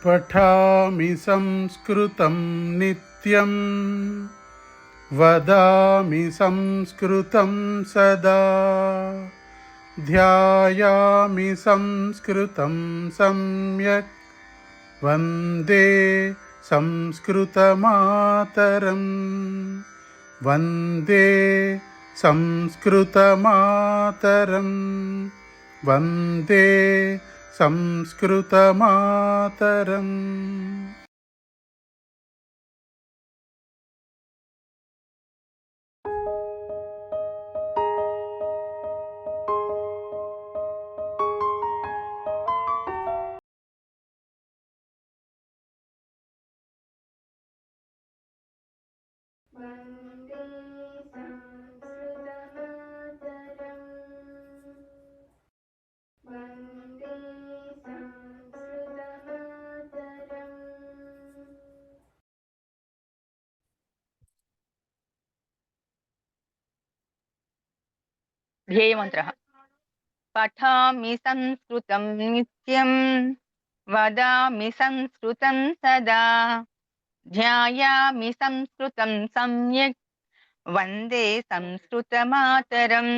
पठामि संस्कृतं नित्यं वदामि संस्कृतं सदा ध्यायामि संस्कृतं सम्यक् वन्दे संस्कृतमातरं वन्दे संस्कृतमातरं वन्दे संस्कृतमातरम्। ध्येयमन्त्रः पठामि संस्कृतं नित्यं वदामि संस्कृतं सदा ध्यायामि संस्कृतं सम्यक् वन्दे संस्कृतमातरम्।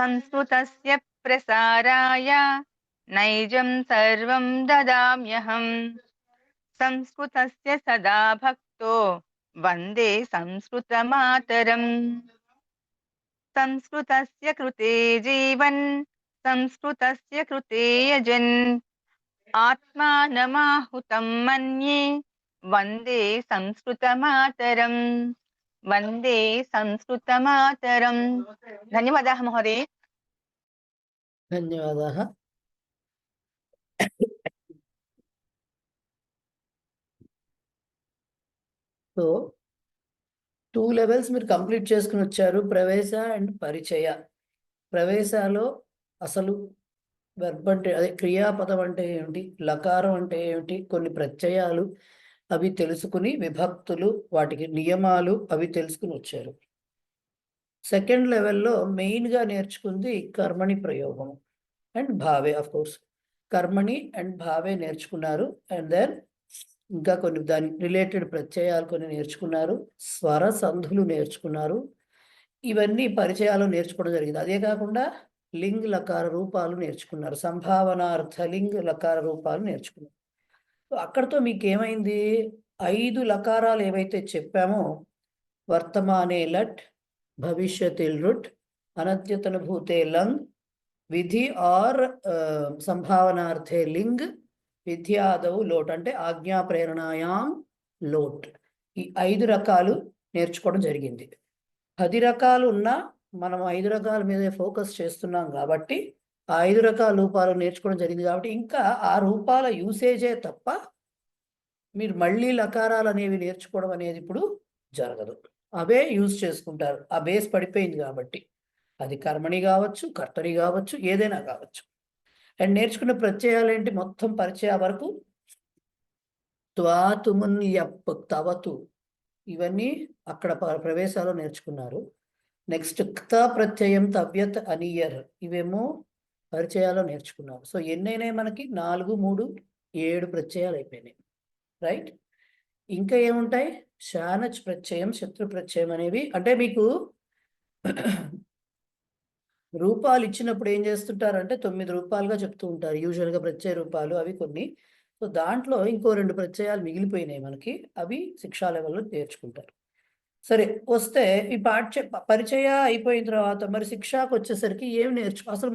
संस्कृतस्य प्रसाराय नैजं सर्वं ददाम्यहम्। संस्कृतस्य सदा भक्तो वन्दे संस्कृतमातरम्। संस्कृतस्य कृते जीवन् संस्कृतस्य कृते यजन् आत्मानमाहुतं मन्ये वन्दे संस्कृतमातरम्। वन्दे संस्कृतमातरम्। धन्यवादाः महोदय। ధన్యవాదాः. సో 2 లెవెల్స్ మీరు కంప్లీట్ చేసుకుని వచ్చారు, ప్రవేశ అండ్ పరిచయ. ప్రవేశలో అసలు వెర్బ్ అంటే అదే క్రియాపదం అంటే ఏమిటి, లకారం అంటే ఏమిటి, కొన్ని ప్రత్యయాలు అవి తెలుసుకుని, విభక్తులు వాటికి నియమాలు అవి తెలుసుకుని వచ్చారు. సెకండ్ లెవెల్లో మెయిన్గా నేర్చుకుంది కర్మణి ప్రయోగం అండ్ భావే. ఆఫ్ కోర్స్ కర్మణి అండ్ భావే నేర్చుకున్నారు. అండ్ దెన్ ఇంకా కొన్ని దానికి రిలేటెడ్ ప్రత్యయాలు కొన్ని నేర్చుకున్నారు, స్వర సంధులు నేర్చుకున్నారు. ఇవన్నీ పరిచయాలు నేర్చుకోవడం జరిగింది. అదే కాకుండా లింగ్ లకార రూపాలు నేర్చుకున్నారు, సంభావనార్థ లింగ్ లకార రూపాలు నేర్చుకున్నారు. సో అక్కడితో మీకు ఏమైంది, 5 లకారాలు ఏవైతే చెప్పామో వర్తమానే లట్, భవిష్యతిల్ రుట్, అనద్యతన భూతే లంగ్, విధి ఆర్ సంభావనార్థే లింగ్, విద్యాదౌ లోట్ అంటే ఆజ్ఞా ప్రేరణాయాం లోట్. ఈ 5 రకాలు నేర్చుకోవడం జరిగింది. 10 రకాలు ఉన్నా మనం 5 రకాల మీదే ఫోకస్ చేస్తున్నాం కాబట్టి ఆ 5 రకాల రూపాలు నేర్చుకోవడం జరిగింది. కాబట్టి ఇంకా ఆ రూపాల యూసేజే తప్ప మీరు మళ్ళీ లకారాలు అనేవి నేర్చుకోవడం అనేది ఇప్పుడు జరగదు. అవే యూజ్ చేసుకుంటారు, ఆ బేస్ పడిపోయింది కాబట్టి. అది కర్మణి కావచ్చు, కర్తరి కావచ్చు, ఏదైనా కావచ్చు. అండ్ నేర్చుకున్న ప్రత్యయాలు ఏంటి, మొత్తం పరిచయ వరకు త్వాతుమున్ యప్ తవతు ఇవన్నీ అక్కడ ప్రవేశాలు నేర్చుకున్నారు. నెక్స్ట్ క్త ప్రత్యయం తవ్యత్ అనియర్ ఇవేమో పరిచయాలు నేర్చుకున్నారు. సో ఎన్నైనాయి మనకి, 4, 3, 7 ప్రత్యయాలు అయిపోయినాయి. రైట్. ఇంకా ఏముంటాయి, శానచ్ ప్రత్యయం, శత్రు ప్రత్యయం అనేవి. అంటే మీకు రూపాలు ఇచ్చినప్పుడు ఏం చేస్తుంటారంటే 9 రూపాలుగా చెప్తూ ఉంటారు యూజువల్గా ప్రత్యయ రూపాలు అవి కొన్ని. సో దాంట్లో ఇంకో 2 ప్రత్యయాలు మిగిలిపోయినాయి మనకి, అవి శిక్షా లెవెల్లో నేర్చుకుంటారు. సరే, వస్తే ఈ పరిచయ అయిపోయిన తర్వాత మరి శిక్షకు వచ్చేసరికి ఏం అసలు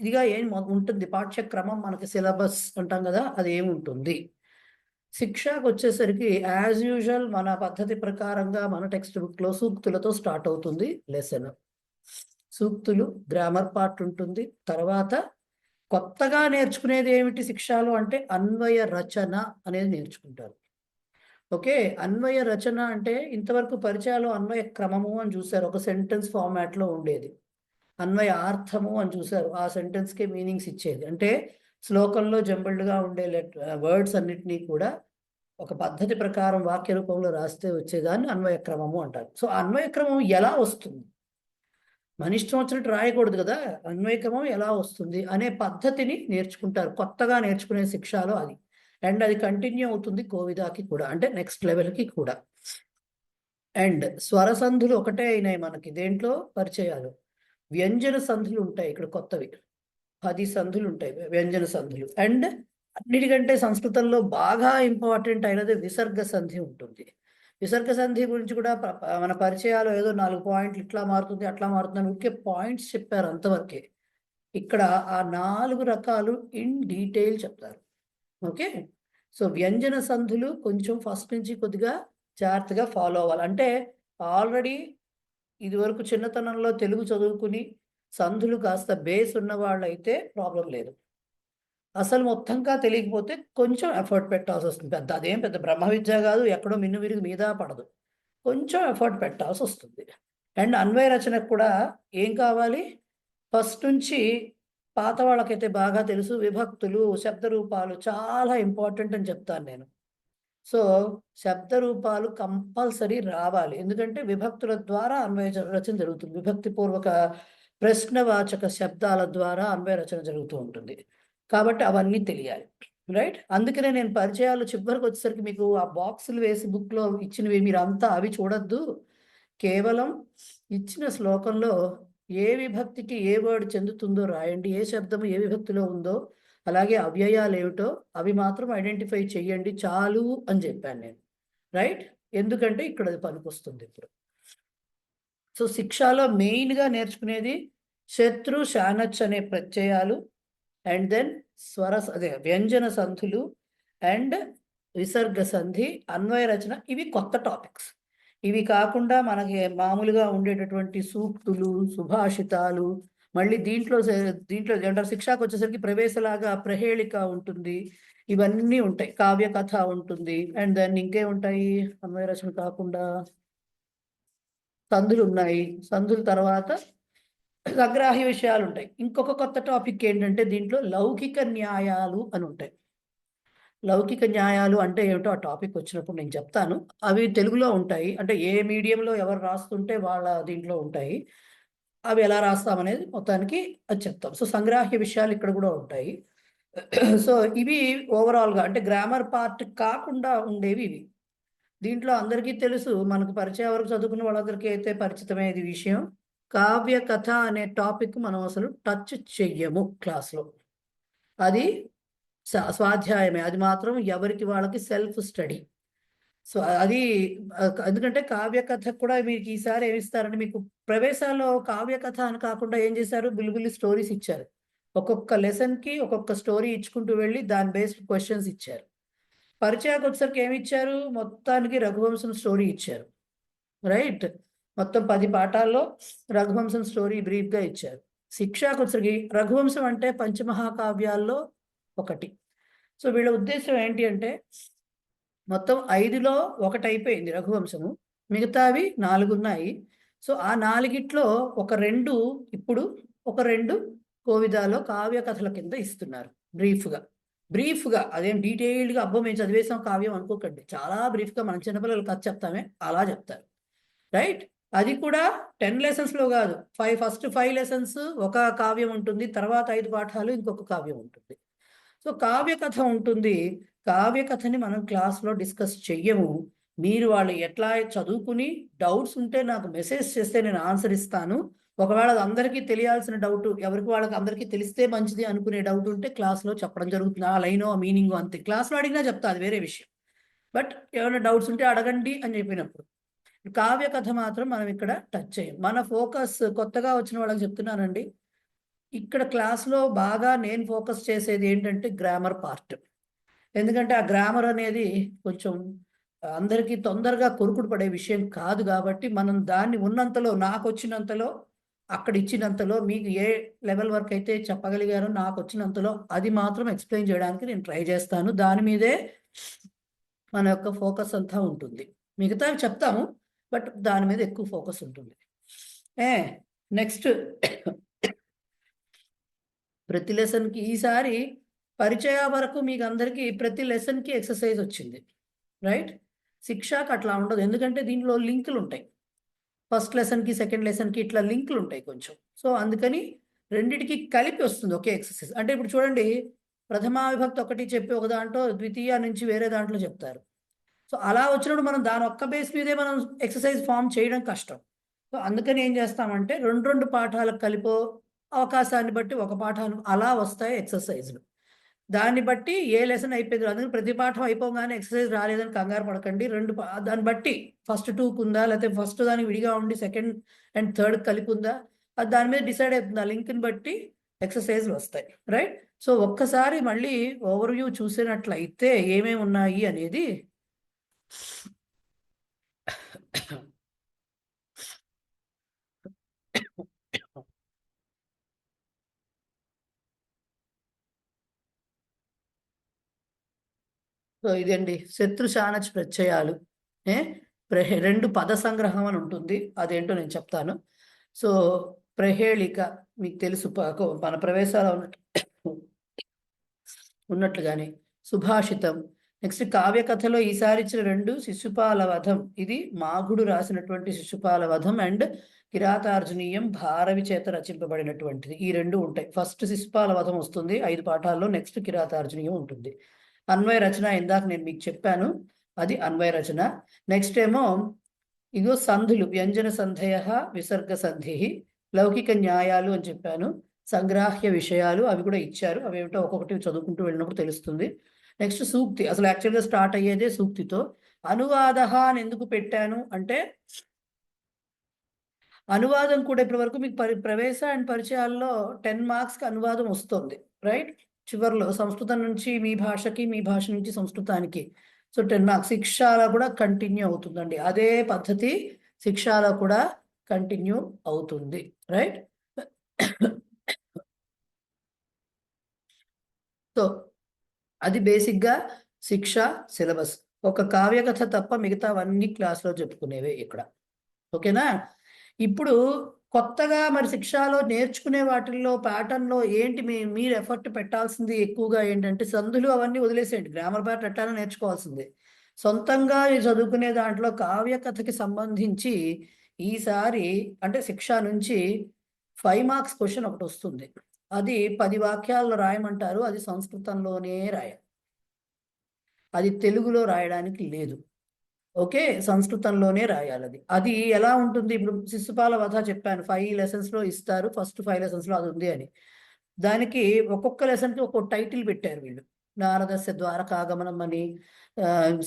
ఇదిగా ఏం ఉంటుంది, పాఠ్యక్రమం మనకి సిలబస్ అంటాం కదా, అది ఏముంటుంది. శిక్షకు వచ్చేసరికి యాజ్ యూజువల్ మన పద్ధతి ప్రకారంగా మన టెక్స్ట్ బుక్లో సూక్తులతో స్టార్ట్ అవుతుంది లెసన్. సూక్తులు, గ్రామర్ పార్ట్ ఉంటుంది. తర్వాత కొత్తగా నేర్చుకునేది ఏమిటి శిక్షలో అంటే అన్వయ రచన అనేది నేర్చుకుంటారు. ఓకే, అన్వయ రచన అంటే ఇంతవరకు పరిచయాలు అన్వయ క్రమము అని చూశారు, ఒక సెంటెన్స్ ఫార్మాట్లో ఉండేది. అన్వయ అర్థము అని చూశారు, ఆ సెంటెన్స్కే మీనింగ్స్ ఇచ్చేది. అంటే శ్లోకంలో జంబుల్డ్గా ఉండే వర్డ్స్ అన్నిటినీ కూడా ఒక పద్ధతి ప్రకారం వాక్య రూపంలో రాస్తే వచ్చేదాన్ని అన్వయ క్రమము అంటారు. సో అన్వయ క్రమం ఎలా వస్తుంది, మన ఇష్టం వచ్చినట్టు రాయకూడదు కదా, అన్వయ క్రమం ఎలా వస్తుంది అనే పద్ధతిని నేర్చుకుంటారు. కొత్తగా నేర్చుకునే శిక్షలో అది. అండ్ అది కంటిన్యూ అవుతుంది కోవిదాకి కూడా, అంటే నెక్స్ట్ లెవెల్కి కూడా. అండ్ స్వర సంధులు ఒకటే అయినాయి మనకి దేంట్లో పరిచయాలు. వ్యంజన సంధులు ఉంటాయి ఇక్కడ కొత్తవి, 10 సంధులు ఉంటాయి వ్యంజన సంధులు. అండ్ అన్నిటికంటే సంస్కృతంలో బాగా ఇంపార్టెంట్ అయినది విసర్గ సంధి ఉంటుంది. విసర్గ సంధి గురించి కూడా మన పరిచయాలు ఏదో 4 పాయింట్లు ఇట్లా మారుతుంది అట్లా మారుతుంది అని ఊరికే పాయింట్స్ చెప్పారు అంతవరకే. ఇక్కడ ఆ 4 రకాలు ఇన్ డీటెయిల్ చెప్తారు. ఓకే, సో వ్యంజన సంధులు కొంచెం ఫస్ట్ నుంచి కొద్దిగా జాగ్రత్తగా ఫాలో అవ్వాలి. అంటే ఆల్రెడీ ఇదివరకు చిన్నతనంలో తెలుగు చదువుకుని సంధులు కాస్త బేస్ ఉన్న వాళ్ళైతే ప్రాబ్లం లేదు. అసలు మొత్తంగా తెలియకపోతే కొంచెం ఎఫర్ట్ పెట్టాల్సి వస్తుంది. అదేం పెద్ద బ్రహ్మ విద్య కాదు, ఎక్కడో మిన్ను విరిగి మీద పడదు, కొంచెం ఎఫర్ట్ పెట్టాల్సి వస్తుంది. అండ్ అన్వయ రచనకు కూడా ఏం కావాలి, ఫస్ట్ నుంచి పాత వాళ్ళకైతే బాగా తెలుసు, విభక్తులు శబ్ద రూపాలు చాలా ఇంపార్టెంట్ అని చెప్తాను నేను. సో శబ్ద రూపాలు కంపల్సరీ రావాలి, ఎందుకంటే విభక్తుల ద్వారా అన్వయ రచన జరుగుతుంది. విభక్తి పూర్వక ప్రశ్నవాచక శబ్దాల ద్వారా అన్వయ రచన జరుగుతూ ఉంటుంది. కాబట్టి అవన్నీ తెలియాలి, రైట్? అందుకనే నేను పరిచయాలు చివరికి వచ్చేసరికి మీకు ఆ బాక్సులు వేసి బుక్లో ఇచ్చినవి మీరు అంతా అవి చూడొద్దు. కేవలం ఇచ్చిన శ్లోకంలో ఏ విభక్తికి ఏ వర్డ్ చెందుతుందో రాయండి, ఏ శబ్దము ఏ విభక్తిలో ఉందో, అలాగే అవ్యయాలు ఏమిటో అవి మాత్రం ఐడెంటిఫై చెయ్యండి చాలు అని చెప్పాను నేను, రైట్? ఎందుకంటే ఇక్కడ అది పనికొస్తుంది ఇప్పుడు. సో శిక్షలో మెయిన్గా నేర్చుకునేది శత్రు శానచ్ అనే ప్రత్యయాలు, అండ్ దెన్ వ్యంజన సంధులు అండ్ విసర్గ సంధి, అన్వయ రచన. ఇవి కొత్త టాపిక్స్. ఇవి కాకుండా మనకి మామూలుగా ఉండేటటువంటి సూక్తులు, సుభాషితాలు, మళ్ళీ దీంట్లో అంటే శిక్షకు వచ్చేసరికి ప్రవేశలాగా ప్రహేళిక ఉంటుంది, ఇవన్నీ ఉంటాయి. కావ్య కథ ఉంటుంది, అండ్ దెన్ ఇంకే ఉంటాయి అన్వయ రచన కాకుండా సంధులు ఉన్నాయి. సంధుల తర్వాత అగ్రాహ్య విషయాలు ఉంటాయి. ఇంకొక కొత్త టాపిక్ ఏంటంటే దీంట్లో లౌకిక న్యాయాలు అని ఉంటాయి. లౌకిక న్యాయాలు అంటే ఏమిటో ఆ టాపిక్ వచ్చినప్పుడు నేను చెప్తాను. అవి తెలుగులో ఉంటాయి, అంటే ఏ మీడియంలో ఎవరు రాస్తుంటే వాళ్ళ దీంట్లో ఉంటాయి. అవి ఎలా రాస్తామనేది మొత్తానికి అది చెప్తాం. సో సంగ్రాహ్య విషయాలు ఇక్కడ కూడా ఉంటాయి. సో ఇవి ఓవరాల్గా అంటే గ్రామర్ పార్ట్ కాకుండా ఉండేవి ఇవి. దీంట్లో అందరికీ తెలుసు, మనకు పరిచయం వరకు చదువుకున్న వాళ్ళందరికీ అయితే పరిచితమే ఇది విషయం. కావ్య కథ అనే టాపిక్ మనం అసలు టచ్ చెయ్యము క్లాస్లో. అది స్వాధ్యాయమే, అది మాత్రం ఎవరికి వాళ్ళకి సెల్ఫ్ స్టడీ. సో అది ఎందుకంటే కావ్య కథ కూడా మీకు ఈసారి ఏమిస్తారంటే, మీకు ప్రవేశాల్లో కావ్య కథ అని కాకుండా ఏం చేశారు, బుల్లిబుల్లి స్టోరీస్ ఇచ్చారు. ఒక్కొక్క లెసన్కి ఒక్కొక్క స్టోరీ ఇచ్చుకుంటూ వెళ్ళి దాని బేస్డ్ క్వశ్చన్స్ ఇచ్చారు. పరిచయానికి వచ్చేసరికి ఏమి ఇచ్చారు, మొత్తానికి రఘువంశం స్టోరీ ఇచ్చారు, రైట్? మొత్తం 10 పాఠాల్లో రఘువంశం స్టోరీ బ్రీఫ్గా ఇచ్చారు. శిక్షకు వచ్చేసరికి రఘువంశం అంటే పంచమహాకావ్యాల్లో ఒకటి. సో వీళ్ళ ఉద్దేశం ఏంటి అంటే మొత్తం 5లో ఒకటి అయిపోయింది రఘువంశము, మిగతావి 4 ఉన్నాయి. సో ఆ 4గిట్లో ఒక 2 ఇప్పుడు, ఒక 2 కోవిదాలో కావ్య కథల కింద ఇస్తున్నారు బ్రీఫ్గా. అదేం డీటెయిల్డ్గా అబ్బో మేము చదివేసాం కావ్యం అనుకోకండి, చాలా బ్రీఫ్గా మనం చిన్నపిల్లలు కథ చెప్తామే అలా చెప్తారు, రైట్? అది కూడా 10 లెసన్స్లో కాదు, ఫస్ట్ 5 లెసన్స్ ఒక కావ్యం ఉంటుంది, తర్వాత 5 పాఠాలు ఇంకొక కావ్యం ఉంటుంది. సో కావ్య కథ ఉంటుంది. కావ్య కథని మనం క్లాస్లో డిస్కస్ చెయ్యము. మీరు వాళ్ళు ఎట్లా చదువుకుని డౌట్స్ ఉంటే నాకు మెసేజ్ చేస్తే నేను ఆన్సర్ ఇస్తాను. ఒకవేళ అది అందరికీ తెలియాల్సిన డౌట్, ఎవరికి వాళ్ళకి అందరికీ తెలిస్తే మంచిది అనుకునే డౌట్ ఉంటే క్లాస్లో చెప్పడం జరుగుతుంది. ఆ లైనో ఆ మీనింగో అంతే, క్లాస్లో అడిగినా చెప్తా, అది వేరే విషయం. బట్ ఏమైనా డౌట్స్ ఉంటే అడగండి అని చెప్పినప్పుడు. కావ్య కథ మాత్రం మనం ఇక్కడ టచ్ చేయం. మన ఫోకస్ కొత్తగా వచ్చిన వాళ్ళకి చెప్తున్నానండి, ఇక్కడ క్లాస్లో బాగా నేను ఫోకస్ చేసేది ఏంటంటే గ్రామర్ పార్ట్. ఎందుకంటే ఆ గ్రామర్ అనేది కొంచెం అందరికీ తొందరగా కొరుకుడు పడే విషయం కాదు, కాబట్టి మనం దాన్ని ఉన్నంతలో, నాకు వచ్చినంతలో, అక్కడ ఇచ్చినంతలో, మీకు ఏ లెవెల్ వరకు అయితే చెప్పగలిగారో నాకు వచ్చినంతలో అది మాత్రం ఎక్స్ప్లెయిన్ చేయడానికి నేను ట్రై చేస్తాను. దాని మీదే మన యొక్క ఫోకస్ అంతా ఉంటుంది. మిగతావి చెప్తాము, బట్ దాని మీద ఎక్కువ ఫోకస్ ఉంటుంది. నెక్స్ట్ ప్రతి లెసన్కి ఈసారి పరిచయ వరకు మీకు అందరికీ ప్రతి లెసన్కి ఎక్సర్సైజ్ వచ్చింది, రైట్? శిక్షకు అట్లా ఉండదు, ఎందుకంటే దీంట్లో లింకులు ఉంటాయి. ఫస్ట్ లెసన్కి సెకండ్ లెసన్కి ఇట్లా లింకులు ఉంటాయి కొంచెం. సో అందుకని రెండిటికి కలిపి వస్తుంది ఒకే ఎక్సర్సైజ్. అంటే ఇప్పుడు చూడండి, ప్రథమా విభక్తి ఒకటి చెప్పి ఒక దాంట్లో ద్వితీయ నుంచి వేరే దాంట్లో చెప్తారు. సో అలా వచ్చినప్పుడు మనం దాని ఒక్క బేస్ మీదే మనం ఎక్సర్సైజ్ ఫామ్ చేయడం కష్టం. సో అందుకని ఏం చేస్తామంటే 2 పాఠాలకు కలిపో అవకాశాన్ని బట్టి ఒక పాఠాలు అలా వస్తాయి ఎక్సర్సైజ్లు. దాన్ని బట్టి ఏ లెసన్ అయిపోయింది అందుకని ప్రతి పాఠం అయిపోగానే ఎక్సర్సైజ్ రాలేదని కంగారు పడకండి. దాన్ని బట్టి ఫస్ట్ 2కు ఉందా, లేకపోతే ఫస్ట్ దానికి విడిగా ఉండి సెకండ్ అండ్ థర్డ్ కలిపి ఉందా, అది దాని మీద డిసైడ్ అవుతుంది. ఆ లింక్ని బట్టి ఎక్సర్సైజ్లు వస్తాయి. రైట్. సో ఒక్కసారి మళ్ళీ ఓవర్వ్యూ చూసినట్లయితే ఏమేమి ఉన్నాయి అనేది సో ఇదండి శత్రు శానచ్ ప్రత్యయాలు. ఏ 2 పద సంగ్రహం అని ఉంటుంది, అదేంటో నేను చెప్తాను. సో ప్రహేళిక మీకు తెలుసు, మన ప్రవేశాలు ఉన్నట్లుగానే సుభాషితం. నెక్స్ట్ కావ్యకథలో ఈసారి ఇచ్చిన 2 శిశుపాల వధం, ఇది మాఘుడు రాసినటువంటి శిశుపాల వధం అండ్ కిరాతార్జునీయం భారవి చేత రచింపబడినటువంటిది. ఈ 2 ఉంటాయి. ఫస్ట్ శిశుపాల వధం వస్తుంది 5 పాఠాల్లో, నెక్స్ట్ కిరాతార్జునీయం ఉంటుంది. అన్వయ రచన ఇందాక నేను మీకు చెప్పాను, అది అన్వయ రచన. నెక్స్ట్ ఏమో ఇగో సంధులు, వ్యంజన సంధయ విసర్గ సంధి, లౌకిక న్యాయాలు అని చెప్పాను, సంగ్రాహ్య విషయాలు అవి కూడా ఇచ్చారు. అవి ఏమిటో ఒక్కొక్కటి చదువుకుంటూ వెళ్ళినప్పుడు తెలుస్తుంది. నెక్స్ట్ సూక్తి, అసలు యాక్చువల్గా స్టార్ట్ అయ్యేదే సూక్తితో. అనువాద అని ఎందుకు పెట్టాను అంటే అనువాదం కూడా ఇప్పటి వరకు మీకు ప్రవేశ అండ్ పరిచయాల్లో 10 మార్క్స్కి అనువాదం వస్తుంది. రైట్. చివరిలో సంస్కృతం నుంచి మీ భాషకి, మీ భాష నుంచి సంస్కృతానికి. So 10 marks. శిక్షాలో కూడా కంటిన్యూ అవుతుందండి, అదే పద్ధతి శిక్షాలో కూడా కంటిన్యూ అవుతుంది. రైట్. సో అది బేసిక్గా శిక్ష సిలబస్. ఒక కావ్యకథ తప్ప మిగతావన్నీ క్లాస్లో చెప్పుకునేవే ఇక్కడ. ఓకేనా. ఇప్పుడు కొత్తగా మరి శిక్షాలో నేర్చుకునే వాటిల్లో ప్యాటర్న్లో ఏంటి మీరు ఎఫర్ట్ పెట్టాల్సింది ఎక్కువగా ఏంటంటే సందులు అవన్నీ వదిలేసేయండి, గ్రామర్ ప్యాటర్న్ ఎట్లా నేర్చుకోవాల్సిందే. సొంతంగా చదువుకునే దాంట్లో కావ్యకథకి సంబంధించి ఈసారి అంటే శిక్ష నుంచి 5 మార్క్స్ క్వశ్చన్ ఒకటి వస్తుంది. అది 10 వాక్యాల్లో రాయమంటారు, అది సంస్కృతంలోనే రాయాలి, అది తెలుగులో రాయడానికి లేదు. ఓకే, సంస్కృతంలోనే రాయాలి. అది అది ఎలా ఉంటుంది, ఇప్పుడు శిశుపాల వధ చెప్పాను 5 లెసన్స్లో ఇస్తారు, ఫస్ట్ 5 లెసన్స్లో అది ఉంది అని. దానికి ఒక్కొక్క లెసన్కి ఒక్కొక్క టైటిల్ పెట్టారు వీళ్ళు. నారదస్య ద్వారకాగమనం అని,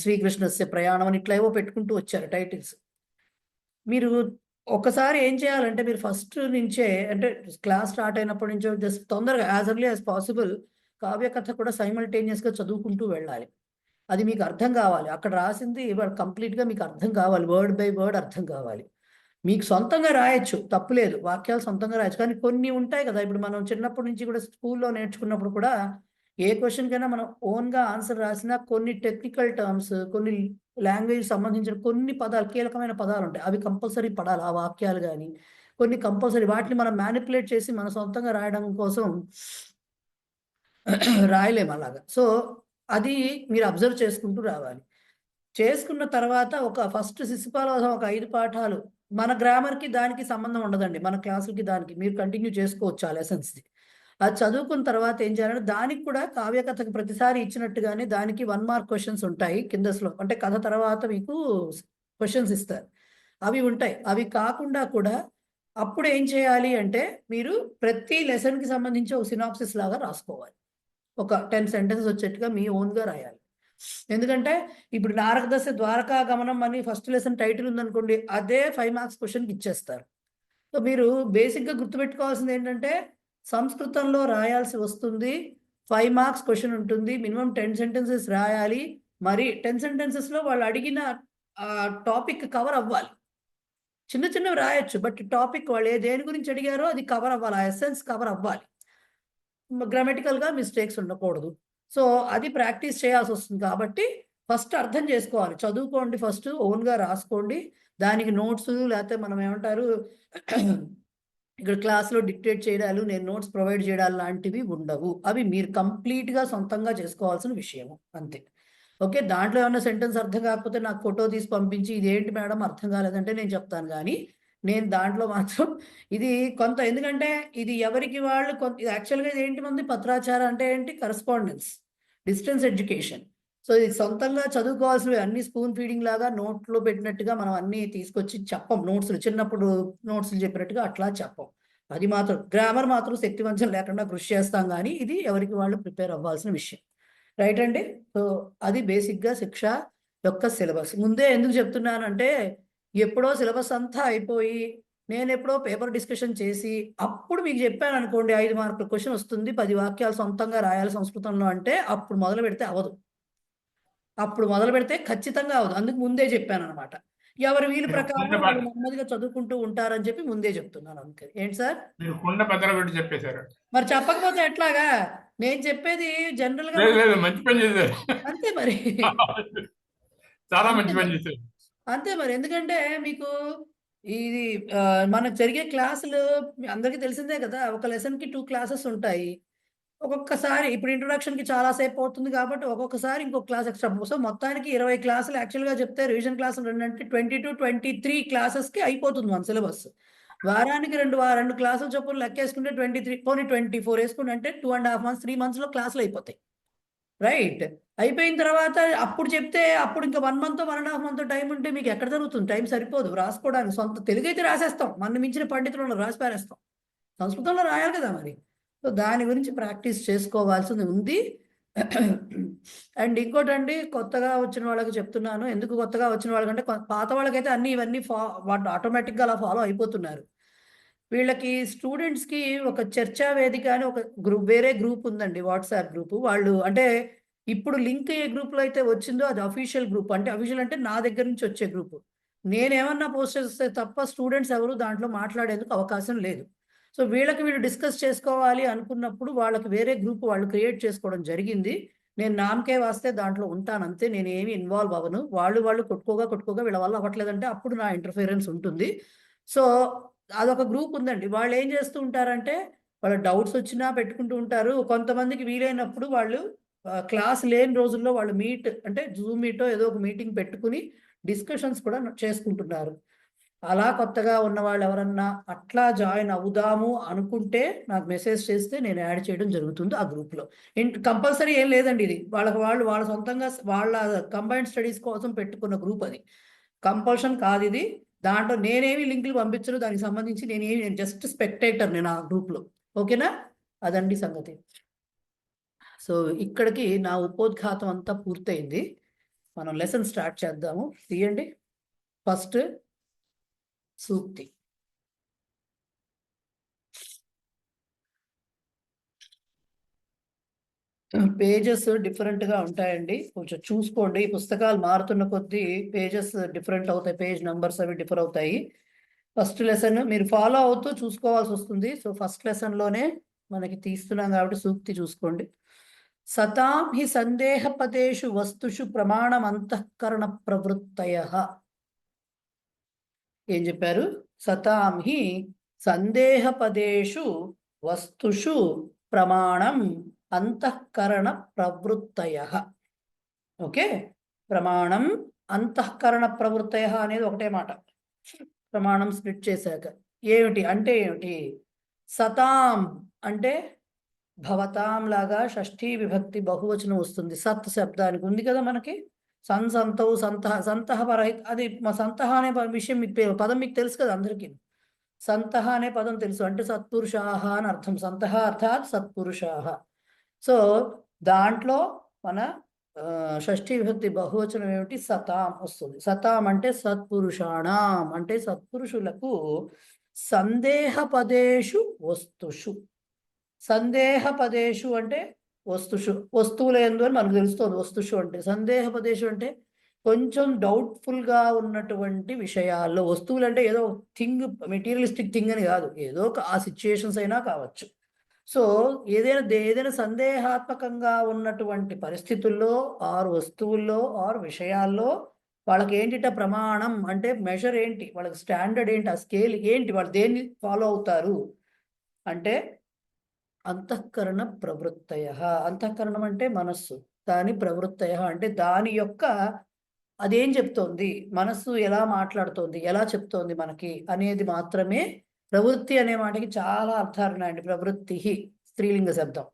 శ్రీకృష్ణస్య ప్రయాణం అని, ఇట్లా ఏవో పెట్టుకుంటూ వచ్చారు టైటిల్స్. మీరు ఒకసారి ఏం చేయాలంటే మీరు ఫస్ట్ నుంచే అంటే క్లాస్ స్టార్ట్ అయినప్పటి నుంచో జస్ట్ తొందరగా యాజ్ ఎర్లీ యాజ్ పాసిబుల్ కావ్యకథ కూడా సైమల్టేనియస్గా చదువుకుంటూ వెళ్ళాలి. అది మీకు అర్థం కావాలి, అక్కడ రాసింది కంప్లీట్గా మీకు అర్థం కావాలి, వర్డ్ బై వర్డ్ అర్థం కావాలి. మీకు సొంతంగా రాయొచ్చు, తప్పులేదు, వాక్యాలు సొంతంగా రాయొచ్చు. కానీ కొన్ని ఉంటాయి కదా, ఇప్పుడు మనం చిన్నప్పటి నుంచి కూడా స్కూల్లో నేర్చుకున్నప్పుడు కూడా ఏ క్వశ్చన్ కైనా మనం ఓన్గా ఆన్సర్ రాసినా కొన్ని టెక్నికల్ టర్మ్స్, కొన్ని లాంగ్వేజ్ సంబంధించిన కొన్ని పదాలు, కీలకమైన పదాలు ఉంటాయి, అవి కంపల్సరీ పడాలి. ఆ వాక్యాలు కానీ కొన్ని కంపల్సరీ, వాటిని మనం మ్యానిపులేట్ చేసి మన సొంతంగా రాయడం కోసం రాయలేము అలాగా. సో అది మీరు అబ్జర్వ్ చేసుకుంటూ రావాలి. చేసుకున్న తర్వాత ఒక ఫస్ట్ శిశుపాల ఒక 5 పాఠాలు, మన గ్రామర్కి దానికి సంబంధం ఉండదండి, మన క్లాసులకి దానికి మీరు కంటిన్యూ చేసుకోవచ్చు ఆ లెసన్స్ది. అది చదువుకున్న తర్వాత ఏం చేయాలంటే దానికి కూడా కావ్యకథకు ప్రతిసారి ఇచ్చినట్టుగానే దానికి 1 మార్క్ క్వశ్చన్స్ ఉంటాయి కిందస్లో. అంటే కథ తర్వాత మీకు క్వశ్చన్స్ ఇస్తారు, అవి ఉంటాయి. అవి కాకుండా కూడా అప్పుడు ఏం చేయాలి అంటే మీరు ప్రతి లెసన్కి సంబంధించి ఒక సినాప్సిస్ లాగా రాసుకోవాలి. ఒక 10 సెంటెన్సెస్ వచ్చేట్టుగా మీ ఓన్గా రాయాలి. ఎందుకంటే ఇప్పుడు నారదస్య ద్వారకా గమనం అని ఫస్ట్ లెసన్ టైటిల్ ఉందనుకోండి, అదే 5 మార్క్స్ క్వశ్చన్కి ఇచ్చేస్తారు. సో మీరు బేసిక్గా గుర్తుపెట్టుకోవాల్సింది ఏంటంటే సంస్కృతంలో రాయాల్సి వస్తుంది, 5 మార్క్స్ క్వశ్చన్ ఉంటుంది, మినిమం 10 సెంటెన్సెస్ రాయాలి. మరి 10 సెంటెన్సెస్లో వాళ్ళు అడిగిన టాపిక్ కవర్ అవ్వాలి. చిన్న చిన్నవి రాయొచ్చు, బట్ టాపిక్ వాళ్ళు దేని గురించి అడిగారో అది కవర్ అవ్వాలి, ఆ ఎసెన్స్ కవర్ అవ్వాలి, గ్రామటికల్గా మిస్టేక్స్ ఉండకూడదు. సో అది ప్రాక్టీస్ చేయాల్సి వస్తుంది. కాబట్టి ఫస్ట్ అర్థం చేసుకోవాలి, చదువుకోండి, ఫస్ట్ ఓన్గా రాసుకోండి. దానికి నోట్స్ లేకపోతే మనం ఏమంటారు ఇక్కడ క్లాస్లో డిక్టేట్ చేయడాలు, నేను నోట్స్ ప్రొవైడ్ చేయడాలు లాంటివి ఉండవు. అవి మీరు కంప్లీట్గా సొంతంగా చేసుకోవాల్సిన విషయము, అంతే. ఓకే, దాంట్లో ఏమన్నా సెంటెన్స్ అర్థం కాకపోతే నాకు ఫోటో తీసి పంపించి ఇదేంటి మేడం అర్థం కాలేదంటే నేను చెప్తాను, కానీ నేను దాంట్లో మాత్రం ఇది కొంత, ఎందుకంటే ఇది ఎవరికి వాళ్ళు కొంత, ఇది యాక్చువల్గా ఇది ఏంటి మంది పత్రాచార అంటే ఏంటి, కరస్పాండెన్స్, డిస్టెన్స్ ఎడ్యుకేషన్. సో ఇది సొంతంగా చదువుకోవాల్సినవి అన్ని స్పూన్ ఫీడింగ్ లాగా నోట్లో పెట్టినట్టుగా మనం అన్ని తీసుకొచ్చి చెప్పం. నోట్స్లు చిన్నప్పుడు నోట్స్లు చెప్పినట్టుగా అట్లా చెప్పం. అది మాత్రం గ్రామర్ మాత్రం శక్తివంచం లేకుండా కృషి చేస్తాం, కానీ ఇది ఎవరికి వాళ్ళు ప్రిపేర్ అవ్వాల్సిన విషయం. రైట్ అండి. సో అది బేసిక్గా శిక్ష యొక్క సిలబస్. ముందే ఎందుకు చెప్తున్నానంటే, ఎప్పుడో సిలబస్ అంతా అయిపోయి నేను ఎప్పుడో పేపర్ డిస్కషన్ చేసి అప్పుడు మీకు చెప్పాను అనుకోండి, 5 మార్కుల క్వశ్చన్ వస్తుంది, 10 వాక్యాలు సొంతంగా రాయాలి సంస్కృతంలో అంటే అప్పుడు మొదలు పెడితే అవ్వదు. అప్పుడు మొదలు పెడితే ఖచ్చితంగా అవ్వదు. అందుకు ముందే చెప్పాను అనమాట. ఎవరి వీలు ప్రకారం వాళ్ళు నెమ్మదిగా చదువుకుంటూ ఉంటారని చెప్పి ముందే చెప్తున్నాను. అందుకే ఏంటి సార్ మీరు కుండ బద్దలు కొట్టి చెప్పేశారు. మరి చెప్పకపోతే ఎట్లాగా? నేను చెప్పేది జనరల్ గా లేదు లేదు, మంచి పని చేశారు. అంతే మరి. చాలా మంచి పని చేశారు. అంతే మరి. ఎందుకంటే మీకు ఇది మనకు జరిగే క్లాసులు అందరికీ తెలిసిందే కదా. ఒక లెసన్ కి 2 క్లాసెస్ ఉంటాయి. ఒక్కొక్కసారి ఇప్పుడు ఇంట్రొడక్షన్ కి చాలా సేపు అవుతుంది కాబట్టి ఒక్కొక్కసారి ఇంకొక క్లాస్ ఎక్స్ట్రా. సో మొత్తానికి 20 క్లాసులు యాక్చువల్ గా చెప్తే రివిజన్ క్లాసులు 2 అంటే 22-23 క్లాసెస్ కి అయిపోతుంది మన సిలబస్. వారానికి 2 క్లాసులు చొప్పున లెక్కేసుకుంటే 23, పోనీ 24 వేసుకుంటే అంటే 2.5 months 3 months లో క్లాసులు అయిపోతాయి. రైట్. అయిపోయిన తర్వాత అప్పుడు చెప్తే అప్పుడు ఇంకా 1 month 1.5 month టైం ఉంటే మీకు ఎక్కడ జరుగుతుంది? టైం సరిపోదు రాసుకోవడానికి. సొంత తెలుగు అయితే రాసేస్తాం, మన మించిన పండితులు రాసి పారేస్తాం, సంస్కృతంలో రాయాలి కదా మరి. సో దాని గురించి ప్రాక్టీస్ చేసుకోవాల్సింది ఉంది. అండ్ ఇంకోటండి, కొత్తగా వచ్చిన వాళ్ళకి చెప్తున్నాను. ఎందుకు కొత్తగా వచ్చిన వాళ్ళకంటే, పాత వాళ్ళకైతే అన్ని ఇవన్నీ వాటి ఆటోమేటిక్గా అలా ఫాలో అయిపోతున్నారు. వీళ్ళకి స్టూడెంట్స్కి ఒక చర్చా వేదిక అని ఒక గ్రూప్, వేరే గ్రూప్ ఉందండి, వాట్సాప్ గ్రూప్. వాళ్ళు అంటే ఇప్పుడు లింక్ ఏ గ్రూప్లో అయితే వచ్చిందో అది అఫీషియల్ గ్రూప్. అంటే అఫీషియల్ అంటే నా దగ్గర నుంచి వచ్చే గ్రూప్. నేనేమన్నా పోస్ట్ చేస్తే తప్ప స్టూడెంట్స్ ఎవరు దాంట్లో మాట్లాడేందుకు అవకాశం లేదు. సో వీళ్ళకి వీళ్ళు డిస్కస్ చేసుకోవాలి అనుకున్నప్పుడు వాళ్ళకి వేరే గ్రూప్ వాళ్ళు క్రియేట్ చేసుకోవడం జరిగింది. నేను నామకే వాస్తే దాంట్లో ఉంటాను అంతే, నేను ఏమి ఇన్వాల్వ్ అవ్వను. వాళ్ళు కొట్టుకోగా వీళ్ళ వల్ల అవ్వట్లేదంటే అప్పుడు నా ఇంటర్ఫిరెన్స్ ఉంటుంది. సో అదొక గ్రూప్ ఉందండి. వాళ్ళు ఏం చేస్తూ ఉంటారంటే, వాళ్ళ డౌట్స్ వచ్చినా పెట్టుకుంటూ ఉంటారు. కొంతమందికి వీలైనప్పుడు వాళ్ళు క్లాస్ లేని రోజుల్లో వాళ్ళు అంటే జూమ్ మీటో ఏదో ఒక మీటింగ్ పెట్టుకుని డిస్కషన్స్ కూడా చేసుకుంటున్నారు. అలా కొత్తగా ఉన్న వాళ్ళు ఎవరన్నా అట్లా జాయిన్ అవుదాము అనుకుంటే నాకు మెసేజ్ చేస్తే నేను యాడ్ చేయడం జరుగుతుంది ఆ గ్రూప్లో. కంపల్సరీ ఏం లేదండి, ఇది వాళ్ళ సొంతంగా వాళ్ళ కంబైన్డ్ స్టడీస్ కోసం పెట్టుకున్న గ్రూప్. అది కంపల్షన్ కాదు ఇది. దాంట్లో నేనేమి లింకులు పంపించను, దానికి సంబంధించి నేను జస్ట్ స్పెక్టేటర్ నేను ఆ గ్రూప్లో. ఓకేనా? అదండి సంగతి. సో ఇక్కడికి నా ఉపోద్ఘాతం అంతా పూర్తయింది. మనం లెసన్ స్టార్ట్ చేద్దాము. తీయండి ఫస్ట్ సూక్తి. పేజెస్ డిఫరెంట్గా ఉంటాయండి, కొంచెం చూసుకోండి. ఈ పుస్తకాలు మారుతున్న కొద్దీ పేజెస్ డిఫరెంట్ అవుతాయి, పేజ్ నెంబర్స్ అవి డిఫర్ అవుతాయి. ఫస్ట్ లెసన్ మీరు ఫాలో అవుతూ చూసుకోవాల్సి వస్తుంది. సో ఫస్ట్ లెసన్లోనే మనకి తీస్తున్నాం కాబట్టి సూక్తి చూసుకోండి. సతాం హి సందేహపదేషు వస్తుషు ప్రమాణం అంతఃకరణ ప్రవృత్తయః. ఏం చెప్పారు? సతాం హి సందేహపదేషు వస్తుషు ప్రమాణం అంతఃకరణ ప్రవృత్తయః. ఓకే, ప్రమాణం అంతఃకరణ ప్రవృత్తయః అనేది ఒకటే మాట. ప్రమాణం స్ప్లిట్ చేశాక ఏమిటి అంటే ఏమిటి? సతాం అంటే భవతాం లాగా షష్ఠీ విభక్తి బహువచనం వస్తుంది. సత్ శబ్దానికి ఉంది కదా మనకి. సంతౌ సంతః పరహిత, అది మా సంతః అనే విషయం మీకు పదం మీకు తెలుసు కదా అందరికీ. సంతః అనే పదం తెలుసు, అంటే సత్పురుషాః అని అర్థం. సంతః అర్థాత్ సత్పురుషాః. సో దాంట్లో మన షష్ఠీ విభక్తి బహువచనం ఏమిటి? సతాం వస్తుంది. సతాం అంటే సత్పురుషాణం, అంటే సత్పురుషులకు సందేహపదేషు వస్తుషు. సందేహపదేషు అంటే వస్తుషు, వస్తువుల యందు అని మనకు తెలుస్తుంది. వస్తుషు అంటే సందేహపదేషు అంటే కొంచెం డౌట్ఫుల్గా ఉన్నటువంటి విషయాల్లో. వస్తువులు అంటే ఏదో థింగ్, మెటీరియలిస్టిక్ థింగ్ అని కాదు, ఏదో ఆ సిచ్యుయేషన్స్ అయినా కావచ్చు. సో ఏదైనా సందేహాత్మకంగా ఉన్నటువంటి పరిస్థితుల్లో ఆర్ వస్తువుల్లో ఆర్ విషయాల్లో వాళ్ళకి ఏంటిట ప్రమాణం అంటే మెజర్ ఏంటి, వాళ్ళకి స్టాండర్డ్ ఏంటి, ఆ స్కేల్ ఏంటి, వాళ్ళు దేన్ని ఫాలో అవుతారు అంటే అంతఃకరణ ప్రవృత్తయ. అంతఃకరణం అంటే మనస్సు, దాని ప్రవృత్తయ అంటే దాని యొక్క అదేం చెప్తోంది, మనస్సు ఎలా మాట్లాడుతోంది, ఎలా చెప్తోంది మనకి అనేది మాత్రమే. ప్రవృత్తి అనే మాటకి చాలా అర్థాలు ఉన్నాయండి. ప్రవృత్తి స్త్రీలింగ శబ్దం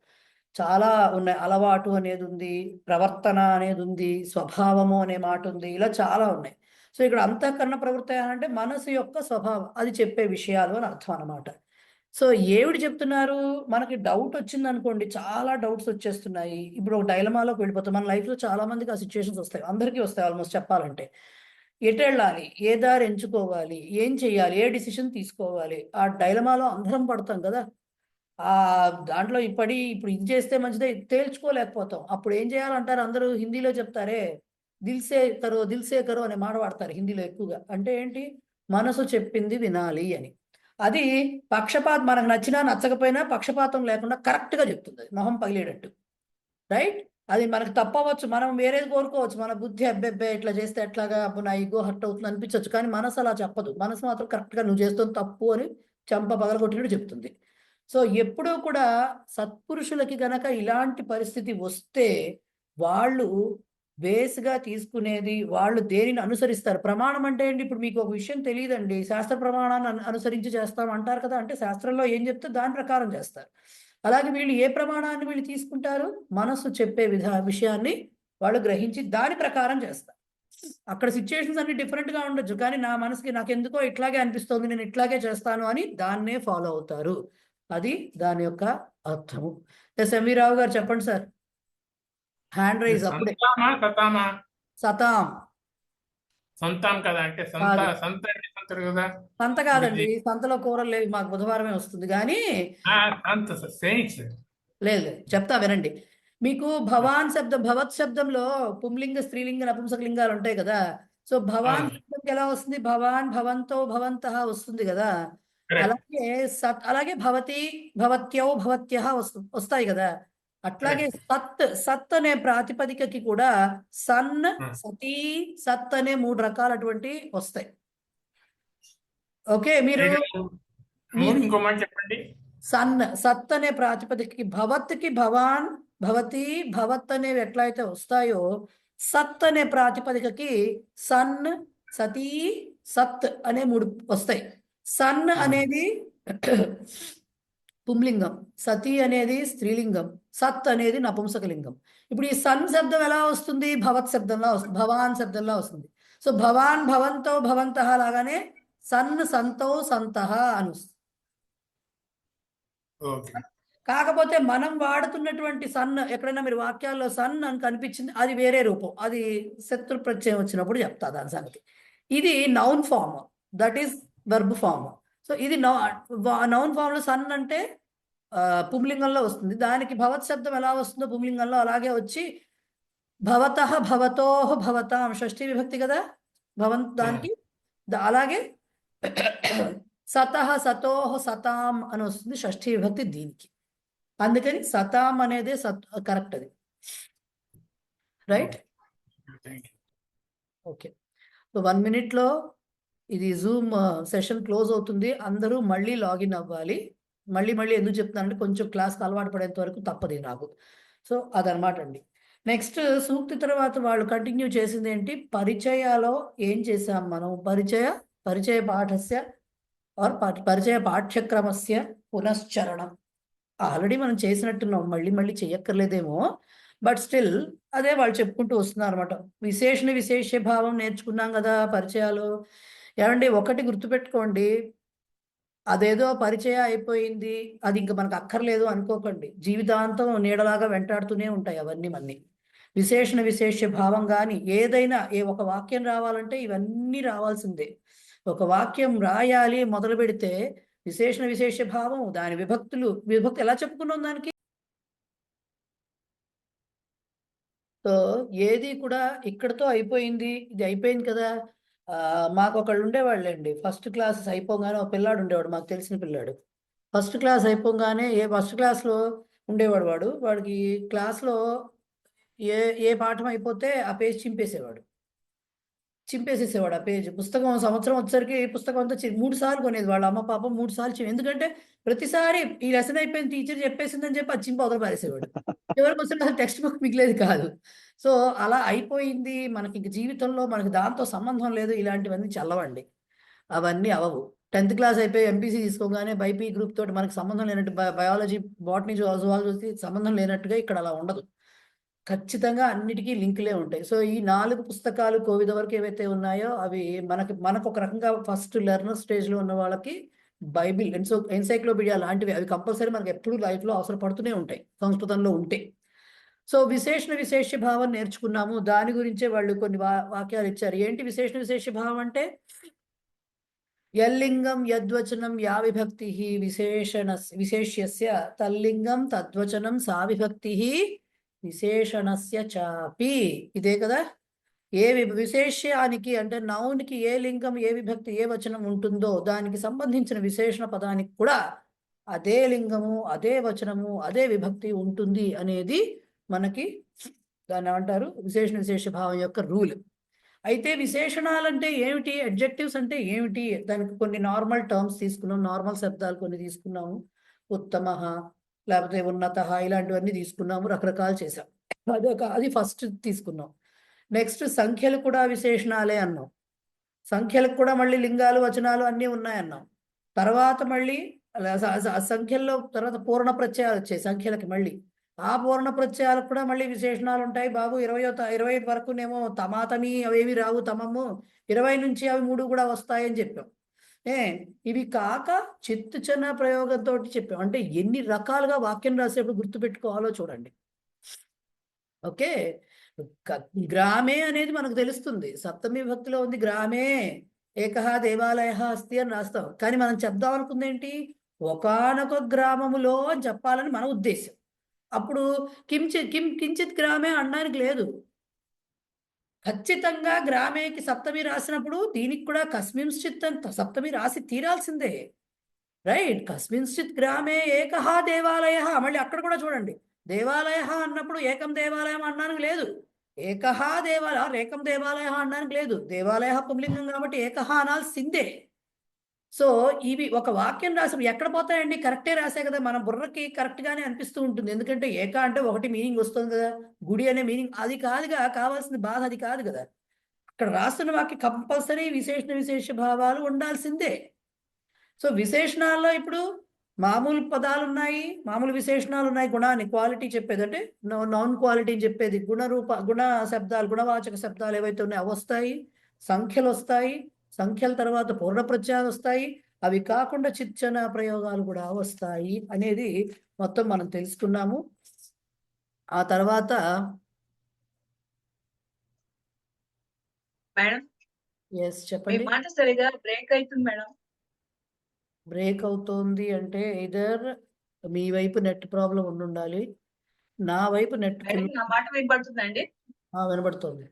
చాలా ఉన్నాయి. అలవాటు అనేది ఉంది, ప్రవర్తన అనేది ఉంది, స్వభావము అనే మాట ఉంది, ఇలా చాలా ఉన్నాయి. సో ఇక్కడ అంతఃకరణ ప్రవృత్తి అంటే మనసు యొక్క స్వభావం, అది చెప్పే విషయాలు అని అర్థం అన్నమాట. సో ఏమిటి చెప్తున్నారు, మనకి డౌట్ వచ్చింది అనుకోండి, చాలా డౌట్స్ వచ్చేస్తున్నాయి. ఇప్పుడు ఒక డైలమాలోకి వెళ్ళిపోతాం. మన లైఫ్లో చాలా మందికి ఆ సిచ్యువేషన్స్ వస్తాయి, అందరికీ వస్తాయి ఆల్మోస్ట్ చెప్పాలంటే. ఎటు వెళ్ళాలి, ఏ దారి ఎంచుకోవాలి, ఏం చేయాలి, ఏ డిసిషన్ తీసుకోవాలి, ఆ డైలమాలో అందరం పడతాం కదా. ఆ దాంట్లో ఇప్పుడు ఇది చేస్తే మంచిదే తేల్చుకోలేకపోతాం. అప్పుడు ఏం చేయాలంటారు, అందరూ హిందీలో చెప్తారే, దిల్ సే కరో అనే మాట వాడతారు హిందీలో ఎక్కువగా. అంటే ఏంటి, మనసు చెప్పింది వినాలి అని. అది పక్షపాతం, మనకు నచ్చినా నచ్చకపోయినా పక్షపాతం లేకుండా కరెక్ట్ గా చెప్తుంది, అది మొహం పగిలేటట్టు. రైట్, అది మనకు తప్పవచ్చు, మనం వేరేది కోరుకోవచ్చు, మన బుద్ధి అబ్బెబ్బే ఇట్లా చేస్తే ఎట్లాగా, అబ్బు నా ఈగో హర్ట్ అవుతుంది అనిపించవచ్చు, కానీ మనసు అలా చెప్పదు. మనసు మాత్రం కరెక్ట్ గా నువ్వు చేస్తుంది తప్పు అని చెంప పగలగొట్టినట్టు చెప్తుంది. సో ఎప్పుడూ కూడా సత్పురుషులకి గనక ఇలాంటి పరిస్థితి వస్తే వాళ్ళు బేస్గా తీసుకునేది, వాళ్ళు దేనిని అనుసరిస్తారు. ప్రమాణం అంటే ఏంటి, ఇప్పుడు మీకు ఒక విషయం తెలియదండి, శాస్త్ర ప్రమాణాన్ని అనుసరించి చేస్తాం అంటారు కదా, అంటే శాస్త్రంలో ఏం చెప్తే దాని ప్రకారం చేస్తారు. అలాగే వీళ్ళు ఏ ప్రమాణాన్ని వీళ్ళు తీసుకుంటారు, మనస్సు చెప్పే విషయాన్ని వాళ్ళు గ్రహించి దాని ప్రకారం చేస్తారు. అక్కడ సిచ్యుయేషన్స్ అన్ని డిఫరెంట్ గా ఉండొచ్చు, కానీ నా మనసుకి నాకెందుకో ఇట్లాగే అనిపిస్తుంది, నేను ఇట్లాగే చేస్తాను అని దాన్నే ఫాలో అవుతారు. అది దాని యొక్క అర్థము. ఎంవి రావు గారు చెప్పండి సార్. హ్యాండ్ రైజ్ అప్పుడే. సంతామా సతామా? సతాం. సంతాం కదా, అంటే సంత సంత అంటే సంతడు కదా. సంత కాదండి, సంతలో కూరలు లేవు, మాకు బుధవారమే వస్తుంది. కానీ సంత సేయింగ్స్ లేదు, చెప్తా వినండి. మీకు భవాన్ శబ్దం, భవత్ శబ్దంలో పుంలింగ స్త్రీలింగ నపుంసక లింగాలు ఉంటాయి కదా. సో భవాన్ శబ్దంకి ఎలా వస్తుంది, భవాన్ భవంతో భవంతః వస్తుంది కదా. అలాగే అలాగే భవతి భవత్యౌ భవత్యః వస్తాయి కదా. అట్లాగే సత్ అనే ప్రాతిపదికకి కూడా సన్, సతీ, సత్ అనే 3 రకాలటువంటి వస్తాయి. ఓకే, మీరు ఇంకో మాట చెప్పండి. సత్ అనే ప్రాతిపదికకి భవత్కి భవాన్, భవతి, భవత్ అనేవి ఎట్లయితే వస్తాయో, సత్ అనే ప్రాతిపదికకి సన్, సతీ, సత్ అనే 3 వస్తాయి. సన్ అనేది పుంలింగం, సతీ అనేది స్త్రీలింగం, సత్ అనేది నపుంసకలింగం. ఇప్పుడు ఈ సన్ శబ్దం ఎలా వస్తుంది, భవత్ శబ్దంలో వస్తుంది, భవాన్ శబ్దంలో వస్తుంది. సో భవాన్ భవంతో భవంతః లాగానే సన్ సంతో సంతః అని వస్తుంది. కాకపోతే మనం వాడుతున్నటువంటి సన్, ఎక్కడైనా మీరు వాక్యాల్లో సన్ అని కనిపించింది, అది వేరే రూపం, అది శత్రు ప్రత్యయం వచ్చినప్పుడు చెప్తా దాని సంగతి. ఇది noun form, that is verb form. So ఇది నౌన్ ఫామ్ లో సన్ అంటే పుంలింగంలో వస్తుంది. దానికి భవత్ శబ్దం ఎలా వస్తుందో పుంలింగంలో అలాగే వచ్చి భవతః భవతోః భవతాం, షష్ఠీ విభక్తి కదా భవంత్, దానికి అలాగే సతః సతోః సతాం అని వస్తుంది, షష్ఠీ విభక్తి దీనికి. అందుకని సతాం అనేది కరెక్ట్, అది రైట్. ఓకే, సో 1 minute ఇది జూమ్ సెషన్ క్లోజ్ అవుతుంది. అందరూ మళ్ళీ లాగిన్ అవ్వాలి. మళ్ళీ ఎందుకు చెప్తున్నానంటే కొంచెం క్లాస్కి అలవాటు పడేంత వరకు తప్పదు నాకు. సో అదనమాట అండి. నెక్స్ట్ సూక్తి తర్వాత వాళ్ళు కంటిన్యూ చేసింది ఏంటి, పరిచయాలో ఏం చేసాం మనం, పరిచయ పాఠస్య ఆర్ పరిచయ పాఠ్యక్రమస్య పునశ్చరణం. ఆల్రెడీ మనం చేసినట్టున్నాం, మళ్ళీ చెయ్యక్కర్లేదేమో, బట్ స్టిల్ అదే వాళ్ళు చెప్పుకుంటూ వస్తున్నారు అనమాట. విశేష భావం నేర్చుకున్నాం కదా పరిచయాలు. ఏమండి, ఒకటి గుర్తుపెట్టుకోండి, అదేదో పరిచయం అయిపోయింది, అది ఇంకా మనకు అక్కర్లేదు అనుకోకండి. జీవితాంతం నీడలాగా వెంటాడుతూనే ఉంటాయి అవన్నీ. మళ్ళీ విశేష భావం కానీ ఏదైనా ఒక వాక్యం రావాలంటే ఇవన్నీ రావాల్సిందే. ఒక వాక్యం రాయాలి మొదలు పెడితే విశేష భావం, దాని విభక్తి ఎలా చెప్పుకున్నాం దానికి. సో ఏది కూడా ఇక్కడతో అయిపోయింది, ఇది అయిపోయింది కదా. మాకు ఒకళ్ళు ఉండేవాళ్ళండి, ఫస్ట్ క్లాస్ అయిపోగానే ఒక పిల్లాడు ఉండేవాడు, మాకు తెలిసిన పిల్లాడు. ఫస్ట్ క్లాస్ అయిపోగానే ఫస్ట్ క్లాస్లో ఉండేవాడు. వాడికి క్లాస్లో ఏ పాఠం అయిపోతే ఆ పేజ్ చింపేసేవాడు. చింపేసేసేవాడు ఆ పేజ్. పుస్తకం సంవత్సరం వచ్చేసరికి పుస్తకం అంతా 3 సార్లు కొనేది వాళ్ళ అమ్మ పాపం 3 సార్లు ఎందుకంటే ప్రతిసారి ఈ లెసన్ అయిపోయింది టీచర్ చెప్పేసిందని చెప్పి అది చింపి అవతల పారేసేవాడు. చివరికి వస్తే అసలు టెక్స్ట్ బుక్ మిగిలేది కాదు. సో అలా అయిపోయింది. మనకి ఇంక జీవితంలో మనకి దాంతో సంబంధం లేదు. ఇలాంటివన్నీ చల్లవండి. అవన్నీ అవ్వవు. 10th క్లాస్ అయిపోయి ఎంపీసీ తీసుకోగానే బైపీ గ్రూప్ తోటి మనకు సంబంధం లేనట్టు బయాలజీ, బాటనీ, జువాలజీ సంబంధం లేనట్టుగా ఇక్కడ అలా ఉండదు. ఖచ్చితంగా అన్నిటికీ లింకులే ఉంటాయి. సో ఈ 4 పుస్తకాలు కోవిద వరకు ఏవైతే ఉన్నాయో అవి మనకు ఒక రకంగా ఫస్ట్ లెర్నర్ స్టేజ్‌లో ఉన్న వాళ్ళకి బైబిల్, ఎన్సైక్లోపీడియా లాంటివి అవి కంపల్సరీ మనకు ఎప్పుడు లైఫ్‌లో అవసరపడుతూనే ఉంటాయి సంస్కృతంలో ఉంటే. సో విశేష్య భావం నేర్చుకున్నాము. దాని గురించే వాళ్ళు కొన్ని వాక్యాలు ఇచ్చారు. ఏంటి విశేష్య భావం అంటే యల్లింగం యద్వచనం యా విభక్తి విశేష్యస్య తల్లింగం తద్వచనం సా విభక్తి విశేషణస్య చాపి. ఇదే కదా. ఏ విశేష్యానికి అంటే నౌన్కి ఏ లింగం, ఏ విభక్తి, ఏ వచనం ఉంటుందో దానికి సంబంధించిన విశేషణ పదానికి కూడా అదే లింగము, అదే వచనము, అదే విభక్తి ఉంటుంది అనేది మనకి దాన్ని ఏమంటారు విశేష భావం యొక్క రూల్. అయితే విశేషణాలంటే ఏమిటి, అడ్జెక్టివ్స్ అంటే ఏమిటి, దానికి కొన్ని నార్మల్ టర్మ్స్ తీసుకున్నాం, నార్మల్ శబ్దాలు కొన్ని తీసుకున్నాము. ఉత్తమః లేకపోతే ఉన్నతః ఇలాంటివన్నీ తీసుకున్నాము, రకరకాలు చేసాం. అది ఫస్ట్ తీసుకున్నాం. నెక్స్ట్ సంఖ్యలు కూడా విశేషణాలే అన్నాం. సంఖ్యలకు కూడా మళ్ళీ లింగాలు, వచనాలు అన్నీ ఉన్నాయన్నాం. తర్వాత మళ్ళీ సంఖ్యల్లో తర్వాత పూర్ణ ప్రత్యయాలు వచ్చాయి సంఖ్యలకి. మళ్ళీ ఆ పూర్ణ ప్రత్యయాలకు కూడా మళ్ళీ విశేషణాలు ఉంటాయి బాబు. 25 వరకునేమో తమాతమి అవేవి రావు, తమము 20 నుంచి అవి 3 కూడా వస్తాయని చెప్పాం. ఇవి కాక చిత్తుచన ప్రయోగంతో చెప్పాం. అంటే ఎన్ని రకాలుగా వాక్యం రాసేప్పుడు గుర్తుపెట్టుకోవాలో చూడండి. ఓకే. గ్రామే అనేది మనకు తెలుస్తుంది. సప్తమి విభక్తిలో ఉంది గ్రామే ఏకహ దేవాలయ అస్తి అని రాస్తాం. కానీ మనం చెప్దాం అనుకుంది ఏంటి, ఒకానొక గ్రామములో అని చెప్పాలని మన ఉద్దేశం. అప్పుడు కించిత్ గ్రామే అనడానికి లేదు. ఖచ్చితంగా గ్రామేకి సప్తమి రాసినప్పుడు దీనికి కూడా కస్మింశ్చిత్ సప్తమి రాసి తీరాల్సిందే. రైట్. కస్మింశ్చిత్ గ్రామే ఏకహ దేవాలయ. మళ్ళీ అక్కడ కూడా చూడండి, దేవాలయ అన్నప్పుడు ఏకం దేవాలయం అనడానికి లేదు. ఏకహ ఏకం దేవాలయ అనడానికి లేదు. దేవాలయ పుంలింగం కాబట్టి ఏకహ అనాల్సిందే. సో ఇవి ఒక వాక్యం రాసి ఎక్కడ పోతాయండి, కరెక్టే రాసే కదా. మన బుర్రకి కరెక్ట్ గానే అనిపిస్తూ ఉంటుంది. ఎందుకంటే ఏక అంటే ఒకటి మీనింగ్ వస్తుంది కదా, గుడి అనే మీనింగ్ అది కాదుగా కావాల్సిన బాధ, అది కాదు కదా. అక్కడ రాస్తున్న వాక్యం కంపల్సరీ విశేష భావాలు ఉండాల్సిందే. సో విశేషణాల్లో ఇప్పుడు మామూలు పదాలు ఉన్నాయి, మామూలు విశేషణాలు ఉన్నాయి. గుణాన్ని, క్వాలిటీ చెప్పేది అంటే నాన్ క్వాలిటీని చెప్పేది గుణ శబ్దాలు, గుణవాచక శబ్దాలు ఏవైతే ఉన్నాయో అవి వస్తాయి. సంఖ్యలు వస్తాయి. సంఖ్యల తర్వాత పూర్ణ ప్రత్యయాలు వస్తాయి. అవి కాకుండా చిచ్చన ప్రయోగాలు కూడా వస్తాయి అనేది మొత్తం మనం తెలుసుకున్నాము. ఆ తర్వాత మేడం చెప్పండి. మీ మాట సరిగా బ్రేక్ అవుతుంది మేడం. బ్రేక్ అవుతోంది అంటే ఇదర్ మీ వైపు నెట్ ప్రాబ్లం ఉండాలి. నా వైపు నెట్ నా మాట వినపడుతుందండి? వినబడుతుంది.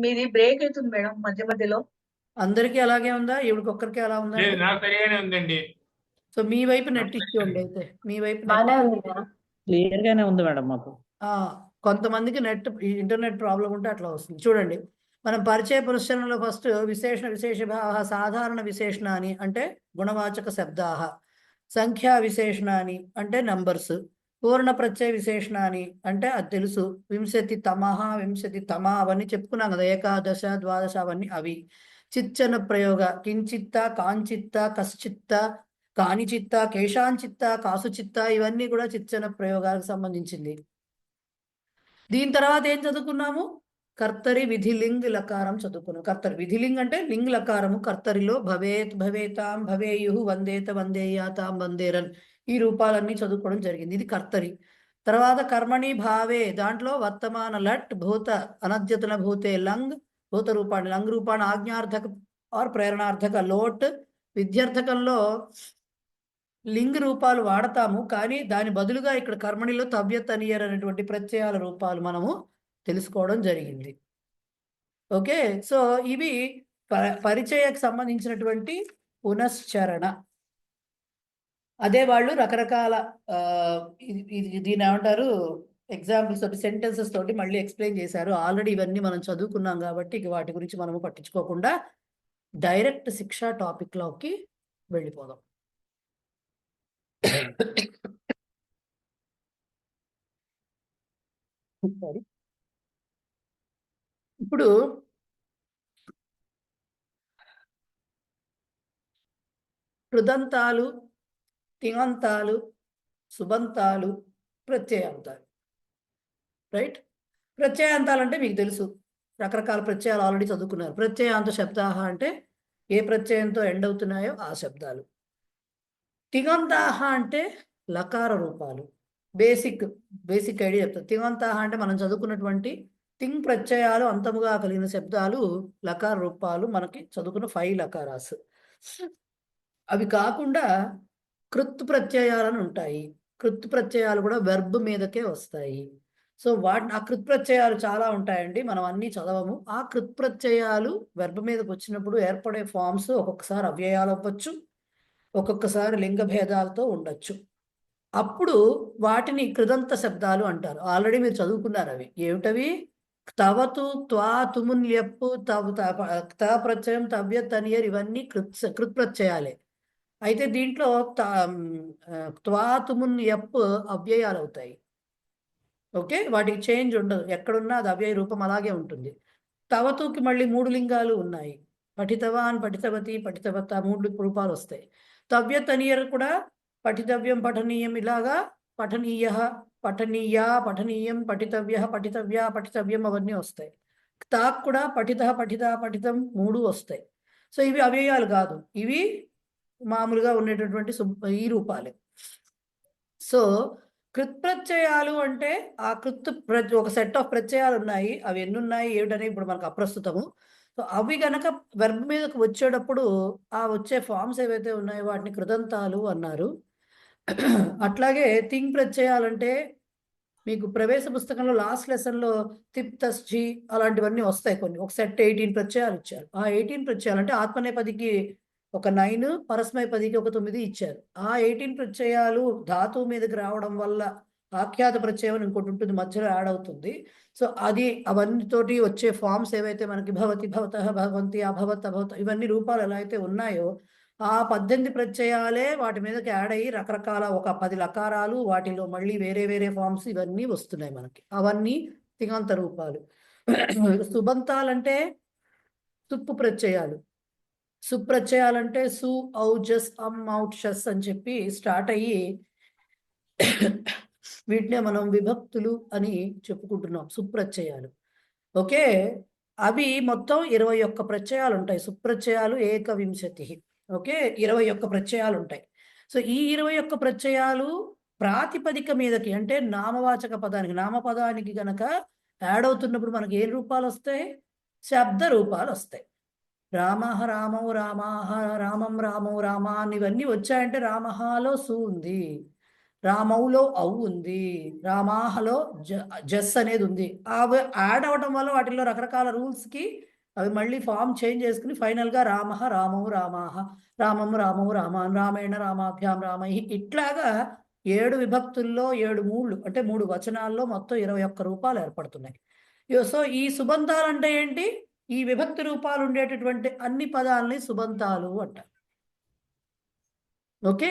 మీది బ్రేక్ అవుతుంది మేడం మధ్య మధ్యలో. అందరికీ అలాగే ఉందా, ఇవిడికి ఒక్కరికే అలా ఉందా? నాకు సరిగానే ఉందండి. సో మీ వైపు నెట్ ఇష్యూ అండి. అయితే మీ వైపు క్లియర్ గానే ఉంది మేడం మాకు. కొంతమందికి నెట్ ఇంటర్నెట్ ప్రాబ్లం ఉంటే అట్లా వస్తుంది. చూడండి, మనం పరిచయ పురస్చరణలో ఫస్ట్ విశేష భావ సాధారణ విశేషణాన్ని అంటే గుణవాచక శబ్దాహ, సంఖ్యా విశేషణాన్ని అంటే నంబర్స్, పూర్ణ ప్రత్యయ విశేషణాన్ని అంటే అది తెలుసు, వింశతి తమ అవన్నీ చెప్పుకున్నాం కదా, ఏకాదశ ద్వాదశ అవన్నీ అవి. చిచ్చన ప్రయోగ కించిత్త కాంచిత్త కశ్చిత్త కానిచిత్త కేశాంచిత్త కాసుచిత్త ఇవన్నీ కూడా చిచ్చన ప్రయోగాలకు సంబంధించింది. దీని తర్వాత ఏం చదువుకున్నాము, కర్తరి విధిలింగ్ లకారం చదువుకున్నాం. కర్తరి విధిలింగ్ అంటే లింగ్ లకారము. కర్తరిలో భవేత్ భవేతాం భవేయు వందేత వందేయాతాం వందేరన్ ఈ రూపాలన్నీ చదువుకోవడం జరిగింది. ఇది కర్తరి. తర్వాత కర్మణి భావే దాంట్లో వర్తమాన లట్ భూత అనద్యతన భూతే లంగ్ భూత రూపాన్ని లంగ్ రూపాన్ని ఆజ్ఞార్థక ఆర్ ప్రేరణార్థక లోట్. విద్యార్థకంలో లింగ రూపాలు వాడతాము, కానీ దాని బదులుగా ఇక్కడ కర్మణిలో తవ్యత్ అనియర్ అనేటువంటి ప్రత్యయాల రూపాలు మనము తెలుసుకోవడం జరిగింది. ఓకే. సో ఇవి పరిచయకు సంబంధించినటువంటి పునశ్చరణ. అదే వాళ్ళు రకరకాల దీని ఏమంటారు ఎగ్జాంపుల్స్ తోటి సెంటెన్సెస్ తోటి మళ్ళీ ఎక్స్ప్లెయిన్ చేశారు. ఆల్రెడీ ఇవన్నీ మనం చదువుకున్నాం కాబట్టి ఇక వాటి గురించి మనము పట్టించుకోకుండా డైరెక్ట్ శిక్ష టాపిక్ లోకి వెళ్ళిపోదాం. Sorry. ఇప్పుడు కృదంతాలు, తిঙంతాలు, సుబంతాలు, ప్రత్యయాంతాలు. రైట్? ప్రత్యయాంతాలు అంటే మీకు తెలుసు, రకరకాల ప్రత్యయాలు ఆల్రెడీ చదువుకున్నారు. ప్రత్యయాంత శబ్దాహ అంటే ఏ ప్రత్యయంతో ఎండ్ అవుతున్నాయో ఆ శబ్దాలు. తిঙంతాహ అంటే లకార రూపాలు. బేసిక్ ఐడియా చెప్తారు. తిঙంతాహ అంటే మనం చదువుకున్నటువంటి తింగ్ ప్రత్యయాలు అంతముగా కలిగిన శబ్దాలు లకార రూపాలు, మనకి చదువుకున్న 5 లకారాస్. అవి కాకుండా కృత్ ప్రత్యయాలను ఉంటాయి. కృత్ ప్రత్యయాలు కూడా వెర్బ్ మీదకే వస్తాయి. సో ఆ కృత్ ప్రత్యయాలు చాలా ఉంటాయండి, మనం అన్ని చదవము. ఆ కృత్ ప్రత్యయాలు వెర్బ్ మీదకి వచ్చినప్పుడు ఏర్పడే ఫామ్స్ ఒక్కొక్కసారి అవ్యయాలు అవ్వచ్చు, ఒక్కొక్కసారి లింగ భేదాలతో ఉండొచ్చు. అప్పుడు వాటిని కృదంత శబ్దాలు అంటారు. ఆల్రెడీ మీరు చదువుకున్నారు అవి. ఏమిటవి? తవతు, త్వా, తుమున్, యప్పు, త ప్రత్యయం, తవ్య, తనియర్ ఇవన్నీ కృత్ ప్రత్యయాలే. అయితే దీంట్లో త్వా, తుమున్, యప్ అవ్యయాలు అవుతాయి. ఓకే, వాటికి చేంజ్ ఉండదు, ఎక్కడున్నా అది అవ్యయ రూపం అలాగే ఉంటుంది. తవతుకి మళ్ళీ 3 లింగాలు ఉన్నాయి. పఠితవాన్, పఠితవతి, పఠితవత 3 రూపాలు వస్తాయి. తవ్య, తనియర్ కూడా పఠితవ్యం, పఠనీయం ఇలాగా పఠనీయ, పఠనీయా, పఠనీయం, పఠితవ్య, పఠితవ్య, పఠితవ్యం అవన్నీ వస్తాయి. తాక్ కూడా పఠిత, పఠిత, పఠితం 3 వస్తాయి. సో ఇవి అవ్యయాలు కాదు, ఇవి మామూలుగా ఉండేటటువంటి ఈ రూపాలే. సో కృత్ ప్రత్యయాలు అంటే ఆ ఒక సెట్ ఆఫ్ ప్రత్యయాలు ఉన్నాయి. అవి ఎన్ని ఉన్నాయి ఏమిటనే ఇప్పుడు మనకు అప్రస్తుతము. సో అవి గనక వెర్బ్ మీదకి వచ్చేటప్పుడు ఆ వచ్చే ఫామ్స్ ఏవైతే ఉన్నాయో వాటిని కృదంతాలు అన్నారు. అట్లాగే తింగ్ ప్రత్యయాలంటే మీకు ప్రవేశ పుస్తకంలో లాస్ట్ లెసన్లో తిప్, తస్జి అలాంటివన్నీ వస్తాయి. కొన్ని ఒక సెట్ 18 ప్రత్యయాలు ఇచ్చారు. ఆ 18 ప్రత్యయాలు అంటే ఆత్మనేపదికి ఒక 9, పరస్మైపదికి ఒక 9 ఇచ్చారు. ఆ 18 ప్రత్యయాలు ధాతువు మీదకి రావడం వల్ల ఆఖ్యాత ప్రత్యయం అని ఇంకోటి ఉంటుంది, మధ్యలో యాడ్ అవుతుంది. సో అది అవన్నీతోటి వచ్చే ఫామ్స్ ఏవైతే మనకి భవతి, భవతః, భవంతి, అభవత్, అభవత్ ఇవన్నీ రూపాలు ఎలా అయితే ఉన్నాయో ఆ 18 ప్రత్యయాలే వాటి మీదకి యాడ్ అయ్యి రకరకాల ఒక 10 లకారాలు, వాటిలో మళ్ళీ వేరే వేరే ఫామ్స్ ఇవన్నీ వస్తున్నాయి మనకి. అవన్నీ తిঙంత రూపాలు. సుబంతాలంటే తుప్పు ప్రత్యయాలు. సుప్రత్యయాలంటే సు, ఔ, జస్, అమ్, ఔట్, షస్ అని చెప్పి స్టార్ట్ అయ్యి వీటినే మనం విభక్తులు అని చెప్పుకుంటున్నాం, సుప్రత్యయాలు. ఓకే, అవి మొత్తం 21 ప్రత్యయాలు ఉంటాయి. సుప్రత్యయాలు 21. ఓకే, 21 ప్రత్యయాలు ఉంటాయి. సో ఈ 21 ప్రత్యయాలు ప్రాతిపదిక మీదకి అంటే నామవాచక పదానికి, నామపదానికి గనక యాడ్ అవుతున్నప్పుడు మనకి ఏ రూపాలు వస్తాయి? శబ్ద రూపాలు వస్తాయి. రామః, రామౌ, రామాః, రామం, రామౌ, రామాన్ ఇవన్నీ వచ్చాయంటే రామహాలో సు ఉంది, రామౌలో ఔ ఉంది, రామాహలో జస్ అనేది ఉంది. అవి యాడ్ అవడం వల్ల వాటిల్లో రకరకాల రూల్స్కి అవి మళ్ళీ ఫామ్ చేంజ్ చేసుకుని ఫైనల్గా రామః, రామౌ, రామాః, రామం, రామౌ, రామాన్, రామేణ, రామాభ్యాం, రామై ఇట్లాగా 7 విభక్తుల్లో 7 మూళ్ళు అంటే 3 వచనాల్లో మొత్తం 21 రూపాలు ఏర్పడుతున్నాయి. సో ఈ సుబంతాలు అంటే ఏంటి? ఈ విభక్తి రూపాలు ఉండేటటువంటి అన్ని పదాలని సుబంతాలు అంటారు. ఓకే,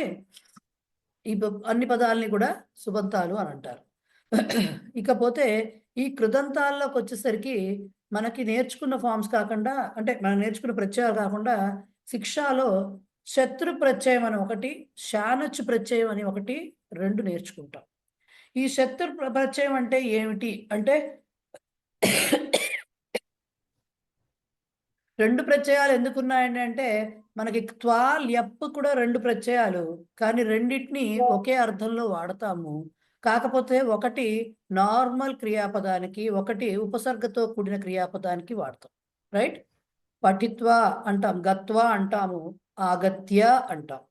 ఈ అన్ని పదాలని కూడా సుబంతాలు అని అంటారు. ఇకపోతే ఈ కృదంతాల్లోకి వచ్చేసరికి మనకి నేర్చుకున్న ఫామ్స్ కాకుండా, అంటే మనం నేర్చుకున్న ప్రత్యయాలు కాకుండా శిక్షాలో శత్రు ప్రత్యయం అని ఒకటి, శానచ్ ప్రత్యయం అని ఒకటి 2 నేర్చుకుంటాం. ఈ శత్రు ప్రత్యయం అంటే ఏమిటి అంటే 2 ప్రత్యయాలు ఎందుకున్నాయండి అంటే మనకి త్వా, ల్యప్ కూడా 2 ప్రత్యయాలు, కానీ రెండింటిని ఒకే అర్థంలో వాడతాము. కాకపోతే ఒకటి నార్మల్ క్రియాపదానికి, ఒకటి ఉపసర్గతో కూడిన క్రియాపదానికి వాడతాం. రైట్? పఠిత్వ అంటాం, గత్వ అంటాము, ఆగత్య అంటాం.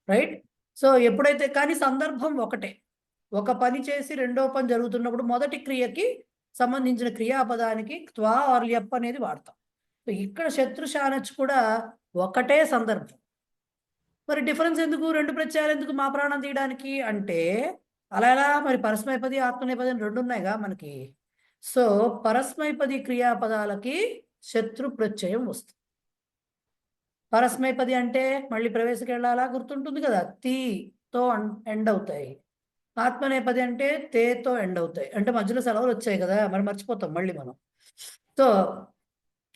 రైట్? సో ఎప్పుడైతే కానీ సందర్భం ఒకటే, ఒక పని చేసి రెండో పని జరుగుతున్నప్పుడు మొదటి క్రియకి సంబంధించిన క్రియాపదానికి త్వా ఆర్ ల్యప్ అనేది వాడతాం. ఇక్కడ శత్రు శానచ్ కూడా ఒకటే సందర్భం. మరి డిఫరెన్స్ ఎందుకు? 2 ప్రత్యయాలు ఎందుకు మా ప్రాణం తీయడానికి అంటే అలా ఎలా మరి పరస్మైపది ఆత్మనేపది అని రెండు ఉన్నాయిగా మనకి. సో పరస్మైపది క్రియాపదాలకి శత్రు ప్రత్యయం వస్తుంది. పరస్మైపది అంటే మళ్ళీ ప్రవేశకి వెళ్ళాలా, గుర్తుంటుంది కదా, తీతో ఎండ్ అవుతాయి. ఆత్మనేపది అంటే తేతో ఎండ్ అవుతాయి. అంటే మధ్యలో సెలవులు వచ్చాయి కదా, మరి మర్చిపోతాం మళ్ళీ మనం. సో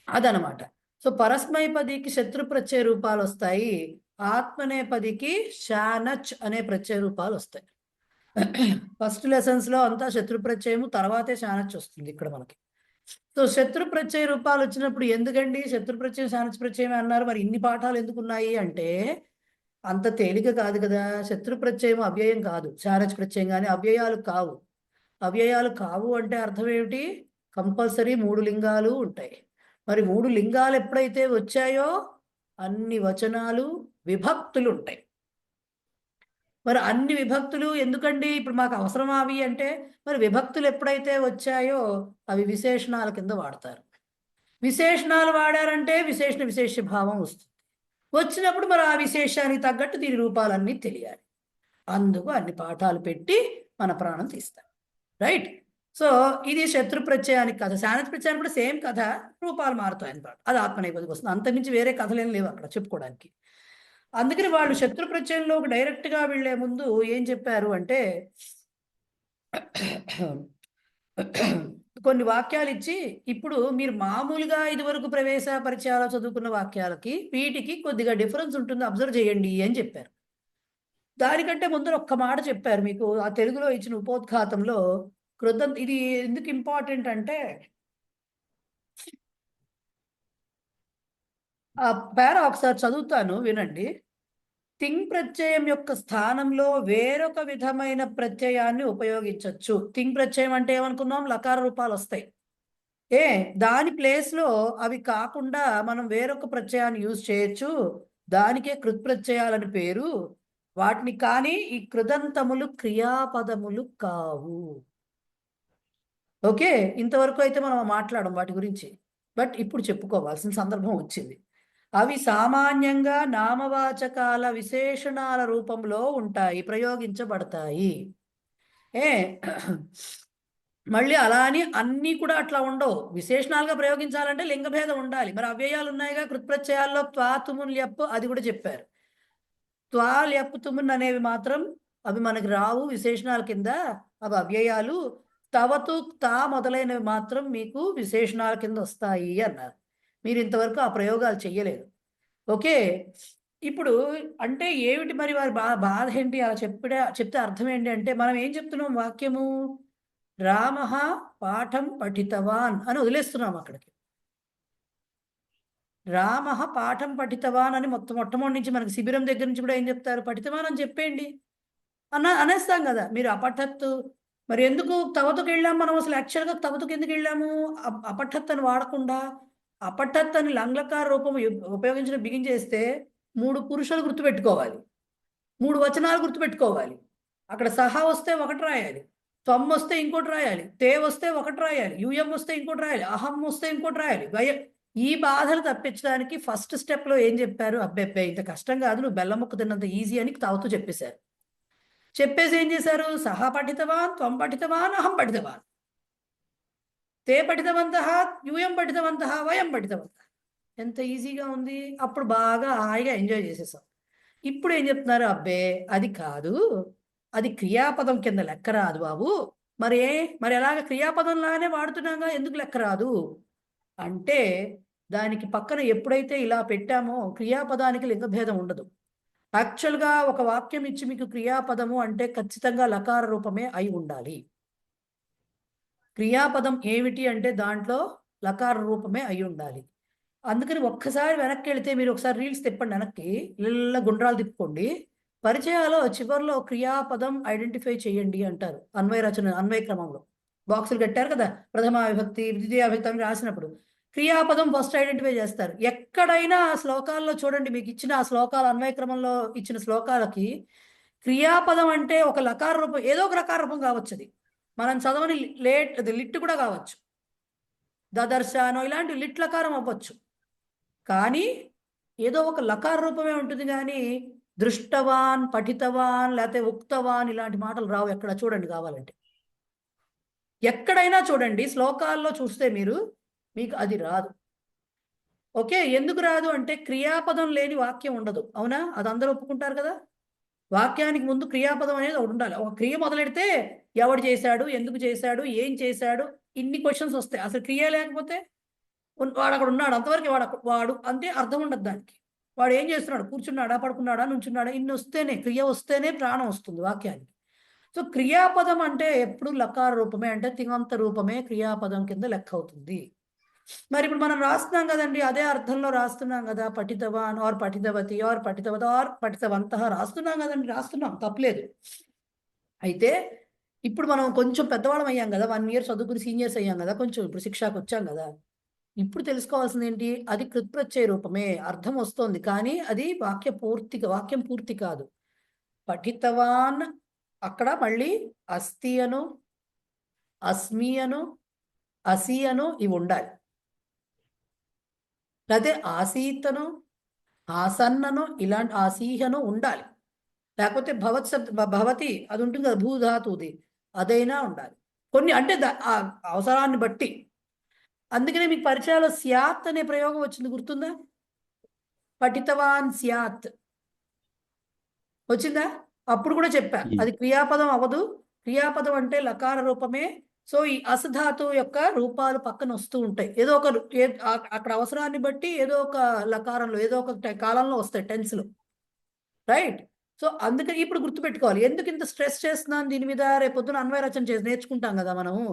అదనమాట. సో పరస్మైపదికి శత్రు ప్రత్యయ రూపాలు వస్తాయి, ఆత్మనేపదికి శానచ్ అనే ప్రత్యయ రూపాలు వస్తాయి. ఫస్ట్ లెసన్స్ లో అంతా శత్రు ప్రత్యయము, తర్వాతే శానచ్ వస్తుంది ఇక్కడ మనకి. సో శత్రు ప్రత్యయ రూపాలు వచ్చినప్పుడు ఎందుకండి శత్రు ప్రత్యయం శానచ్ ప్రత్యయం అన్నారు, మరి ఇన్ని పాఠాలు ఎందుకు ఉన్నాయి అంటే అంత తేలిక కాదు కదా. శత్రు ప్రత్యయం అవ్యయం కాదు, శానచ్ ప్రత్యయం కానీ అవ్యయాలు కావు. అవ్యయాలు కావు అంటే అర్థం ఏమిటి, కంపల్సరీ 3 లింగాలు ఉంటాయి. మరి 3 లింగాలు ఎప్పుడైతే వచ్చాయో అన్ని వచనాలు విభక్తులు ఉంటాయి. మరి అన్ని విభక్తులు ఎందుకండి, ఇప్పుడు మాకు అవసరమా అవి అంటే, మరి విభక్తులు ఎప్పుడైతే వచ్చాయో అవి విశేషణాల కింద వాడతారు. విశేషణాలు వాడారంటే విశేషణ విశేష భావం వస్తుంది. వచ్చినప్పుడు మరి ఆ విశేషానికి తగ్గట్టు దీని రూపాలన్నీ తెలియాలి. అందుకు అన్ని పాఠాలు పెట్టి మన ప్రాణం తీస్తాం. రైట్. సో ఇది శత్రు ప్రత్యయానికి కథ. శానచ్ ప్రత్యయానికి కూడా సేమ్ కథ, రూపాలు మారుతాయి అన్నమాట. అది ఆత్మనేపదికి వస్తుంది. అంతకుమించి వేరే కథలు ఏం లేవు అక్కడ చెప్పుకోవడానికి. అందుకని వాళ్ళు శత్రు ప్రత్యయంలోకి డైరెక్ట్గా వెళ్లే ముందు ఏం చెప్పారు అంటే కొన్ని వాక్యాలు ఇచ్చి, ఇప్పుడు మీరు మామూలుగా ఇదివరకు ప్రవేశ పరిచయాలు చదువుకున్న వాక్యాలకి వీటికి కొద్దిగా డిఫరెన్స్ ఉంటుంది, అబ్జర్వ్ చేయండి అని చెప్పారు. దానికంటే ముందర ఒక్క మాట చెప్పారు మీకు, ఆ తెలుగులో ఇచ్చిన ఉపోద్ఘాతంలో ఇది ఎందుకు ఇంపార్టెంట్ అంటే, ఆ పేరా ఒకసారి చదువుతాను వినండి. తింగ్ ప్రత్యయం యొక్క స్థానంలో వేరొక విధమైన ప్రత్యయాన్ని ఉపయోగించవచ్చు. తింగ్ ప్రత్యయం అంటే ఏమనుకున్నాం, లకార రూపాలు వస్తాయి. దాని ప్లేస్లో అవి కాకుండా మనం వేరొక ప్రత్యయాన్ని యూజ్ చేయొచ్చు. దానికే కృత్ ప్రత్యయాలని పేరు. వాటిని కానీ ఈ కృదంతములు క్రియాపదములు కావు. ఓకే, ఇంతవరకు అయితే మనం మాట్లాడం వాటి గురించి. బట్ ఇప్పుడు చెప్పుకోవాల్సిన సందర్భం వచ్చింది. అవి సామాన్యంగా నామవాచకాల విశేషణాల రూపంలో ఉంటాయి, ప్రయోగించబడతాయి. మళ్ళీ అలా అని అన్నీ కూడా అట్లా ఉండవు. విశేషణాలుగా ప్రయోగించాలంటే లింగభేదం ఉండాలి. మరి అవ్యయాలు ఉన్నాయిగా కృత్ప్రత్యయాల్లో, త్వా తుమున్ ల్యప్ అది కూడా చెప్పారు. త్వా ల్యప్ తుమున్ అనేవి మాత్రం అవి మనకి రావు విశేషణాల కింద, అవి అవ్యయాలు. తవతు తా మొదలైనవి మాత్రం మీకు విశేషణాల కింద వస్తాయి అన్నారు. మీరు ఇంతవరకు ఆ ప్రయోగాలు చెయ్యలేదు. ఓకే, ఇప్పుడు అంటే ఏమిటి మరి వారి బాధ ఏంటి, అలా చెప్తే అర్థం ఏంటి అంటే, మనం ఏం చెప్తున్నాం వాక్యము, రామ పాఠం పఠితవాన్ అని వదిలేస్తున్నాం అక్కడికి. రామ పాఠం పఠితవాన్ అని మొట్టమొదటి నుంచి మనకి శిబిరం దగ్గర నుంచి కూడా ఏం చెప్తారు, పఠితవాన్ అని చెప్పేయండి అనేస్తాం కదా. మీరు అపఠత్తు, మరి ఎందుకు తవతుకు వెళ్ళాము మనం, అసలు యాక్చువల్గా తవతుకు ఎందుకు వెళ్ళాము, అపఠత్ అని వాడకుండా అపఠత్ అని లంగ్లకార రూపం ఉపయోగించడం బిగిన్ చేస్తే 3 పురుషులు గుర్తుపెట్టుకోవాలి, 3 వచనాలు గుర్తుపెట్టుకోవాలి. అక్కడ సహా వస్తే ఒకటి రాయాలి, త్వం వస్తే ఇంకోటి రాయాలి, తే వస్తే ఒకటి రాయాలి, యూఎం వస్తే ఇంకోటి రాయాలి, అహం వస్తే ఇంకోటి రాయాలి. ఈ బాధలు తప్పించడానికి ఫస్ట్ స్టెప్లో ఏం చెప్పారు, అబ్బాయి ఇంత కష్టం కాదు, నువ్వు బెల్లం ముక్క తిన్నంత ఈజీ అని తావుతూ చెప్పేశారు. చెప్పేసి ఏం చేశారు, సహా పఠితవాన్, త్వం పఠితవాన్, అహం పఠితవాన్, తే పఠితవంతః, యూఎం పఠితవంతః, వయం పఠితవంతః. ఎంత ఈజీగా ఉంది. అప్పుడు బాగా హాయిగా ఎంజాయ్ చేసేసాం. ఇప్పుడు ఏం చెప్తున్నారు, అబ్బే అది కాదు, అది క్రియాపదం కింద లెక్క రాదు బాబు. మరి ఎలాగ క్రియాపదంలానే వాడుతున్నాగా, ఎందుకు లెక్క రాదు అంటే, దానికి పక్కన ఎప్పుడైతే ఇలా పెట్టామో క్రియాపదానికి లింగభేదం ఉండదు. యాక్చువల్గా ఒక వాక్యం ఇచ్చి మీకు క్రియాపదము అంటే ఖచ్చితంగా లకార రూపమే అయి ఉండాలి. క్రియాపదం ఏమిటి అంటే దాంట్లో లకార రూపమే అయి ఉండాలి. అందుకని ఒక్కసారి వెనక్కి వెళితే, మీరు ఒకసారి రీల్స్ తిప్పండి వెనక్కి, ఇళ్ళ గుండ్రాలు తిప్పుకోండి, పరిచయాలో చివరిలో క్రియాపదం ఐడెంటిఫై చేయండి అంటారు. అన్వయ క్రమంలో బాక్సులు కట్టారు కదా, ప్రథమ విభక్తి ద్వితీయ విభక్తి అని రాసినప్పుడు క్రియాపదం ఫస్ట్ ఐడెంటిఫై చేస్తారు. ఎక్కడైనా ఆ శ్లోకాల్లో చూడండి, మీకు ఇచ్చిన ఆ శ్లోకాలు అన్వయ క్రమంలో ఇచ్చిన శ్లోకాలకి క్రియాపదం అంటే ఒక లకార రూపం, ఏదో ఒక లకార రూపం కావచ్చు. అది మనం చదవని లిట్ కూడా కావచ్చు, దదర్శానో ఇలాంటి లిట్ లకారం అవ్వచ్చు. కానీ ఏదో ఒక లకార రూపమే ఉంటుంది. కానీ దృష్టవాన్, పఠితవాన్, లేకపోతే ఉక్తవాన్ ఇలాంటి మాటలు రావు. ఎక్కడ చూడండి కావాలంటే, ఎక్కడైనా చూడండి, శ్లోకాల్లో చూస్తే మీకు అది రాదు. ఓకే, ఎందుకు రాదు అంటే క్రియాపదం లేని వాక్యం ఉండదు. అవునా? అది అందరూ ఒప్పుకుంటారు కదా. వాక్యానికి ముందు క్రియాపదం అనేది ఒకటి ఉండాలి. ఒక క్రియ మొదలెడితే ఎవడు చేశాడు, ఎందుకు చేశాడు, ఏం చేశాడు, ఇన్ని క్వశ్చన్స్ వస్తాయి. అసలు క్రియ లేకపోతే వాడు అక్కడ ఉన్నాడు అంతవరకు వాడు అంటే అర్థం ఉండదు దానికి. వాడు ఏం చేస్తున్నాడు, కూర్చున్నాడా, పడుకున్నాడా, నుంచున్నాడా, ఇన్ని వస్తేనే, క్రియ వస్తేనే ప్రాణం వస్తుంది వాక్యానికి. సో క్రియాపదం అంటే ఎప్పుడు లకార రూపమే, అంటే తింగంత రూపమే క్రియాపదం కింద లెక్క అవుతుంది. మరి ఇప్పుడు మనం రాస్తున్నాం కదండి, అదే అర్థంలో రాస్తున్నాం కదా, పఠితవాన్ ఆర్ పఠితవతి ఆర్ పఠితవత ఆర్ పఠితవంత రాస్తున్నాం కదండి, రాస్తున్నాం, తప్పలేదు. అయితే ఇప్పుడు మనం కొంచెం పెద్దవాళ్ళం అయ్యాం కదా, 1 year చదువుకుని సీనియర్స్ అయ్యాం కదా, కొంచెం ఇప్పుడు శిక్షాకు వచ్చాం కదా. ఇప్పుడు తెలుసుకోవాల్సింది ఏంటి, అది కృత్ప్రత్యయ రూపమే, అర్థం వస్తుంది, కానీ అది వాక్యం పూర్తి కాదు. పఠితవాన్ అక్కడ మళ్ళీ అస్తి అను, అస్మి అను, అసి అను ఇవి ఉండాలి. లేకపోతే ఆసీతను, ఆసన్నను, ఇలాంటి ఆసీహను ఉండాలి. లేకపోతే భవతి అది ఉంటుంది కదా, భూధాతుది, అదైనా ఉండాలి. కొన్ని అంటే ఆ అవసరాన్ని బట్టి. అందుకనే మీకు పరిచయాల్లో స్యాత్ అనే ప్రయోగం వచ్చింది, గుర్తుందా? పఠితవాన్ స్యాత్ వచ్చిందా? అప్పుడు కూడా చెప్పా, అది క్రియాపదం అవ్వదు. క్రియాపదం అంటే లకార రూపమే. సో ఈ అసధాతు యొక్క రూపాలు పక్కన వస్తూ ఉంటాయి. ఏదో ఒక అక్కడ అవసరాన్ని బట్టి ఏదో ఒక లకారంలో ఏదో ఒక కాలంలో వస్తాయి, టెన్స్లో. రైట్? సో అందుకని ఇప్పుడు గుర్తుపెట్టుకోవాలి. ఎందుకు ఇంత స్ట్రెస్ చేస్తున్నాను దీని మీద, రేపొద్దున అన్వయ రచన చేసి నేర్చుకుంటాం కదా మనము.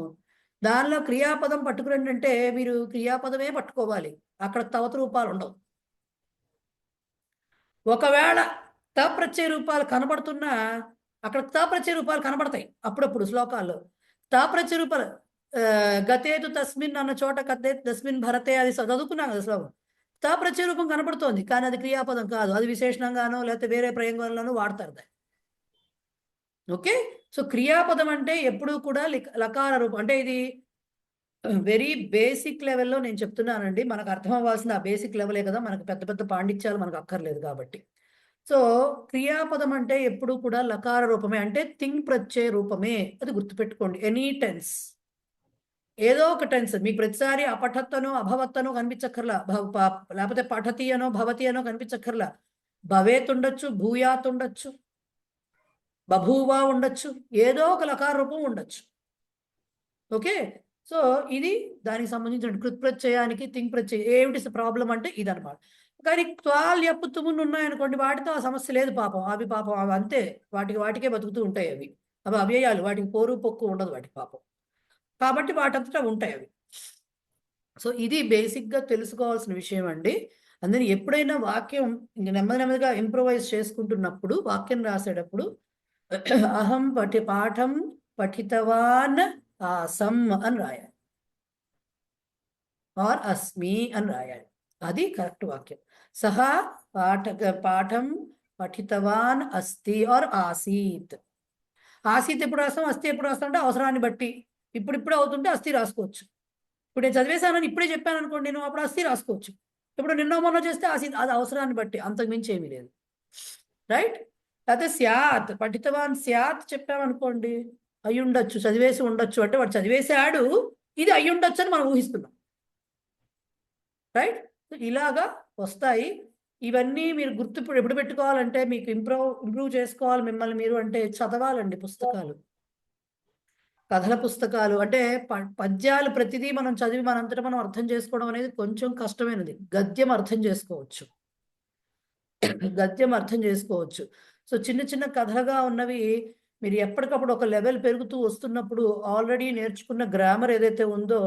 దానిలో క్రియాపదం పట్టుకురండి అంటే మీరు క్రియాపదమే పట్టుకోవాలి, అక్కడ తవత రూపాలు ఉండవు. ఒకవేళ తప్రత్యయ రూపాలు కనబడుతున్నా అక్కడ తప్రత్యయ రూపాలు కనబడతాయి అప్పుడప్పుడు శ్లోకాల్లో. తాప్రత్యయ రూపాలు గతేతు తస్మిన్ అన్న చోట కతేతు తస్మిన్ భరతే అది చదువుకున్నాం కదా శ్లోకం. తాప్రత్యయ రూపం కనబడుతోంది, కానీ అది క్రియాపదం కాదు, అది విశేషణంగానో లేకపోతే వేరే ప్రయోగంలోనూ వాడతారు దాన్ని. ఓకే, సో క్రియాపదం అంటే ఎప్పుడూ కూడా లకార రూపం. అంటే ఇది వెరీ బేసిక్ లెవెల్లో నేను చెప్తున్నానండి, మనకు అర్థం అవ్వాల్సిన ఆ బేసిక్ లెవెలే కదా, మనకు పెద్ద పెద్ద పాండిత్యాలు మనకు అక్కర్లేదు కాబట్టి. సో క్రియాపదం అంటే ఎప్పుడు కూడా లకార రూపమే, అంటే తింగ్ ప్రత్యయ రూపమే, అది గుర్తుపెట్టుకోండి. ఎనీ టెన్స్, ఏదో ఒక టెన్స్ మీకు ప్రతిసారి అపఠత్తనో అభవత్తనో కనిపించక్కర్లా, లేకపోతే పఠతి అనో భవతి అనో కనిపించక్కర్లా. భవేత్ ఉండొచ్చు, భూయాత్ ఉండొచ్చు, బభూవా ఉండొచ్చు, ఏదో ఒక లకార రూపం ఉండొచ్చు. ఓకే, సో ఇది దానికి సంబంధించిన కృత్ప్రత్యయానికి తింగ్ ప్రత్యయం ఏమిటి ప్రాబ్లం అంటే ఇదనమాట. కానీ త్వాల్యప్పు తుమును ఉన్నాయనుకోండి, వాటితో ఆ సమస్య లేదు పాపం. అవి అంతే, వాటికే బతుకుతూ ఉంటాయి. అవి అవ్యయాలు, వాటికి పోరు పొక్కు ఉండదు వాటికి పాపం, కాబట్టి వాటంతటా ఉంటాయి అవి. సో ఇది బేసిక్గా తెలుసుకోవాల్సిన విషయం అండి. అందుకని ఎప్పుడైనా వాక్యం నెమ్మదిగా ఇంప్రొవైజ్ చేసుకుంటున్నప్పుడు, వాక్యం రాసేటప్పుడు అహం పాఠం పఠితవాన్ ఆసం అని రాయాలి, ఆర్ అస్మి అని రాయాలి. అది కరెక్ట్ వాక్యం. సహా పాఠం పఠితవాన్ అస్తి ఆర్ ఆసీత్. ఆసీత్ ఎప్పుడు రాస్తాం, అస్థి ఎప్పుడు రాస్తాం అంటే అవసరాన్ని బట్టి. ఇప్పుడు అవుతుంటే అస్థి రాసుకోవచ్చు. ఇప్పుడు నేను చదివేశానని ఇప్పుడే చెప్పాను అనుకోండి, నేను అప్పుడు అస్థి రాసుకోవచ్చు. ఇప్పుడు నిన్న మొన్న చేస్తే ఆసీత్, అది అవసరాన్ని బట్టి, అంతకుమించి ఏమీ లేదు. రైట్? లేకపోతే స్యాత్, పఠితవాన్ స్యాత్ చెప్పామనుకోండి, అయి ఉండొచ్చు, చదివేసి ఉండొచ్చు అంటే వాడు చదివేశాడు, ఇది అయి ఉండొచ్చు అని మనం ఊహిస్తున్నాం. రైట్? ఇలాగా వస్తాయి ఇవన్నీ. మీరు ఎప్పుడు పెట్టుకోవాలంటే, మీకు ఇంప్రూవ్ చేసుకోవాలి మిమ్మల్ని మీరు అంటే చదవాలండి పుస్తకాలు, కథల పుస్తకాలు. అంటే పద్యాలు ప్రతిదీ మనం చదివి మనంతటా మనం అర్థం చేసుకోవడం అనేది కొంచెం కష్టమైనది. గద్యం అర్థం చేసుకోవచ్చు. సో చిన్న చిన్న కథలుగా ఉన్నవి మీరు ఎప్పటికప్పుడు ఒక లెవెల్ పెరుగుతూ వస్తున్నప్పుడు ఆల్రెడీ నేర్చుకున్న గ్రామర్ ఏదైతే ఉందో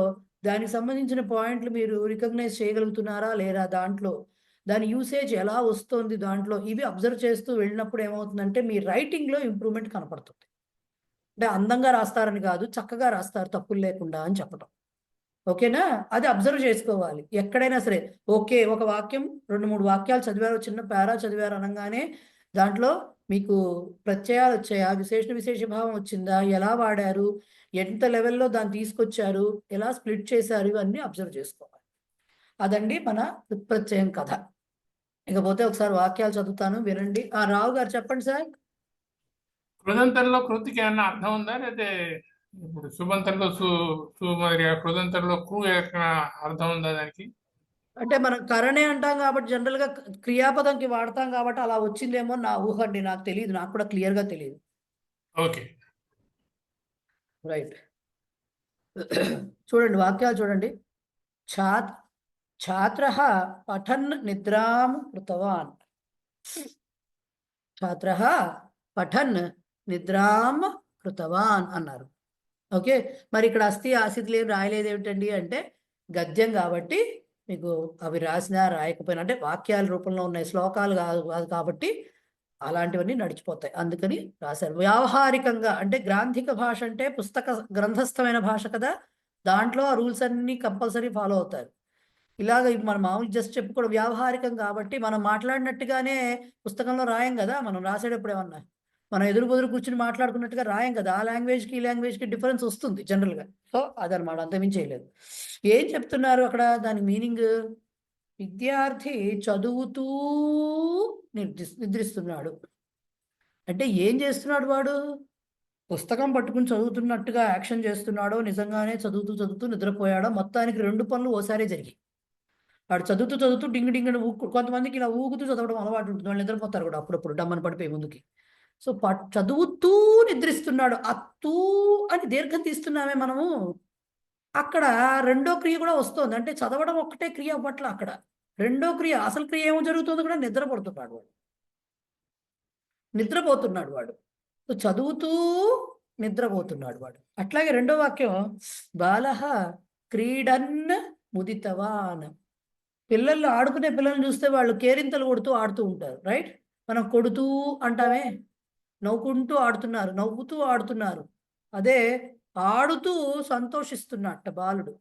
దానికి సంబంధించిన పాయింట్లు మీరు రికగ్నైజ్ చేయగలుగుతున్నారా లేదా, దాంట్లో దాని యూసేజ్ ఎలా వస్తుంది, దాంట్లో ఇవి అబ్జర్వ్ చేస్తూ వెళ్ళినప్పుడు ఏమవుతుందంటే మీ రైటింగ్లో ఇంప్రూవ్మెంట్ కనపడుతుంది. అంటే అందంగా రాస్తారని కాదు, చక్కగా రాస్తారు తప్పులు లేకుండా అని చెప్పడం. ఓకేనా? అది అబ్జర్వ్ చేసుకోవాలి ఎక్కడైనా సరే. ఓకే, ఒక వాక్యం 2-3 వాక్యాలు చదివారు, చిన్న పారా చదివారు అనగానే దాంట్లో మీకు ప్రత్యయాలు వచ్చాయా, విశేష భావం వచ్చిందా, ఎలా వాడారు, ఎంత లెవెల్లో దాన్ని తీసుకొచ్చారు, ఎలా స్ప్లిట్ చేశారు, ఇవన్నీ అబ్జర్వ్ చేసుకోవాలి. అదండి మన ప్రత్యయం కథ. ఇకపోతే ఒకసారి వాక్యాలు చదువుతాను, వినండి. రావు గారు చెప్పండి సార్. కృదంతంలో కృతికి ఏమన్నా అర్థం ఉందా, లేకపోతే ఇప్పుడు శుభంతంలో మరి కృదంతంలో క్రూ యొక్క అర్థం ఉందా దానికి? అంటే మనం కరణే అంటాం కాబట్టి జనరల్ గా క్రియాపదంకి వాడతాం కాబట్టి అలా వచ్చిందేమో నా ఊహ అండి, నాకు తెలియదు, నాకు కూడా క్లియర్ గా తెలియదు. ఓకే. రైట్. చూడండి వాక్యాలు చూడండి. ఛాత్ర పఠన్ నిద్రాం కృతవాన్. ఛాత్ర పఠన్ నిద్రాం కృతవాన్ అన్నారు. ఓకే, మరి ఇక్కడ అస్థి ఆసితులు ఏం రాయలేదు ఏమిటండి అంటే గద్యం కాబట్టి మీకు అవి రాసినా రాయకపోయినా అంటే వాక్యాల రూపంలో ఉన్నాయి, శ్లోకాలు కాదు కాబట్టి అలాంటివన్నీ నడిచిపోతాయి, అందుకని రాశారు. వ్యావహారికంగా అంటే గ్రాంథిక భాష అంటే పుస్తక గ్రంథస్థమైన భాష కదా, దాంట్లో ఆ రూల్స్ అన్ని కంపల్సరీ ఫాలో అవుతారు. ఇలాగ మనం మామూలు జస్ట్ చెప్పుకోవడం వ్యావహారికం కాబట్టి మనం మాట్లాడినట్టుగానే పుస్తకంలో రాయం కదా, మనం రాసేటప్పుడు ఏమన్నా మనం ఎదురు బదురు కూర్చుని మాట్లాడుకున్నట్టుగా రాయం కదా, ఆ లాంగ్వేజ్కి ఈ లాంగ్వేజ్కి డిఫరెన్స్ వస్తుంది జనరల్గా. సో అదనమాట, అంతమించి చేయలేదు. ఏం చెప్తున్నారు అక్కడ, దాని మీనింగ్ విద్యార్థి చదువుతూ నిద్రిస్తున్నాడు అంటే ఏం చేస్తున్నాడు వాడు, పుస్తకం పట్టుకుని చదువుతున్నట్టుగా యాక్షన్ చేస్తున్నాడో నిజంగానే చదువుతూ చదువుతూ నిద్రపోయాడో, మొత్తానికి రెండు పనులు ఓసారే జరిగాయి. వాడు చదువుతూ చదువుతూ డింగ్ డింగ్ అని కొంతమందికి ఇలా ఊగుతూ చదవడం అలవాటు ఉంటుంది, వాళ్ళు నిద్రపోతారు కూడా అప్పుడప్పుడు డమ్మని పడిపోయి ముందుకి. సో చదువుతూ నిద్రిస్తున్నాడు, ఆ తూ అని దీర్ఘం తీస్తున్నామే మనము, అక్కడ రెండో క్రియ కూడా వస్తుంది. అంటే చదవడం ఒక్కటే క్రియ అవ్వట్ల, అక్కడ రెండో క్రియ, అసలు క్రియ ఏమో జరుగుతుంది కూడా, నిద్రపోతున్నాడు వాడు. సో చదువుతూ నిద్రపోతున్నాడు వాడు. అట్లాగే రెండో వాక్యం బాలహ క్రీడన్ ముదితవాన్. పిల్లలు ఆడుకునే పిల్లల్ని చూస్తే వాళ్ళు కేరింతలు కొడుతూ ఆడుతూ ఉంటారు, రైట్? మనం కొడుతూ అంటామే, నవ్వుకుంటూ ఆడుతున్నారు, నవ్వుతూ ఆడుతున్నారు. అదే ఆడుతూ సంతోషిస్తున్నట్ట బాలుడు,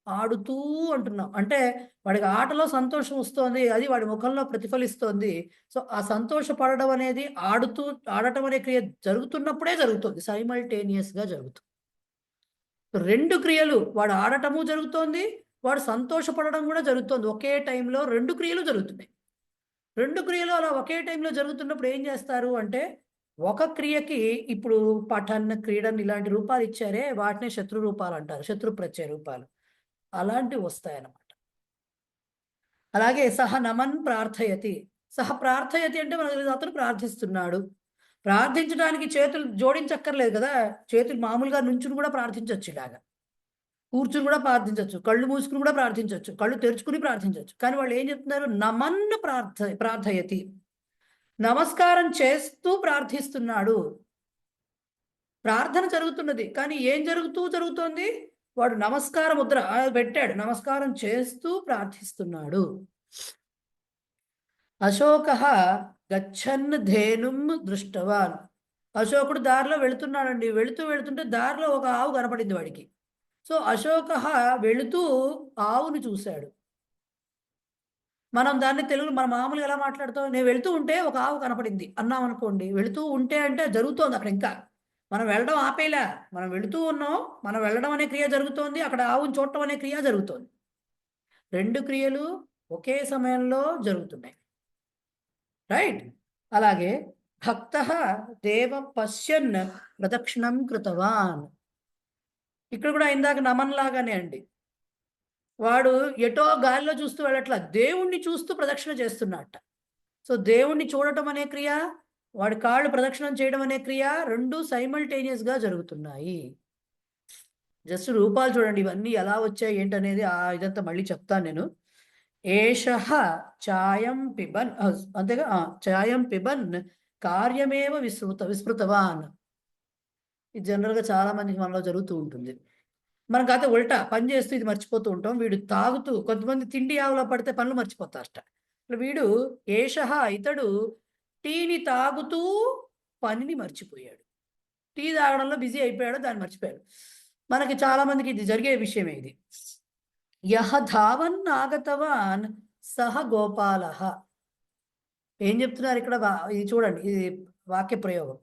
ఆడుతూ అంటున్నాం అంటే వాడికి ఆటలో సంతోషం వస్తోంది, అది వాడి ముఖంలో ప్రతిఫలిస్తోంది. సో ఆ సంతోషపడడం అనేది ఆడటం అనే క్రియ జరుగుతున్నప్పుడే జరుగుతుంది, సైమల్టేనియస్గా జరుగుతుంది. రెండు క్రియలు, వాడు ఆడటము జరుగుతోంది, వాడు సంతోషపడడం కూడా జరుగుతోంది, ఒకే టైంలో రెండు క్రియలు జరుగుతున్నాయి. రెండు క్రియలు అలా ఒకే టైంలో జరుగుతున్నప్పుడు ఏం చేస్తారు అంటే, ఒక క్రియకి ఇప్పుడు పఠన్ క్రీడన్ ఇలాంటి రూపాలు ఇచ్చారే, వాటినే శత్రు రూపాలు అంటారు, శత్రు ప్రత్యయ రూపాలు అలాంటివి వస్తాయన్నమాట. అలాగే సహ నమన్ ప్రార్థయతి. సహ ప్రార్థయతి అంటే మనకు తెలియదు, అతను ప్రార్థిస్తున్నాడు. ప్రార్థించడానికి చేతులు జోడించక్కర్లేదు కదా, చేతులు మామూలుగా నుంచుని కూడా ప్రార్థించవచ్చు, ఇలాగా కూర్చుని కూడా ప్రార్థించవచ్చు, కళ్ళు మూసుకుని కూడా ప్రార్థించవచ్చు, కళ్ళు తెరుచుకుని ప్రార్థించవచ్చు. కానీ వాళ్ళు ఏం చెప్తున్నారు, నమన్ ప్రార్థయతి, నమస్కారం చేస్తూ ప్రార్థిస్తున్నాడు. ప్రార్థన జరుగుతున్నది కానీ ఏం జరుగుతోంది, వాడు నమస్కార ముద్ర పెట్టాడు, నమస్కారం చేస్తూ ప్రార్థిస్తున్నాడు. అశోక గచ్చన్ ధేనుం దృష్టవాన్. అశోకుడు దారిలో వెళుతున్నాడండి, వెళుతుంటే దారిలో ఒక ఆవు కనపడింది వాడికి. సో అశోక వెళుతూ ఆవును చూశాడు. మనం దాన్ని తెలుగులో మనం మామూలుగా ఎలా మాట్లాడతాం, నేను వెళుతూ ఉంటే ఒక ఆవు కనపడింది అన్నాం అనుకోండి, వెళుతూ ఉంటే అంటే జరుగుతోంది అక్కడ, ఇంకా మనం వెళ్ళడం ఆపేలా, మనం వెళుతూ ఉన్నాం, మనం వెళ్ళడం అనే క్రియ జరుగుతోంది, అక్కడ ఆవును చూడటం అనే క్రియ జరుగుతోంది. రెండు క్రియలు ఒకే సమయంలో జరుగుతున్నాయి, రైట్? అలాగే భక్త దేవ పశ్యన్ ప్రదక్షిణం కృతవాన్. ఇక్కడ కూడా ఇందాక నమన్ లాగానే అండి, వాడు ఎటో గాలిలో చూస్తూ వెళ్ళట్లా, దేవుణ్ణి చూస్తూ ప్రదక్షిణ చేస్తున్నట్ట. సో దేవుణ్ణి చూడటం అనే క్రియ, వాడి కాళ్ళు ప్రదక్షిణం చేయడం అనే క్రియ, రెండు సైమల్టేనియస్గా జరుగుతున్నాయి. జస్ట్ రూపాలు చూడండి, ఇవన్నీ ఎలా వచ్చాయి ఏంటనేది ఇదంతా మళ్ళీ చెప్తాను నేను. ఏషః చాయం పిబన్, అంతేగా, చాయం పిబన్ కార్యమేవ విస్మృతవాన్. ఇది జనరల్గా చాలా మందికి మనలో జరుగుతూ ఉంటుంది. మనకు అయితే ఉల్టా, పని చేస్తూ ఇది మర్చిపోతూ ఉంటాం. వీడు తాగుతూ, కొంతమంది తిండి ఆవులో పడితే పనులు మర్చిపోతారట. వీడు ఏషః, ఇతడు టీని తాగుతూ పనిని మర్చిపోయాడు, టీ తాగడంలో బిజీ అయిపోయాడు, దాన్ని మర్చిపోయాడు. మనకి చాలా మందికి ఇది జరిగే విషయమే ఇది. యహ ధావన్ ఆగతవాన్ సహ గోపాలః. ఏం చెప్తున్నారు ఇక్కడ, ఇది చూడండి, ఇది వాక్య ప్రయోగం.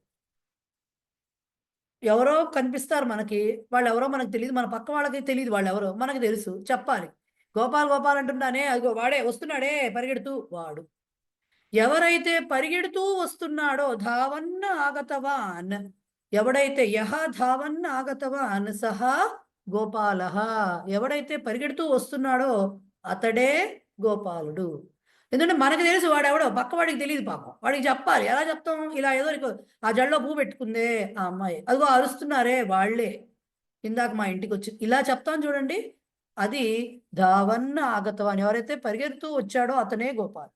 ఎవరో కనిపిస్తారు మనకి, వాళ్ళు ఎవరో మనకు తెలియదు, మన పక్క వాళ్ళకి తెలియదు వాళ్ళు ఎవరో, మనకు తెలుసు, చెప్పాలి. గోపాల్ గోపాల్ అంటున్నానే, అదిగో వాడే వస్తున్నాడే పరిగెడుతూ, వాడు ఎవరైతే పరిగెడుతూ వస్తున్నాడో ధావన్న ఆగతవాన్, ఎవడైతే యహ ధావన్న ఆగతవాన్ సహా గోపాలః, ఎవడైతే పరిగెడుతూ వస్తున్నాడో అతడే గోపాలుడు. ఎందుకంటే మనకు తెలుసు వాడెవడో, పక్కవాడికి తెలియదు పాపం, వాడికి చెప్పాలి. ఎలా చెప్తాం? ఇలా ఏదో ఆ జడలో పువ్వు పెట్టుకుందే ఆ అమ్మాయి, అదిగో అరుస్తున్నారే వాళ్ళే, ఇందాక మా ఇంటికి వచ్చి, ఇలా చెప్తాం చూడండి. అది ధావన్న ఆగతవాన్, ఎవరైతే పరిగెడుతూ వచ్చాడో అతనే గోపాల్.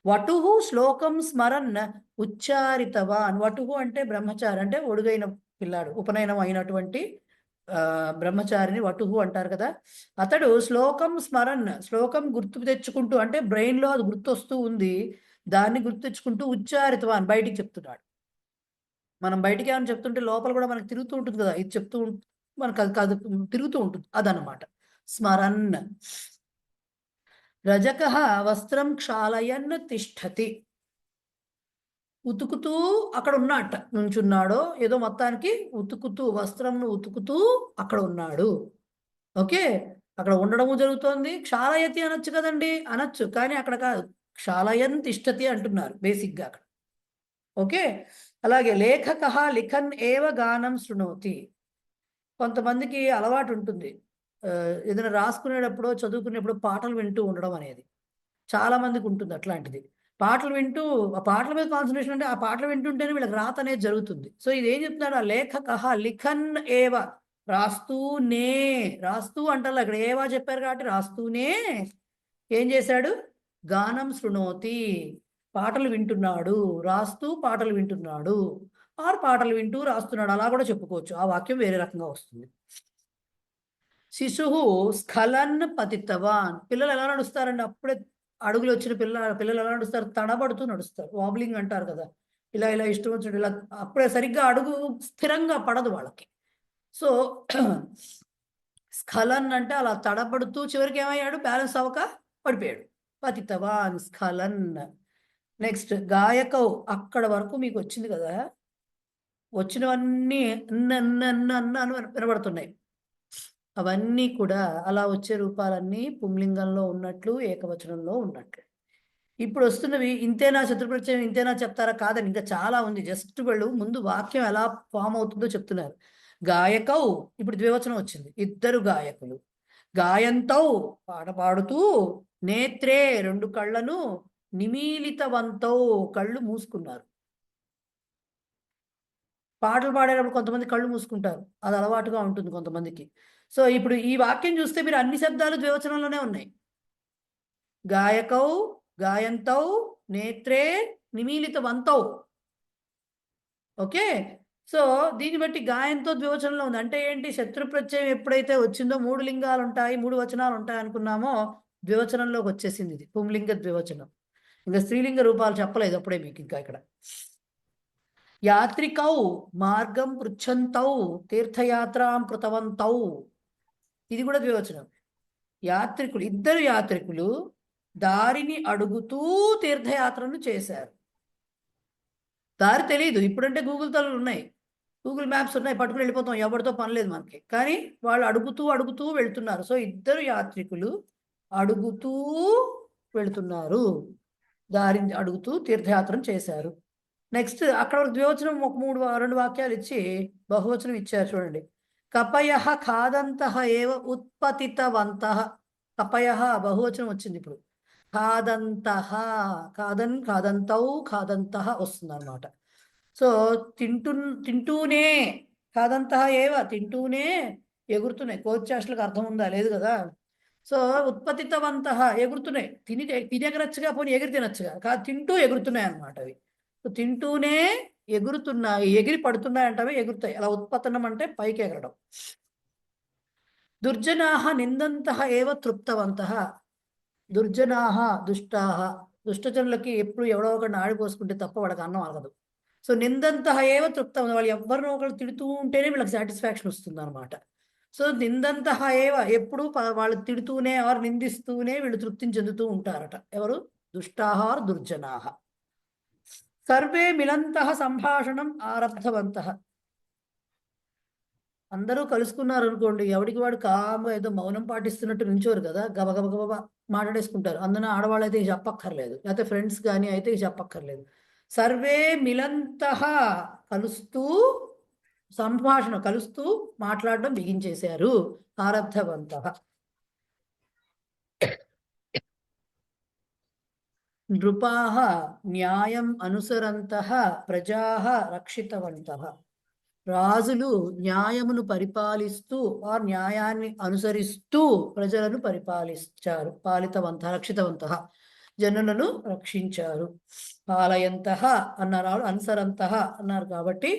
వటుహు శ్లోకం స్మరన్ ఉచ్చారితవాన్, వటుహు అంటే బ్రహ్మచారి, అంటే ఒడుగైన పిల్లాడు, ఉపనయనం అయినటువంటి బ్రహ్మచారిని వటుహు అంటారు కదా. అతడు శ్లోకం స్మరన్, శ్లోకం గుర్తు తెచ్చుకుంటూ, అంటే బ్రెయిన్లో అది గుర్తొస్తూ ఉంది, దాన్ని గుర్తు తెచ్చుకుంటూ ఉచ్చారితవాన్ బయటికి చెప్తున్నాడు. మనం బయటికి ఏమైనా చెప్తుంటే లోపల కూడా మనకు తిరుగుతూ ఉంటుంది కదా, ఇది చెప్తూ మనకు అది కాదు తిరుగుతూ ఉంటుంది, అదనమాట స్మరన్. రజకః వస్త్రం క్షాళయన్ తిష్టతి, ఉతుకుతూ అక్కడ ఉన్నట్ట, నుంచున్నాడో ఏదో మొత్తానికి ఉతుకుతూ, వస్త్రంను ఉతుకుతూ అక్కడ ఉన్నాడు. ఓకే, అక్కడ ఉండడము జరుగుతోంది. క్షాళయతి అనొచ్చు కదండి, అనొచ్చు, కానీ అక్కడ కాదు, క్షాళయన్ తిష్టతి అంటున్నారు బేసిక్గా అక్కడ. ఓకే, అలాగే లేఖకః లిఖన్ ఏవ గానం శృణోతి, కొంతమందికి అలవాటు ఉంటుంది ఏదైనా రాసుకునేటప్పుడు చదువుకునేప్పుడు పాటలు వింటూ ఉండడం అనేది, చాలా మందికి ఉంటుంది అట్లాంటిది. పాటలు వింటూ ఆ పాటల మీద కాన్సన్ట్రేషన్, అంటే ఆ పాటలు వింటుంటేనే వీళ్ళకి రాత అనేది జరుగుతుంది. సో ఇది ఏం చెప్తున్నాడు? ఆ లేఖకః లిఖన్ ఏవ, రాస్తూనే, రాస్తూ అంటారు అక్కడ, ఏవా చెప్పారు కాబట్టి రాస్తూనే ఏం చేశాడు? గానం శృణోతి, పాటలు వింటున్నాడు, రాస్తూ పాటలు వింటున్నాడు, ఆరు పాటలు వింటూ రాస్తున్నాడు, అలా కూడా చెప్పుకోవచ్చు. ఆ వాక్యం వేరే రకంగా వస్తుంది. శిశువు స్ఖలన్ పతితవాన్, పిల్లలు ఎలా నడుస్తారండి? అప్పుడే అడుగులు వచ్చిన పిల్లలు ఎలా నడుస్తారు? తడబడుతూ నడుస్తారు, వాబ్లింగ్ అంటారు కదా. ఇలా ఇలా ఇష్టం వచ్చినట్టు ఇలా, అప్పుడే సరిగ్గా అడుగు స్థిరంగా పడదు వాళ్ళకి. సో స్ఖలన్ అంటే అలా తడబడుతూ చివరికి ఏమయ్యాడు? బ్యాలెన్స్ అవ్వక పడిపోయాడు. పతితవాన్ స్ఖలన్. నెక్స్ట్ గాయకౌ, అక్కడ వరకు మీకు వచ్చింది కదా, వచ్చినవన్నీ అన్న వినబడుతున్నాయి. అవన్నీ కూడా అలా వచ్చే రూపాలన్నీ పుంలింగంలో ఉన్నట్లు, ఏకవచనంలో ఉన్నట్లు. ఇప్పుడు వస్తున్నవి ఇంతేనా? శత్రుప్రత్యయం ఇంతేనా చెప్తారా? కాదండి, ఇంకా చాలా ఉంది. జస్ట్ వాళ్ళు ముందు వాక్యం ఎలా ఫామ్ అవుతుందో చెప్తున్నారు. గాయకౌ, ఇప్పుడు ద్వివచనం వచ్చింది, ఇద్దరు గాయకులు. గాయంతౌ, పాట పాడుతూ. నేత్రే, రెండు కళ్ళను. నిమీలితవంతౌ, కళ్ళు మూసుకున్నారు. పాటలు పాడేటప్పుడు కొంతమంది కళ్ళు మూసుకుంటారు, అది అలవాటుగా ఉంటుంది కొంతమందికి. సో ఇప్పుడు ఈ వాక్యం చూస్తే మీరు అన్ని శబ్దాలు ద్వివచనంలోనే ఉన్నాయి. గాయకౌ, గాయంతౌ, నేత్రే, నిమీలితవంతౌ. ఓకే, సో దీన్ని బట్టి గాయంతో ద్వివచనంలో ఉంది. అంటే ఏంటి? శత్రు ప్రత్యయం ఎప్పుడైతే వచ్చిందో 3 లింగాలు ఉంటాయి, 3 వచనాలు ఉంటాయి అనుకున్నామో, ద్వివచనంలోకి వచ్చేసింది ఇది, పుంలింగ ద్వివచనం. ఇంకా స్త్రీలింగ రూపాలు చెప్పలేదు అప్పుడే మీకు ఇంకా ఇక్కడ. యాత్రికౌ మార్గం పృచ్ఛంతౌ తీర్థయాత్రాం కృతవంతౌ, ఇది కూడా ద్వివచనం. యాత్రికులు, ఇద్దరు యాత్రికులు దారిని అడుగుతూ తీర్థయాత్రను చేశారు. దారి తెలియదు, ఇప్పుడంటే గూగుల్ తలలు ఉన్నాయి, గూగుల్ మ్యాప్స్ ఉన్నాయి, పట్టుకుని వెళ్ళిపోతాం, ఎవరితో పని లేదు మనకి. కానీ వాళ్ళు అడుగుతూ అడుగుతూ వెళ్తున్నారు. సో ఇద్దరు యాత్రికులు అడుగుతూ వెళుతున్నారు, దారిని అడుగుతూ తీర్థయాత్రను చేశారు. నెక్స్ట్ అక్కడ ద్వివచనం ఒక 2 వాక్యాలు ఇచ్చి బహువచనం ఇచ్చారు చూడండి. కపయః ఖాదంతః ఏవ ఉత్పతితవంతః, కపయః బహువచనం వచ్చింది ఇప్పుడు. ఖాదంతః, ఖాదంతౌ, ఖాదంతః వస్తుంది అన్నమాట. సో తింటూనే, ఖాదంతః ఏవ, తింటూనే ఎగురుతున్నాయి. కోచ్చాష్లకు అర్థం ఉందా? లేదు కదా. సో ఉత్పతితవంతః, ఎగురుతున్నాయి. తినెగరచ్చుగా, పోనీ ఎగిరి తినచ్చుగా, కాదు తింటూ ఎగురుతున్నాయి అన్నమాట అవి. తింటూనే ఎగురుతున్నాయి, ఎగిరి పడుతున్నాయి అంటవి, ఎగురుతాయి. అలా ఉత్పతనం అంటే పైకి ఎగరడం. దుర్జనాః నిందంతః ఏవ తృప్తవంతః, దుర్జనాః దుష్టాః, దుష్టజనులకి ఎప్పుడు ఎవడో ఒకరిని ఆడిపోసుకుంటే తప్ప వాళ్ళకి అన్నం అలగదు. సో నిందంతః ఏవ తృప్తం, వాళ్ళు ఎవరినో ఒకరు తిడుతూ ఉంటేనే వీళ్ళకి సాటిస్ఫాక్షన్ వస్తుంది అనమాట. సో నిందంతః ఏవ, ఎప్పుడు వాళ్ళు తిడుతూనే ఆరు నిందిస్తూనే వీళ్ళు తృప్తిని చెందుతూ ఉంటారట. ఎవరు? దుష్టాః దుర్జనాః. సర్వే మిలంతః సంభాషణం ఆరబ్ధవంతః, అందరూ కలుసుకున్నారు అనుకోండి, ఎవడికి వాడు కామ్గా ఏదో మౌనం పాటిస్తున్నట్టు నించోరు కదా, గబగబ గబగబా మాట్లాడేసుకుంటారు. అందున ఆడవాళ్ళు అయితే చెప్పక్కర్లేదు, లేకపోతే ఫ్రెండ్స్ కానీ అయితే చెప్పక్కర్లేదు. సర్వే మిలంతః, కలుస్తూ సంభాషణ కలుస్తూ మాట్లాడడం బిగించేశారు. ఆరబ్ధవంతః. నృపాః న్యాయం అనుసరంతః ప్రజాః రక్షితవంతః. రాజులు న్యాయమును పరిపాలిస్తూ ఆ న్యాయాన్ని అనుసరిస్తూ ప్రజలను రక్షితవంతః, జనులను రక్షించారు. పాలయంతః అన్నారు, అనుసరంతః అన్నారు కాబట్టి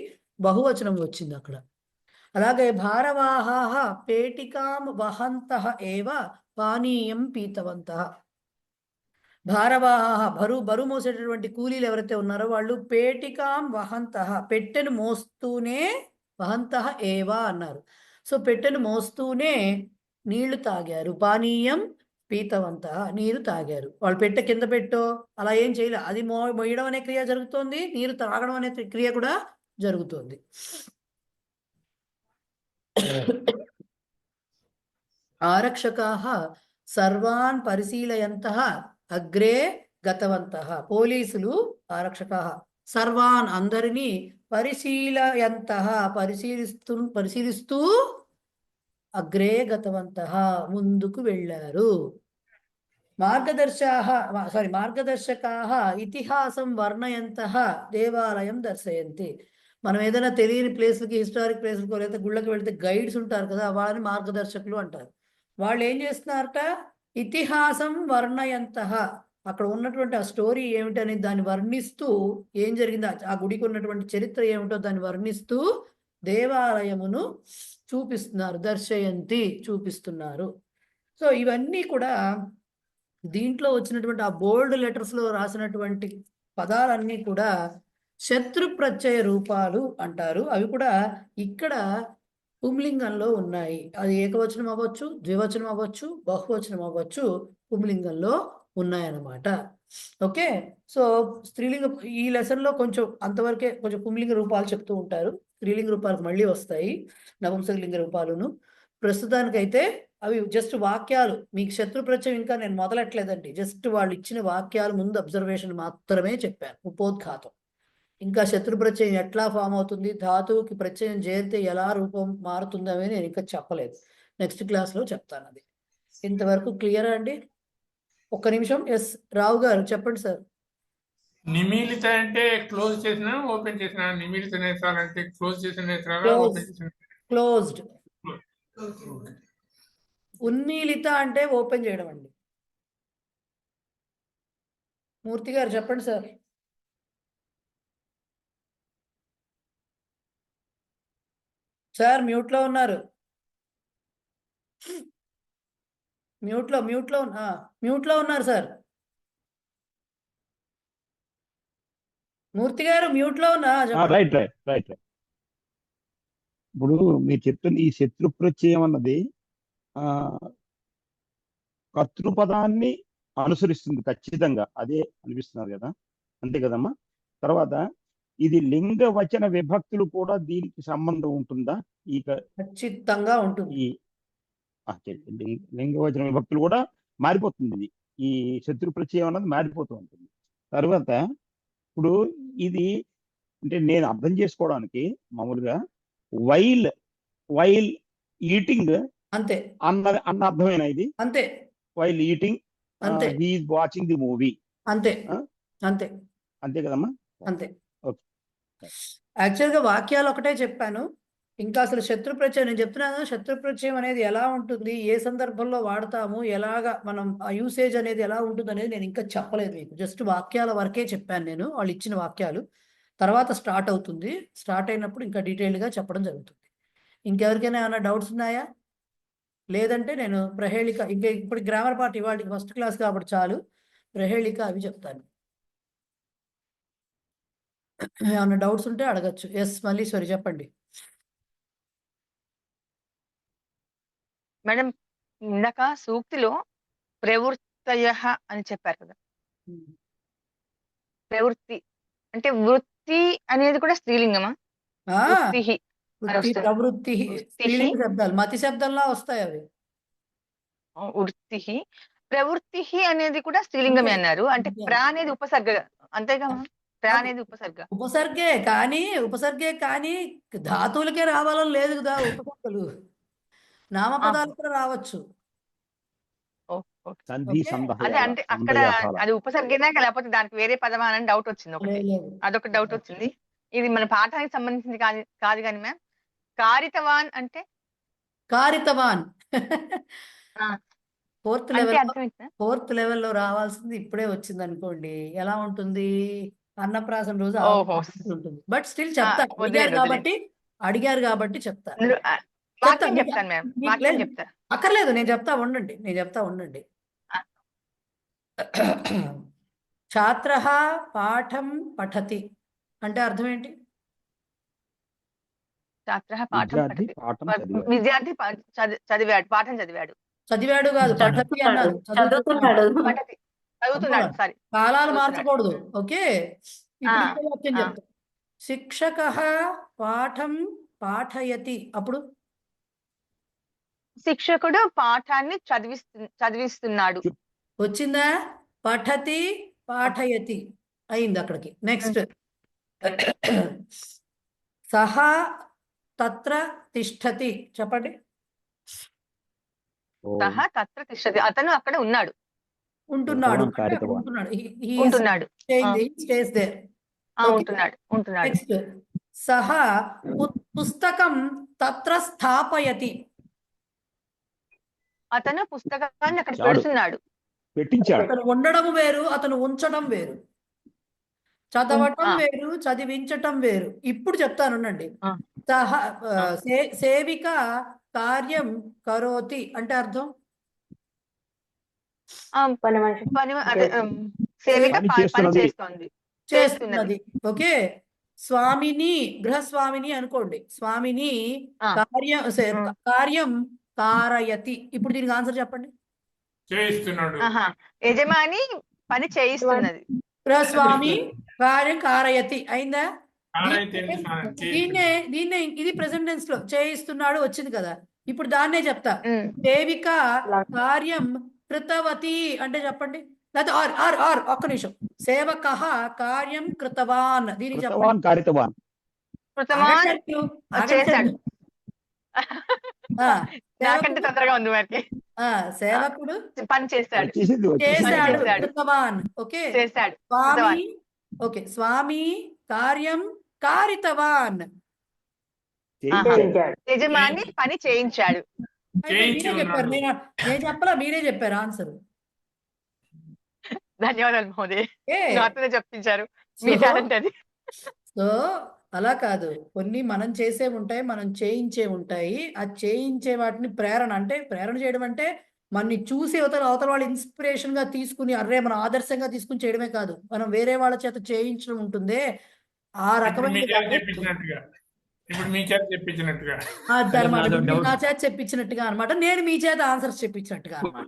బహువచనం వచ్చింది అక్కడ. అలాగే భారవాహాః పేటికాం వహంతః ఏవ పానీయం పీతవంతః. భారవాహ, బరువు మోసేటటువంటి కూలీలు ఎవరైతే ఉన్నారో వాళ్ళు పేటికాం వహంతః, పెట్టెను మోస్తూనే, వహంతః ఏవా అన్నారు. సో పెట్టెను మోస్తూనే నీళ్లు తాగారు. పానీయం పీతవంతః, నీరు తాగారు. వాళ్ళు పెట్టె కింద పెట్టో అలా ఏం చేయలే, అది మోయడం అనే క్రియ జరుగుతోంది, నీరు తాగడం అనే క్రియ కూడా జరుగుతోంది. ఆరక్షకాః సర్వాన్ పరిశీలయంతః అగ్రే గతవంతః. పోలీసులు ఆరక్షకాః సర్వాన్ అందరినీ పరిశీలయంతః పరిశీలిస్తూ అగ్రే గతవంతః ముందుకు వెళ్ళారు. మార్గదర్శకాః ఇతిహాసం వర్ణయంతః దేవాలయం దర్శయంతి. మనం ఏదైనా తెలియని ప్లేస్లకి, హిస్టారిక్ ప్లేస్లకు లేదా గుళ్ళకి వెళ్తే గైడ్స్ ఉంటారు కదా, వాళ్ళని మార్గదర్శకులు అంటారు. వాళ్ళు ఏం చేస్తున్నారట, ఇతిహాసం వర్ణయంతః, అక్కడ ఉన్నటువంటి ఆ స్టోరీ ఏమిటని దాన్ని వర్ణిస్తూ, ఏం జరిగిందో ఆ గుడికి ఉన్నటువంటి చరిత్ర ఏమిటో దాన్ని వర్ణిస్తూ దేవాలయమును చూపిస్తున్నారు. దర్శయంతి చూపిస్తున్నారు. సో ఇవన్నీ కూడా దీంట్లో వచ్చినటువంటి ఆ బోల్డ్ లెటర్స్లో రాసినటువంటి పదాలన్నీ కూడా శత్రు ప్రత్యయ రూపాలు అంటారు. అవి కూడా ఇక్కడ పుంలింగంలో ఉన్నాయి. అది ఏకవచనం అవ్వచ్చు, ద్వివచనం అవ్వచ్చు, బహువచనం అవ్వచ్చు, పుంలింగంలో ఉన్నాయన్నమాట. ఓకే, సో స్త్రీలింగ ఈ లెసన్లో కొంచెం అంతవరకే కొంచెం పుంలింగ రూపాలు చెప్తూ ఉంటారు. స్త్రీలింగ రూపాలకు మళ్ళీ వస్తాయి నపుంసకలింగ రూపాలును. ప్రస్తుతానికైతే అవి జస్ట్ వాక్యాలు. మీకు శత్రు ప్రత్యయం ఇంకా నేను మొదలెట్లేదండి, జస్ట్ వాళ్ళు ఇచ్చిన వాక్యాలు ముందు అబ్జర్వేషన్ మాత్రమే చెప్పాను. ఉపోద్ఘాతం, ఇంకా శత్రు ప్రత్యయం ఎట్లా ఫామ్ అవుతుంది, ధాతువుకి ప్రత్యయం చేరితే ఎలా రూపం మారుతుందని నేను ఇంకా చెప్పలేదు. నెక్స్ట్ క్లాస్లో చెప్తాను అది. ఇంతవరకు క్లియరా అండి? ఒక్క నిమిషం. ఎస్ రావు గారు చెప్పండి సార్. నిమీలిత అంటే క్లోజ్ చేసినా ఓపెన్ చేసినా, నిమీలిత నేత్రాలు అంటే క్లోజ్ చేసిన నేత్రాలా, ఓపెన్ చేసిన? క్లోజ్డ్. ఉన్మీలిత అంటే ఓపెన్ చేయడం అండి. మూర్తి గారు చెప్పండి సార్. సార్ మ్యూట్లో ఉన్నారు. మ్యూట్లో ఉన్నారు సార్. మూర్తి గారు మ్యూట్లో ఉన్నా. రైట్. ఇప్పుడు మీరు చెప్తున్న ఈ శత్రు ప్రత్యయం అన్నది కర్తృపదాన్ని అనుసరిస్తుంది ఖచ్చితంగా, అదే అనిపిస్తున్నారు కదా, అంతే కదమ్మా? తర్వాత ఇది లింగ వచన విభక్తులు కూడా దీనికి సంబంధం ఉంటుందా? ఈ ఖచ్చితంగా ఉంటుంది. లింగ వచన విభక్తులు కూడా మారిపోతుంది, ఇది ఈ శత్రు ప్రత్యయం అన్నది మారిపోతూ ఉంటుంది. తర్వాత ఇప్పుడు ఇది అంటే నేను అర్థం చేసుకోవడానికి మామూలుగా వైల్ ఈటింగ్ అంతే అన్న అర్థమేనా ఇది? అంతే. వైల్ ఈటింగ్ అంతే. He is watching the movie. అంతే అంతే అంతే కదమ్మా? అంతే. ఓకే. యాక్చువల్గా వాక్యాలు ఒకటే చెప్పాను, ఇంకా అసలు శత్రు ప్రత్యయం నేను చెప్తున్నాను. శత్రు ప్రత్యయం అనేది ఎలా ఉంటుంది, ఏ సందర్భంలో వాడతాము, ఎలాగా మనం ఆ యూసేజ్ అనేది ఎలా ఉంటుంది అనేది నేను ఇంకా చెప్పలేదు మీకు. జస్ట్ వాక్యాల వరకే చెప్పాను నేను, వాళ్ళు ఇచ్చిన వాక్యాలు. తర్వాత స్టార్ట్ అవుతుంది, స్టార్ట్ అయినప్పుడు ఇంకా డీటెయిల్డ్గా చెప్పడం జరుగుతుంది. ఇంకెవరికైనా ఏమైనా డౌట్స్ ఉన్నాయా? లేదంటే నేను ప్రహేళిక, ఇంకా ఇప్పుడు గ్రామర్ పార్ట్ ఇవాళకి ఫస్ట్ క్లాస్ కాబట్టి చాలు, ప్రహేళిక అవి చెప్తాను. ఏమైనా డౌట్స్ ఉంటే అడగచ్చు. ఎస్ మల్లీశ్వరి చెప్పండి. మేడం, ఇందాక సూక్తిలో ప్రవృత్తయ అని చెప్పారు కదా, ప్రవృత్తి అంటే వృత్తి అనేది కూడా స్త్రీలింగమా? వృత్తి వృత్తి First. ప్రవృత్తి వృత్తిః. స్త్రీలింగ శబ్దాలు మతి శబ్దంలా వస్తాయి అవి. వృత్తి ప్రవృత్తి అనేది కూడా స్త్రీలింగమే అంతే. అన్నారు. అంటే అంతే. ప్ర అనేది ఉపసర్గ అంతేగా ma'am? ప్ర ఆ, అనేది ఉపసర్గ. ఉపసర్గే కానీ ధాతువులకే రావాలని లేదు కదా ఉపసర్గలు. నామపదాలు కూడా రావచ్చు. ఓకే. సంధి ఓకే. అదే అంటే అక్కడ సందయాల అది ఉపసర్గేనా లేకపోతే దానికి వేరే పదమా అని డౌట్ వచ్చింది ఒకటి. లేదు. అదొక డౌట్ వచ్చింది. ఇది మన పాఠానికి సంబంధించింది కాదు కానీ మ్యామ్. కారితవాన్ అంటే కారితవాన్ ఆ, ఫోర్త్ అంటే లెవెల్ అర్థం ఏంటి ma'am? ఫోర్త్ లెవెల్లో రావాల్సింది ఇప్పుడే వచ్చింది అనుకోండి, ఎలా ఉంటుంది? అన్నప్రాసన రోజు ఓహో. ఉంటుంది. బట్ స్టిల్ చెప్తా, వదిలేదు. అడిగారు కాబట్టి చెప్తా. వాక్యం మీకు- చెప్తాను మ్యామ్. మీకు వాక్యం లేదు. చెప్తా. అక్కర్లేదు, నేను చెప్తా ఉండండి. ఆ. ఛాత్ర పాఠం పఠతి అంటే అర్థం ఏంటి? ఛాత్రః పాఠం విద్యార్థి పఠతి. పాఠం చదివాడు. విద్యార్థి చదివాడు, పాఠం చదివాడు. చదివాడు కాదు, పఠతి అన్నారు. చదువుతున్నాడు. పఠతి చదువుతున్నాడు. సారీ, కాలాలు చదువుతున్నాడు. మార్చకూడదు. ఓకే, ఇప్పుడు ఆ, ఇంకో వాక్యం ఆ. చెప్తా. శిక్షకః పాఠం పాఠయతి. అప్పుడు శిక్షకుడు పాఠాన్ని చదివిస్తున్నాడు. వచ్చిందా? పఠతి పాఠయతి అయింది అక్కడికి. నెక్స్ట్ సహా తత్ర తిష్టతి. చెప్పండి. ఓ, సహ తత్ర తిష్టతి. అతను అక్కడ ఉన్నాడు. ఉంటున్నాడు. కృతవాన్ కారితవాన్. ఉంటున్నాడు. Stays there. ఉంటున్నాడు. నెక్స్ట్ సహ పుస్తకం తత్ర స్థాపయతి. అతను పుస్తకాన్ని అక్కడ చాడు. పెడుతున్నాడు. పెట్టించాడు. అతను ఉండడం వేరు, అతను ఉంచడం వేరు. చదవటం ఆ. వేరు, చదివించటం వేరు. ఇప్పుడు చెప్తానుండండి. ఆ. సహ సేవిక కార్యం కరోతి అంటే అర్థం సేవిక పని పని చేస్తున్నది. చేస్తున్నది. ఓకే. స్వామిని గృహస్వామిని అనుకోండి. స్వామిని ఆ. కార్యం కారయతి. ఇప్పుడు దీనికి ఆన్సర్ చెప్పండి. చేయిస్తున్నాడు. ఆహా. యజమాని పని చేయిస్తున్నది. గృహస్వామి కార్యం కారయతి అయిందా? ఆరైతే ఏంటి స్నానం? దీన్నే ఇది ప్రెసెంట్ టెన్స్ లో చేయిస్తున్నాడు వచ్చింది కదా. ఇప్పుడు దాన్నే చెప్తా. ఉమ్. సేవిక కార్యం కృతవతి అంటే చెప్పండి. లేదా ఆర్ ఒక్క నిమిషం. సేవక కార్యం కృతవాన్. దీనికి చెప్పండి. కృతవాన్ కారితవాన్. కృతవాన్ చేశాడు. ఆ, నాకంటే తొందరగా ఉంది వారికి. సేవకుడు పని చేశాడు. చేసింది వచ్చేసింది. చేశాడు. చేశాడు. కృతవాన్. ఓకే. చేశాడు. స్వామి. ఓకే, స్వామి కార్యం కారితవాన్. చేయించాడు. యజమాని పని చేయించాడు. మీరే చెప్పారు, నేను చెప్పలా, మీరే చెప్పారు ఆన్సర్. ధన్యవాదాలు మహోదయ్. నాతోనే చెప్పించారు. మీ టాలెంట్ అది. సో అలా కాదు, కొన్ని మనం చేసే ఉంటాయి, మనం చేయించే ఉంటాయి. ఆ చేయించే వాటిని ప్రేరణ చేయడం అంటే మనని చూసి అవతల వాళ్ళు ఇన్స్పిరేషన్ గా తీసుకుని, అర్రే మనం ఆదర్శంగా తీసుకుని చేయడమే కాదు, మనం వేరే వాళ్ళ చేత చేయించడం ఉంటుందే ఆ రకమైన ఇప్పుడు మీ చేత చెప్పించినట్టుగా నా చేత చెప్పించినట్టుగా అనమాట. నేను మీ చేత ఆన్సర్స్ చెప్పించినట్టుగా అనమాట.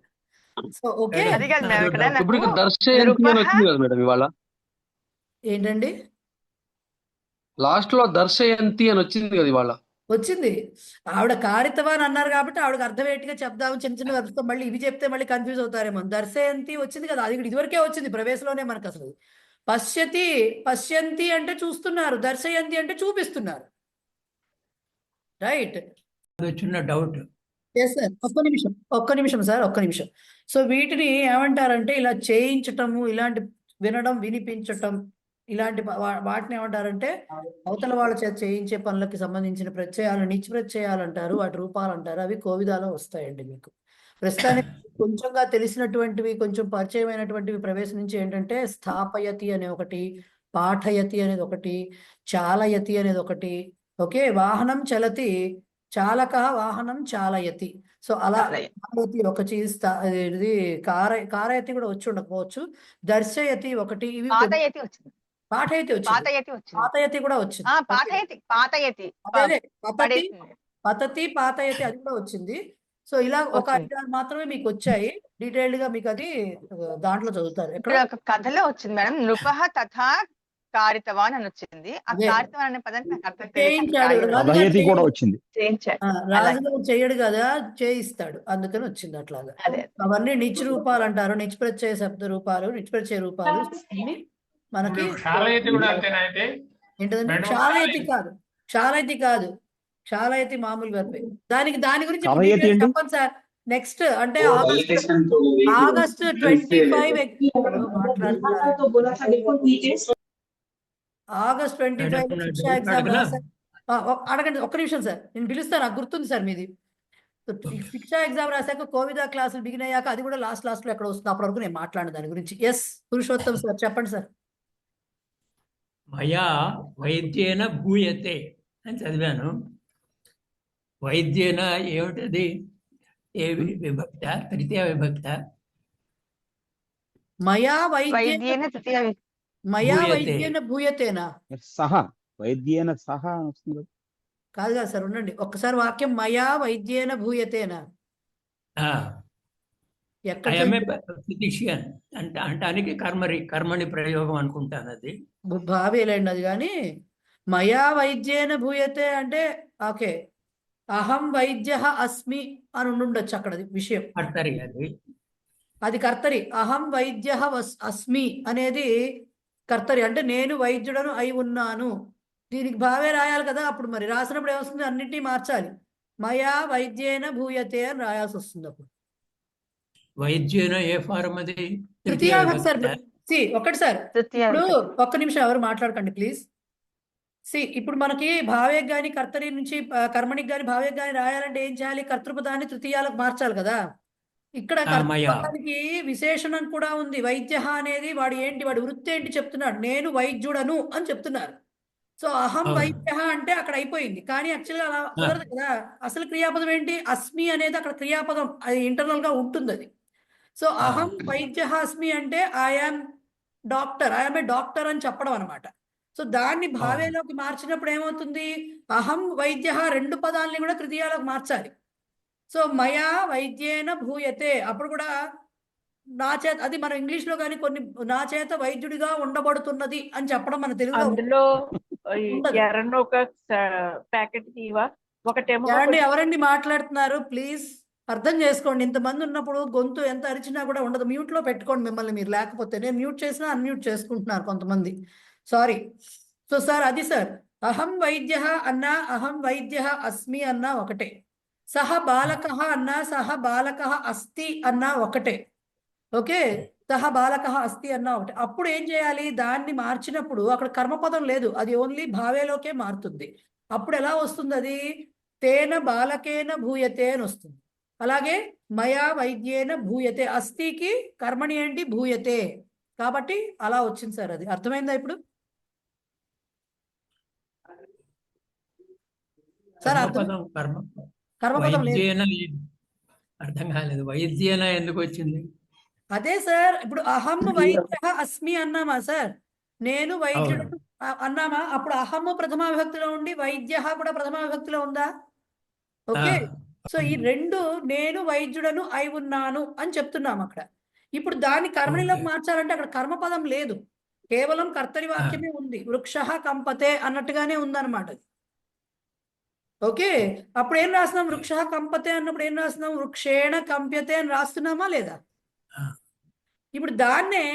So okay. అది కాదు మేడం, ఇక్కడ నాకు ఇప్పుడు దర్శయంతి అని వచ్చింది కదా మేడం ఇవాళ. ఏంటండి లాస్ట్ లో దర్శయంతి అని వచ్చింది కదా ఇవాళ. వచ్చింది? ఆవిడ కారితవాన్ అన్నారు కాబట్టి ఆవిడకి అర్థమయ్యేట్టుగా చెప్దాము. చిన్న అర్థం మళ్ళీ ఇవి చెప్తే మళ్ళీ కన్ఫ్యూజ్ అవుతారేమో. దర్శయంతి వచ్చింది కదా, అది కూడా ఇదివరకే వచ్చింది ప్రవేశంలోనే మనకు. అసలు పశ్యంతి అంటే చూస్తున్నారు, దర్శయంతి అంటే చూపిస్తున్నారు. రైట్. చిన్న డౌట్. సార్ ఒక్క నిమిషం సార్, ఒక్క నిమిషం. సో వీటిని ఏమంటారంటే ఇలా చేయించటము, ఇలాంటి వినడం, వినిపించటం, ఇలాంటి వాటిని ఏమంటారంటే అవతల వాళ్ళ చేత చేయించే పనులకి సంబంధించిన ప్రత్యయాలు నిత్య ప్రత్యయాలు అంటారు. వాటి రూపాలు అంటారు. అవి కోవిదాలో వస్తాయండి. మీకు ప్రస్తుతానికి కొంచెంగా తెలిసినటువంటివి, కొంచెం పరిచయమైనటువంటివి ప్రవేశం నుంచి ఏంటంటే స్థాపయతి అనే ఒకటి, పాఠయతి అనేది ఒకటి, చాలయతి అనేది ఒకటి. ఓకే. వాహనం చలతి, చాలక వాహనం చాలయతి. సో అలా చాలయతి ఒకటి, ఇది కారయతి కూడా వచ్చి ఉండకపోవచ్చు. దర్శయతి ఒకటి. ఇవి పాతయతి వచ్చింది. పాఠయతి వచ్చింది. పాతయతి కూడా వచ్చింది. పాతయతి అదే పతతి పాతయతి అది కూడా వచ్చింది. సో ఇలా ఒక 5-6 మాత్రమే మీకు వచ్చాయి. డీటెయిల్డ్ గా మీకు అది దాంట్లో చదువుతారు. ఇక్కడ ఒక కథలో వచ్చింది మేడం. నృపః తథా కారితవాన్ అని వచ్చింది. ఆ అదే. కారితవాన్ అనే పదానికి నాకు అర్థం తెలియక చేయించాడు. కాగితం రాజుగారు పదహేతి కూడా వచ్చింది. చేయించాడు. రాజుగారు చేయడు కదా, చేయిస్తాడు, అందుకని వచ్చింది అట్లాగా. అదే అవన్నీ నిచ్ రూపాలు అంటారు, నిచ్ ప్రత్యయ శబ్ద రూపాలు, నిచ్ ప్రత్యయ రూపాలు అన్ని మనకి ఇప్పుడు క్షాళయతి కూడా అంతేనా అయితే? ఏంటంటే మేడం, క్షాళయతి కాదు, క్షాళయతి కాదు, క్షాళయతి మామూలు వెర్బే. దాని గురించి ఇప్పుడు క్షాళయతి details ఏంటి? చెప్పండి సార్. నెక్స్ట్ అంటే ఆగస్ట్ 25 మాట్లాడుతున్నారు. ఆగస్ట్ 25 శిక్షా ఎగ్జామ్ రాశారు. అడగండి, ఒక్క నిమిషం సార్, నేను పిలుస్తాను, నాకు గుర్తుంది సార్ మీది. శిక్షా ఎగ్జామ్ రాశాక కోవిద క్లాసులు బిగిన్ అయ్యాక అది కూడా లాస్ట్ లో ఎక్కడ వస్తుంది, అప్పటి వరకు నేను మాట్లాడిన దాని గురించి. ఎస్ పురుషోత్తం సార్, చెప్పండి సార్. మయా వైద్యేన భూయతే అని చదివాను. వైద్యేన ఏమిటది? ఏ విభక్త? తృతీయ విభక్త? మయా వైద్యేన తృతీయ మయా భూయతే. వైద్యేన భూయతేనా? సహా వైద్యేన సహా వస్తుంది. కాదు కాదు సార్, ఉండండి ఒక్కసారి వాక్యం. మయా వైద్యేన భూయతేనా? ఎక్కడ ఐఎంఏ ఫిజిషియన్ అంటానికి కర్మని ప్రయోగం అనుకుంటాను అది. భావేలేండి అది. కానీ మయా వైద్యేన భూయతే అంటే ఓకే, అహం వైద్య అస్మి అని ఉండొచ్చు అక్కడ విషయం. కర్తరి అది. అది కర్తరి. అహం వైద్య అస్మి అనేది కర్తరి, అంటే నేను వైద్యుడను అయి ఉన్నాను. దీనికి భావే రాయాలి కదా. అప్పుడు మరి రాసినప్పుడు ఏమొస్తుంది, అన్నింటినీ మార్చాలి. మయా వైద్యేన భూయతే అని రాయాల్సి వస్తుంది అప్పుడు. వైద్యేన ఏ ఫారం అది? తృతీయ విభక్తి సార్. ఒకటి సార్, తృతీయ ఇప్పుడు విభక్తి. ఒక్క నిమిషం ఎవరు మాట్లాడకండి ప్లీజ్. ఇప్పుడు మనకి భావేకి గాని కర్తరి నుంచి కర్మనికి గాని భావేకి గాని రాయాలంటే ఏం చేయాలి? కర్తృపదాన్ని తృతీయాలకు మార్చాలి కదా. ఇక్కడ కర్తృపదానికి విశేషణం కూడా ఉంది. వైద్య అనేది వాడి వృత్తి ఏంటి చెప్తున్నాడు, నేను వైద్యుడను అని చెప్తున్నారు. సో అహం వైద్య అంటే అక్కడ అయిపోయింది. కానీ యాక్చువల్గా అలా కుదరదు కదా. అసలు క్రియాపదం ఏంటి? అస్మి అనేది అక్కడ క్రియాపదం, అది ఇంటర్నల్ గా ఉంటుంది అది. సో అహం వైద్య అస్మి అంటే I am doctor, I am a doctor అని చెప్పడం అనమాట. సో దాన్ని భావేలోకి మార్చినప్పుడు ఏమవుతుంది? అహం వైద్య రెండు పదాలని కూడా తృతీయాలోకి మార్చాలి. సో మయా వైద్యేన భూయతే, అప్పుడు కూడా నా చేత, అది మన ఇంగ్లీష్ లో కానీ కొన్ని నా చేత వైద్యుడిగా ఉండబడుతున్నది అని చెప్పడం మన తెలుగులో అందులో ఉండదు. ఎర్రన్న ఒక ప్యాకెట్ తీవా, ఒకటేమో ఎవరండి మాట్లాడుతున్నారు? ప్లీజ్ అర్థం చేసుకోండి. ఇంతమంది ఉన్నప్పుడు గొంతు ఎంత అరిచినా కూడా ఉండదు. మ్యూట్ లో పెట్టుకోండి మిమ్మల్ని మీరు, లేకపోతే నేను మ్యూట్ చేసినా అన్మ్యూట్ చేసుకుంటున్నారు కొంతమంది. సారీ. సో సార్ అది సార్, అహం వైద్య అన్నా అహం వైద్య అస్మి అన్నా ఒకటే, సహ బాలక అన్నా సహ బాలక అస్తి అన్నా ఒకటే. ఓకే, సహ బాలక అస్తి అన్నా ఒకటే. అప్పుడు ఏం చేయాలి? దాన్ని మార్చినప్పుడు అక్కడ కర్మపదం లేదు, అది ఓన్లీ భావేలోకే మారుతుంది. అప్పుడు ఎలా వస్తుంది అది? తేన బాలకేన భూయతే అని వస్తుంది. అలాగే మయా వైద్యేన భూయతే, అస్థికి కర్మని ఏంటి? భూయతే. కాబట్టి అలా వచ్చింది సార్. అది అర్థమైందా ఇప్పుడు సార్? కర్మపదం లేదు. అర్థం కాలేదు. వైద్యేన ఎందుకు వచ్చింది? అదే సార్, ఇప్పుడు అహం వైద్య అస్మి అన్నామా సార్, నేను వైద్యుడు అన్నామా, అప్పుడు అహము ప్రథమ విభక్తిలో ఉండి వైద్య కూడా ప్రథమ విభక్తిలో ఉందా? ఓకే. సో ఈ రెండు నేను వైద్యుడను అయి ఉన్నాను అని చెప్తున్నాం అక్కడ. ఇప్పుడు దాన్ని కర్మనిలోకి మార్చాలంటే అక్కడ కర్మపదం లేదు, కేవలం కర్తరి వాక్యమే ఉంది. వృక్ష కంపతే అన్నట్టుగానే ఉందన్నమాట. ఓకే, అప్పుడు ఏం రాస్తున్నాం? వృక్ష కంపతే అన్నప్పుడు ఏం రాస్తున్నాం? వృక్షేణ కంప్యతే అని రాస్తున్నామా లేదా? ఇప్పుడు దాన్నే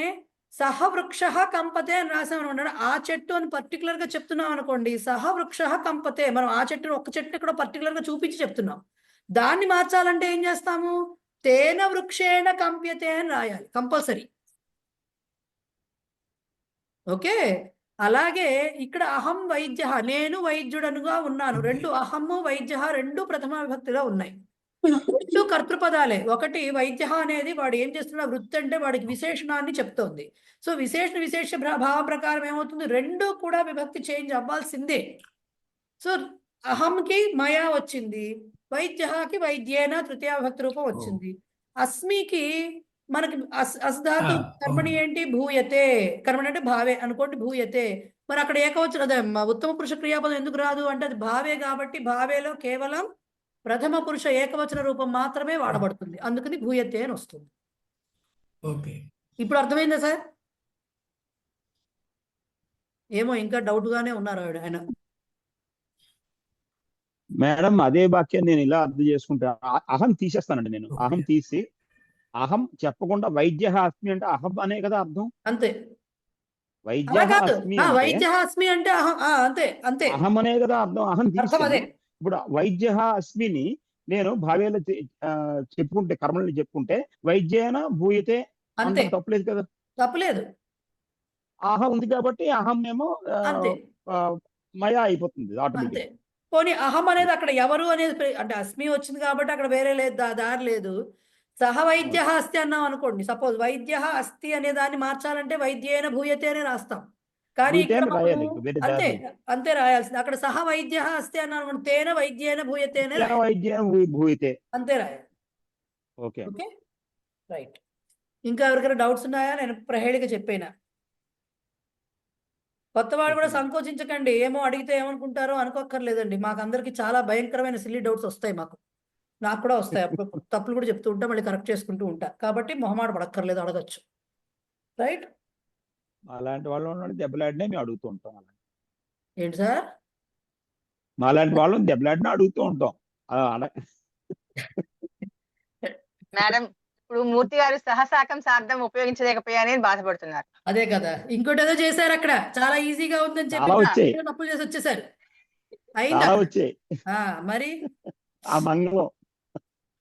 సహ వృక్ష కంపతే అని రాసామనుకుంటాడు. ఆ చెట్టు అని పర్టికులర్ గా చెప్తున్నాం అనుకోండి, సహ వృక్ష కంపతే, మనం ఆ చెట్టును ఒక్క చెట్టు ఇక్కడ పర్టికులర్ గా చూపించి చెప్తున్నాం. దాన్ని మార్చాలంటే ఏం చేస్తాము? తేన వృక్షేణ కంప్యతే అని రాయాలి కంపల్సరీ. ఓకే, అలాగే ఇక్కడ అహం వైద్య, నేను వైద్యుడనుగా ఉన్నాను, రెండు అహము వైద్య రెండు ప్రథమ విభక్తిలో ఉన్నాయి. రెండు కర్తృపదాలే. ఒకటి వైద్య అనేది వాడు ఏం చేస్తున్నా వృత్తి అంటే వాడికి విశేషణాన్ని చెప్తోంది. సో విశేష భావం ప్రకారం ఏమవుతుంది? రెండు కూడా విభక్తి చేంజ్ అవ్వాల్సిందే. సో అహంకి మయా వచ్చింది, వైద్యకి వైద్యేన తృతీయ విభక్తి రూపం వచ్చింది. అస్మికి మనకి అస్ధాతు కర్మణి ఏంటి? భూయతే. కర్మణి అంటే భావే అనుకోండి, భూయతే. మరి అక్కడ ఏకవచనం, అదే ఉత్తమ పురుష క్రియాపదం ఎందుకు రాదు అంటే అది భావే కాబట్టి భావేలో కేవలం ప్రథమ పురుష ఏకవచన రూపం మాత్రమే వాడబడుతుంది, అందుకని భూయతే అని వస్తుంది. ఓకే, ఇప్పుడు అర్థమైందా సార్? ఏమో ఇంకా డౌట్ గానే ఉన్నారు ఆయన. మేడం అదే వాక్యం నేను ఇలా అర్థం చేసుకుంటా, అహం తీసేస్తానండి నేను. అహం తీసి అహం చెప్పకుండా వైద్య అస్మి అంటే అహం అనే కదా అర్థం. అంతే. వైద్య అలా కాదు, అస్మి అంటే వైద్యహాస్మి అంటే అహం, అంతే అంతే అహం అనే కదా అర్థం. అహం అర్థం తీసాను. అదే. ఇప్పుడు వైద్య అస్మిని నేను భావేలో చెప్పుకుంటే, కర్మల్ని చెప్పుకుంటే వైద్యేన భూయతే అంతే, అంటే తప్పలేదు కదా. తప్పలేదు. అహం ఉంది కాబట్టి అహం ఏమో అంతే మయా అయిపోతుంది అంతే. ఆటోమేటిక్. పోనీ అహం అనేది అక్కడ ఎవరు అనేది అంటే అస్మి వచ్చింది కాబట్టి అక్కడ వేరే లేదు, దారి లేదు. సహ వైద్య అస్తి అన్నాం అనుకోండి, సపోజ్ వైద్య అస్తి అనే దాన్ని మార్చాలంటే వైద్యేన భూయతే అనే రాస్తాం. కానీ భూయతే ఇక్కడ అని మనము రాయాలి, వేరే అంతే దారి లేదు. అంతే రాయాల్సింది. అక్కడ సహ వైద్య అస్తి అన్నాం, తేన వైద్యేన భూయతేనే రాయాలి, వైద్యేన భూయతే. అంతే రాయాలి. ఓకే. Okay, right. ఇంకా ఎవరికైనా డౌట్స్ ఉన్నాయా? నేను ప్రహేళిక చెప్పేనా? కొత్త వాళ్ళు కూడా సంకోచించకండి, ఏమో అడిగితే ఏమనుకుంటారో అనుకోక్కర్లేదండి. మాకు అందరికి చాలా భయంకరమైన సిల్లీ డౌట్స్ వస్తాయి. నాకు కూడా వస్తాయి. అప్పుడు తప్పులు కూడా చెప్తూ ఉంటా, మళ్ళీ కరెక్ట్ చేసుకుంటూ ఉంటా. కాబట్టి మొహమాట పడక్కర్లేదు, అడగచ్చు. రైట్. అలాంటి వాళ్ళు దెబ్బలాడినే మేము అడుగుతూ ఉంటాం. అలా ఏంటి సార్? మాలాంటి వాళ్ళని దెబ్బలాడినా అడుగుతూ ఉంటాం. మేడం ఇప్పుడు మూర్తి గారు సహసాకం సార్థం ఉపయోగించలేకపోయారని బాధపడుతున్నారు. అదే కదా, ఇంకోటి ఏదో చేశారు అక్కడ, చాలా ఈజీగా ఉందని చెప్పి తప్పులు చేసి వచ్చేసారు. అయిందా? వచ్చాయి మరి ఆ మంగళం.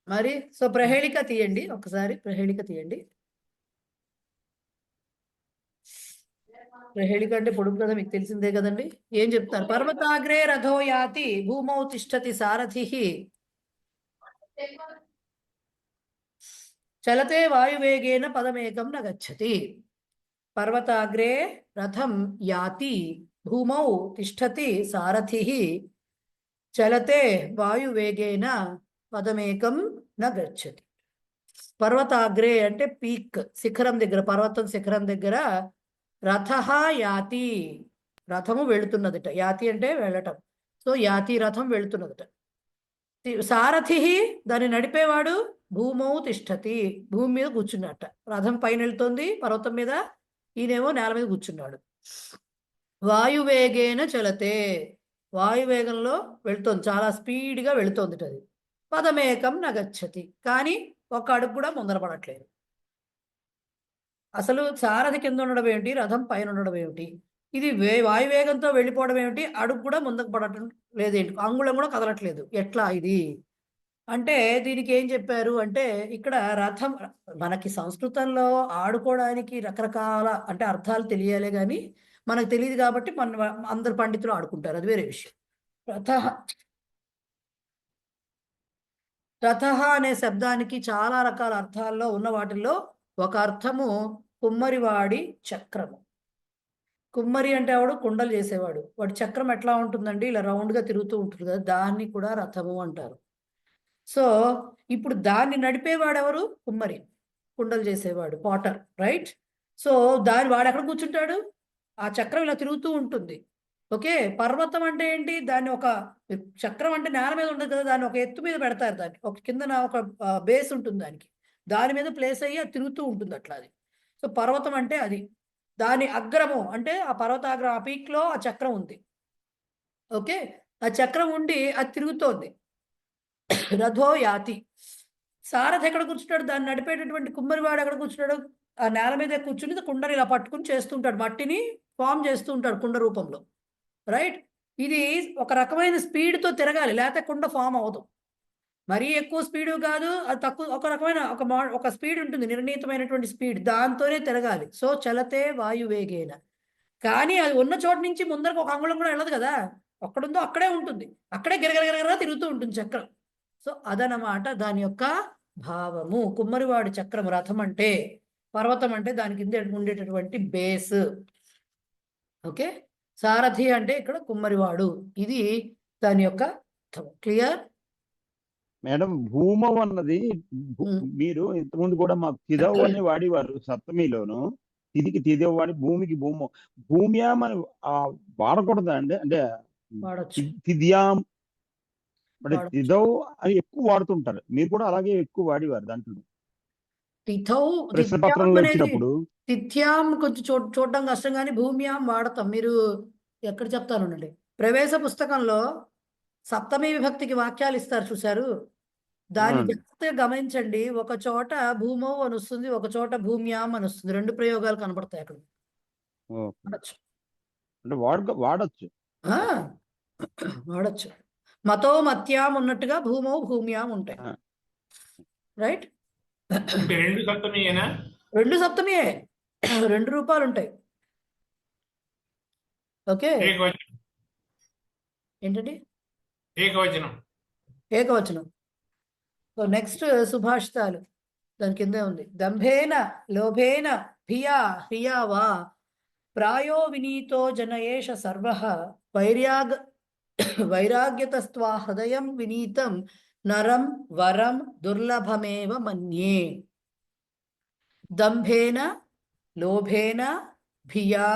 మరి సో ప్రహేళిక తీయండి ఒకసారి, ప్రహేళిక తీయండి. ప్రహేళిక అంటే పొడుపు కదా, మీకు తెలిసిందే కదండి. ఏం చెప్తారు? పర్వతాగ్రే రథో యాతి భూమౌ తిష్టతి సారథి చలతే వాయువేగేన పదమేకం న గచ్చతి. పర్వతాగ్రే రథం యాతి భూమౌ తిష్టతి సారథి చలతే వాయువేగేన పదమేకం న గచ్చతి. పర్వతాగ్రే అంటే పీక్, శిఖరం దగ్గర, పర్వతం శిఖరం దగ్గర రథ యాతి, రథము వెళుతున్నదట. యాతి అంటే వెళ్ళటం. సో యాతి రథం వెళుతున్నదట. సారథి దాన్ని నడిపేవాడు భూమౌ తిష్టతి, భూమి మీద కూర్చున్నట్ట. రథం పైన వెళ్తుంది పర్వతం మీద, ఈయనేమో నేల మీద కూర్చున్నాడు. వాయువేగేన చలతే, వాయువేగంలో వెళుతోంది, చాలా స్పీడ్గా వెళుతోంది. అది పదమేకం నగచ్చతి, కానీ ఒక అడుగు కూడా ముందర పడట్లేదు. అసలు సారథి కింద ఉండడం ఏమిటి, రథం పైన ఉండడం ఏమిటి? ఇది వాయువేగంతో వెళ్ళిపోవడం ఏమిటి, అడుగు కూడా ముందుకు పడటం లేదేంటి, అంగుళం కూడా కదలట్లేదు. ఎట్లా ఇది అంటే దీనికి ఏం చెప్పారు అంటే, ఇక్కడ రథం, మనకి సంస్కృతంలో ఆడుకోవడానికి రకరకాల అంటే అర్థాలు తెలియాలి, కానీ మనకు తెలియదు కాబట్టి అందరు పండితులు ఆడుకుంటారు, అది వేరే విషయం. రథ అనే శబ్దానికి చాలా రకాల అర్థాల్లో ఉన్న వాటిల్లో ఒక అర్థము కుమ్మరివాడి చక్రము. కుమ్మరి అంటే వాడు కుండలు చేసేవాడు, వాడి చక్రం ఎట్లా ఉంటుందండి, ఇలా రౌండ్గా తిరుగుతూ ఉంటుంది కదా, దాన్ని కూడా రథము అంటారు. సో ఇప్పుడు దాన్ని నడిపేవాడు ఎవరు? కుమ్మరి, కుండలు చేసేవాడు, పాటర్, రైట్. సో వాడు ఎక్కడ కూర్చుంటాడు? ఆ చక్రం ఇలా తిరుగుతూ ఉంటుంది. ఓకే, పర్వతం అంటే ఏంటి, దాన్ని ఒక చక్రం అంటే నేల మీద ఉండదు కదా, దాన్ని ఒక ఎత్తు మీద పెడతారు, దాన్ని ఒక కిందన ఒక బేస్ ఉంటుంది, దాని మీద ప్లేస్ అయ్యి అది తిరుగుతూ ఉంటుంది అట్లా. అది సో పర్వతం అంటే అది. దాని అగ్రము అంటే ఆ పర్వతాగ్రం, ఆ పీక్లో ఆ చక్రం ఉంది. ఓకే, ఆ చక్రం ఉండి అది తిరుగుతోంది. రథో యాతి, సారథి ఎక్కడ కూర్చుంటాడు, దాన్ని నడిపేటటువంటి కుమ్మరివాడు ఎక్కడ కూర్చుంటాడు? ఆ నేల మీద కూర్చుని కుండని ఇలా పట్టుకుని చేస్తుంటాడు, మట్టిని ఫామ్ చేస్తూ ఉంటాడు కుండ రూపంలో, రైట్. ఇది ఒక రకమైన స్పీడ్తో తిరగాలి, లేకపోతే కుండ ఫామ్ అవ్వదు. మరీ ఎక్కువ స్పీడు కాదు, అది తక్కువ, ఒక రకమైన ఒక స్పీడ్ ఉంటుంది, నిర్ణీతమైనటువంటి స్పీడ్, దాంతోనే తిరగాలి. సో చలతే వాయువేగేన, కానీ అది ఉన్న చోటు నుంచి ముందరకు ఒక అంగుళం కూడా వెళ్ళదు కదా, అక్కడుందో అక్కడే ఉంటుంది, అక్కడే గిరగిరగిరగిర తిరుగుతూ ఉంటుంది చక్రం. సో అదనమాట దాని యొక్క భావము. కుమ్మరివాడి చక్రం రథం అంటే, పర్వతం అంటే దాని కింద ఉండేటటువంటి బేస్. ఓకే, సారథి అంటే ఇక్కడ కుమ్మరివాడు, ఇది దాని యొక్క క్లియర్. మేడం భూమం అన్నది మీరు ఇంతకుముందు కూడా మాకు తిదవ్ అని వాడేవారు సప్తమిలోను, తిదికి తిదవ్ వాడి భూమికి భూమం. భూమియా మనం వాడకూడదా అండి, అంటే తిద్యాం అంటే తిదవ్ అని ఎక్కువ వాడుతుంటారు, మీరు కూడా అలాగే ఎక్కువ వాడేవారు దాంట్లో. తిథౌ ప్రశ్న తిథ్యాం పత్రంలో అనేది ఇచ్చినప్పుడు తిథ్యాం కొంచెం చూడడం కష్టం కానీ భూమ్యాం వాడతాం. మీరు ఎక్కడ చెప్తానండి, ప్రవేశ పుస్తకంలో సప్తమి విభక్తికి వాక్యాలు ఇస్తారు చూశారు, దాన్ని అవునండి. జాగ్రత్తగా గమనించండి. ఒక చోట భూమౌ అని వస్తుంది, ఒక చోట భూమ్యాం అని వస్తుంది. రెండు ప్రయోగాలు కనబడతాయి అక్కడ. ఓకే. వాడచ్చు. అంటే వాడచ్చు. ఆ, వాడచ్చు. మతో మత్యాం ఉన్నట్టుగా భూమౌ భూమ్యాం ఉంటాయి. ఆ. రైట్. అంటే రెండు సప్తమియేనా? రెండు సప్తమియే, 2 రూపాలు ఉంటాయి. ఓకే. ఏకవచనం. ఏంటండి? ఏకవచనం. ఏకవచనం. సో నెక్స్ట్ సుభాషితాలు దాని కిందే ఉంది. దంభేన లోభేన భియా హ్రియా వా ప్రాయో వినీతో జన ఏష సర్వః వైరాగ్యతస్త్వా హృదయం వినీతం నరం వరం దుర్లభమేవ మన్యే. దంభేన లోభేన భియా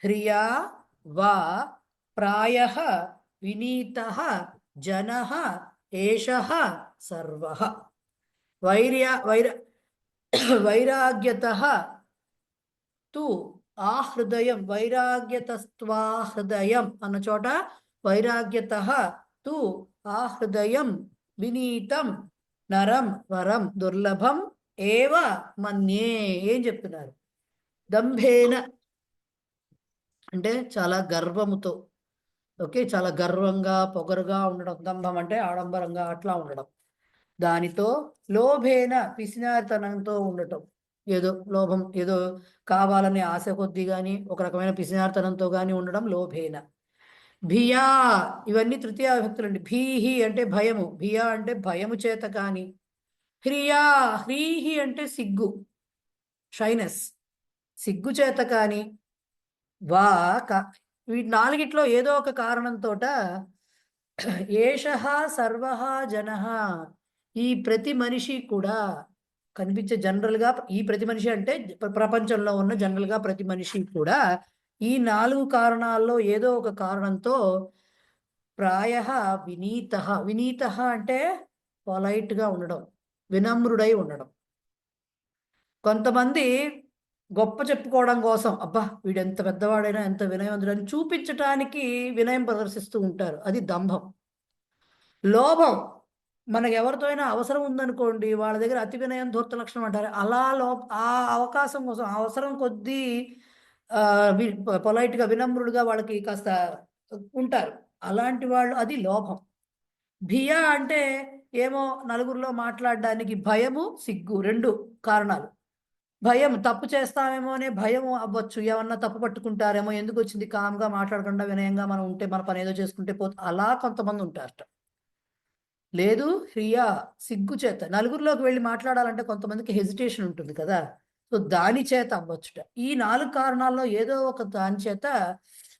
హ్రియా వా ప్రాయః వినీతః జనః ఏషః సర్వః వైరాగ్యతః తు ఆహృదయం వైరాగ్యతస్త్వా హృదయం అన్న చోట వైరాగ్యతః తు ఆహృదయం వినీతం నరం వరం దుర్లభం ఏవ మన్యే. ఏం చెప్తున్నారు? దంభేన అంటే చాలా గర్వముతో, ఓకే, చాలా గర్వంగా పొగరుగా ఉండడం. దంభం అంటే ఆడంబరంగా అట్లా ఉండడం. దానితో లోభేన పిసినారితనంతో ఉండటం, ఏదో లోభం, ఏదో కావాలనే ఆశ కొద్దీ కానీ ఒక రకమైన పిసినారితనంతో కానీ ఉండడం లోభేన. భియా, ఇవన్నీ తృతీయ విభక్తులు అండి. భీహి అంటే భయము, భియా అంటే భయము చేత కానీ. హ్రియా, హ్రీహి అంటే సిగ్గు, షైనెస్, సిగ్గు చేత కానీ. వా వీటి నాలుగిట్లో ఏదో ఒక కారణంతో ఏషః సర్వః జనః, ఈ ప్రతి మనిషి కూడా కనిపించే జనరల్గా ఈ ప్రతి మనిషి అంటే ప్రపంచంలో ఉన్న జనరల్గా ప్రతి మనిషి కూడా ఈ 4 కారణాల్లో ఏదో ఒక కారణంతో ప్రాయః వినీతః, వినీతః అంటే పొలైట్గా ఉండడం, వినమ్రుడై ఉండడం. కొంతమంది గొప్ప చెప్పుకోవడం కోసం, అబ్బా వీడు ఎంత పెద్దవాడైనా ఎంత వినయవంతుడని చూపించటానికి వినయం ప్రదర్శిస్తూ ఉంటారు. అది దంభం. లోభం, మనకు ఎవరితో అయినా అవసరం ఉందనుకోండి, వాళ్ళ దగ్గర అతి వినయం ధూర్త లక్షణం అంటారు. అలా ఆ అవకాశం కోసం అవసరం కొద్దీ పొలైట్గా వినమ్రుడుగా వాళ్ళకి కాస్త ఉంటారు. అలాంటి వాళ్ళు, అది లోభం. భియా అంటే ఏమో నలుగురిలో మాట్లాడడానికి భయము సిగ్గు, 2 కారణాలు. భయం, తప్పు చేస్తామేమో అనే భయం అవ్వచ్చు, ఏమన్నా తప్పు పట్టుకుంటారేమో, ఎందుకు వచ్చింది, కామ్గా మాట్లాడకుండా వినయంగా మనం ఉంటే మన పని ఏదో చేసుకుంటే పోతే, అలా కొంతమంది ఉంటారట. లేదు హ్రియా, సిగ్గు చేత నలుగురిలోకి వెళ్ళి మాట్లాడాలంటే కొంతమందికి హెజిటేషన్ ఉంటుంది కదా, సో దాని చేత అవ్వచ్చుట. ఈ 4 కారణాల్లో ఏదో ఒక దాని చేత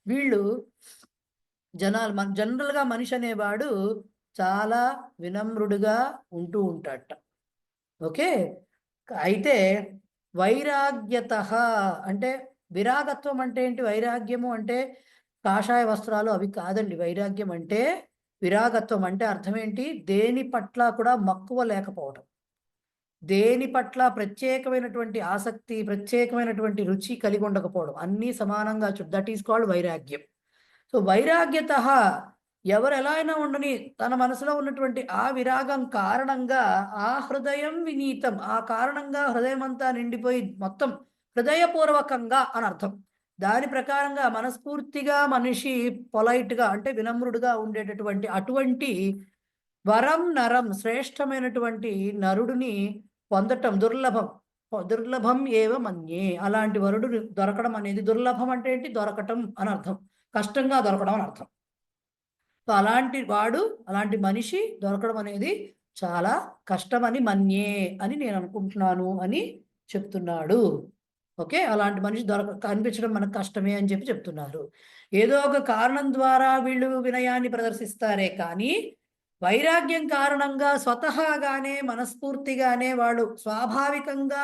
వీళ్ళు జనరల్గా మనిషి అనేవాడు చాలా వినమ్రుడుగా ఉంటూ ఉంటాడట. ఓకే. అయితే వైరాగ్యతః అంటే విరాగత్వం అంటే ఏంటి? వైరాగ్యము అంటే కాషాయ వస్త్రాలు అవి కాదండి. వైరాగ్యం అంటే, విరాగత్వం అంటే అర్థం ఏంటి? దేని పట్ల కూడా మక్కువ లేకపోవడం, దేని పట్ల ప్రత్యేకమైనటువంటి ఆసక్తి, ప్రత్యేకమైనటువంటి రుచి కలిగి ఉండకపోవడం, అన్నీ సమానంగా దట్ ఈస్ కాల్డ్ వైరాగ్యం. సో వైరాగ్యతః, ఎవరు ఎలా అయినా ఉండని తన మనసులో ఉన్నటువంటి ఆ విరాగం కారణంగా ఆ హృదయం వినీతం, ఆ కారణంగా హృదయం అంతా నిండిపోయి మొత్తం హృదయపూర్వకంగా అని అర్థం. దాని ప్రకారంగా మనస్ఫూర్తిగా మనిషి పొలైట్గా అంటే వినమ్రుడుగా ఉండేటటువంటి అటువంటి వరం నరం, శ్రేష్టమైనటువంటి నరుడిని పొందటం దుర్లభం. దుర్లభం ఏవ మన్యే, అలాంటి వరుడు దొరకడం అనేది, దుర్లభం అంటే ఏంటి? దొరకటం అని అర్థం, కష్టంగా దొరకడం అని అర్థం. సో అలాంటి వాడు, అలాంటి మనిషి దొరకడం అనేది చాలా కష్టమని మన్యే అని నేను అనుకుంటున్నాను అని చెప్తున్నాడు. ఓకే, అలాంటి మనిషి కనిపించడం మనకు కష్టమే అని చెప్తున్నారు. ఏదో ఒక కారణం ద్వారా వీళ్ళు వినయాన్ని ప్రదర్శిస్తారే కానీ వైరాగ్యం కారణంగా స్వతహాగానే మనస్ఫూర్తిగానే వాళ్ళు స్వాభావికంగా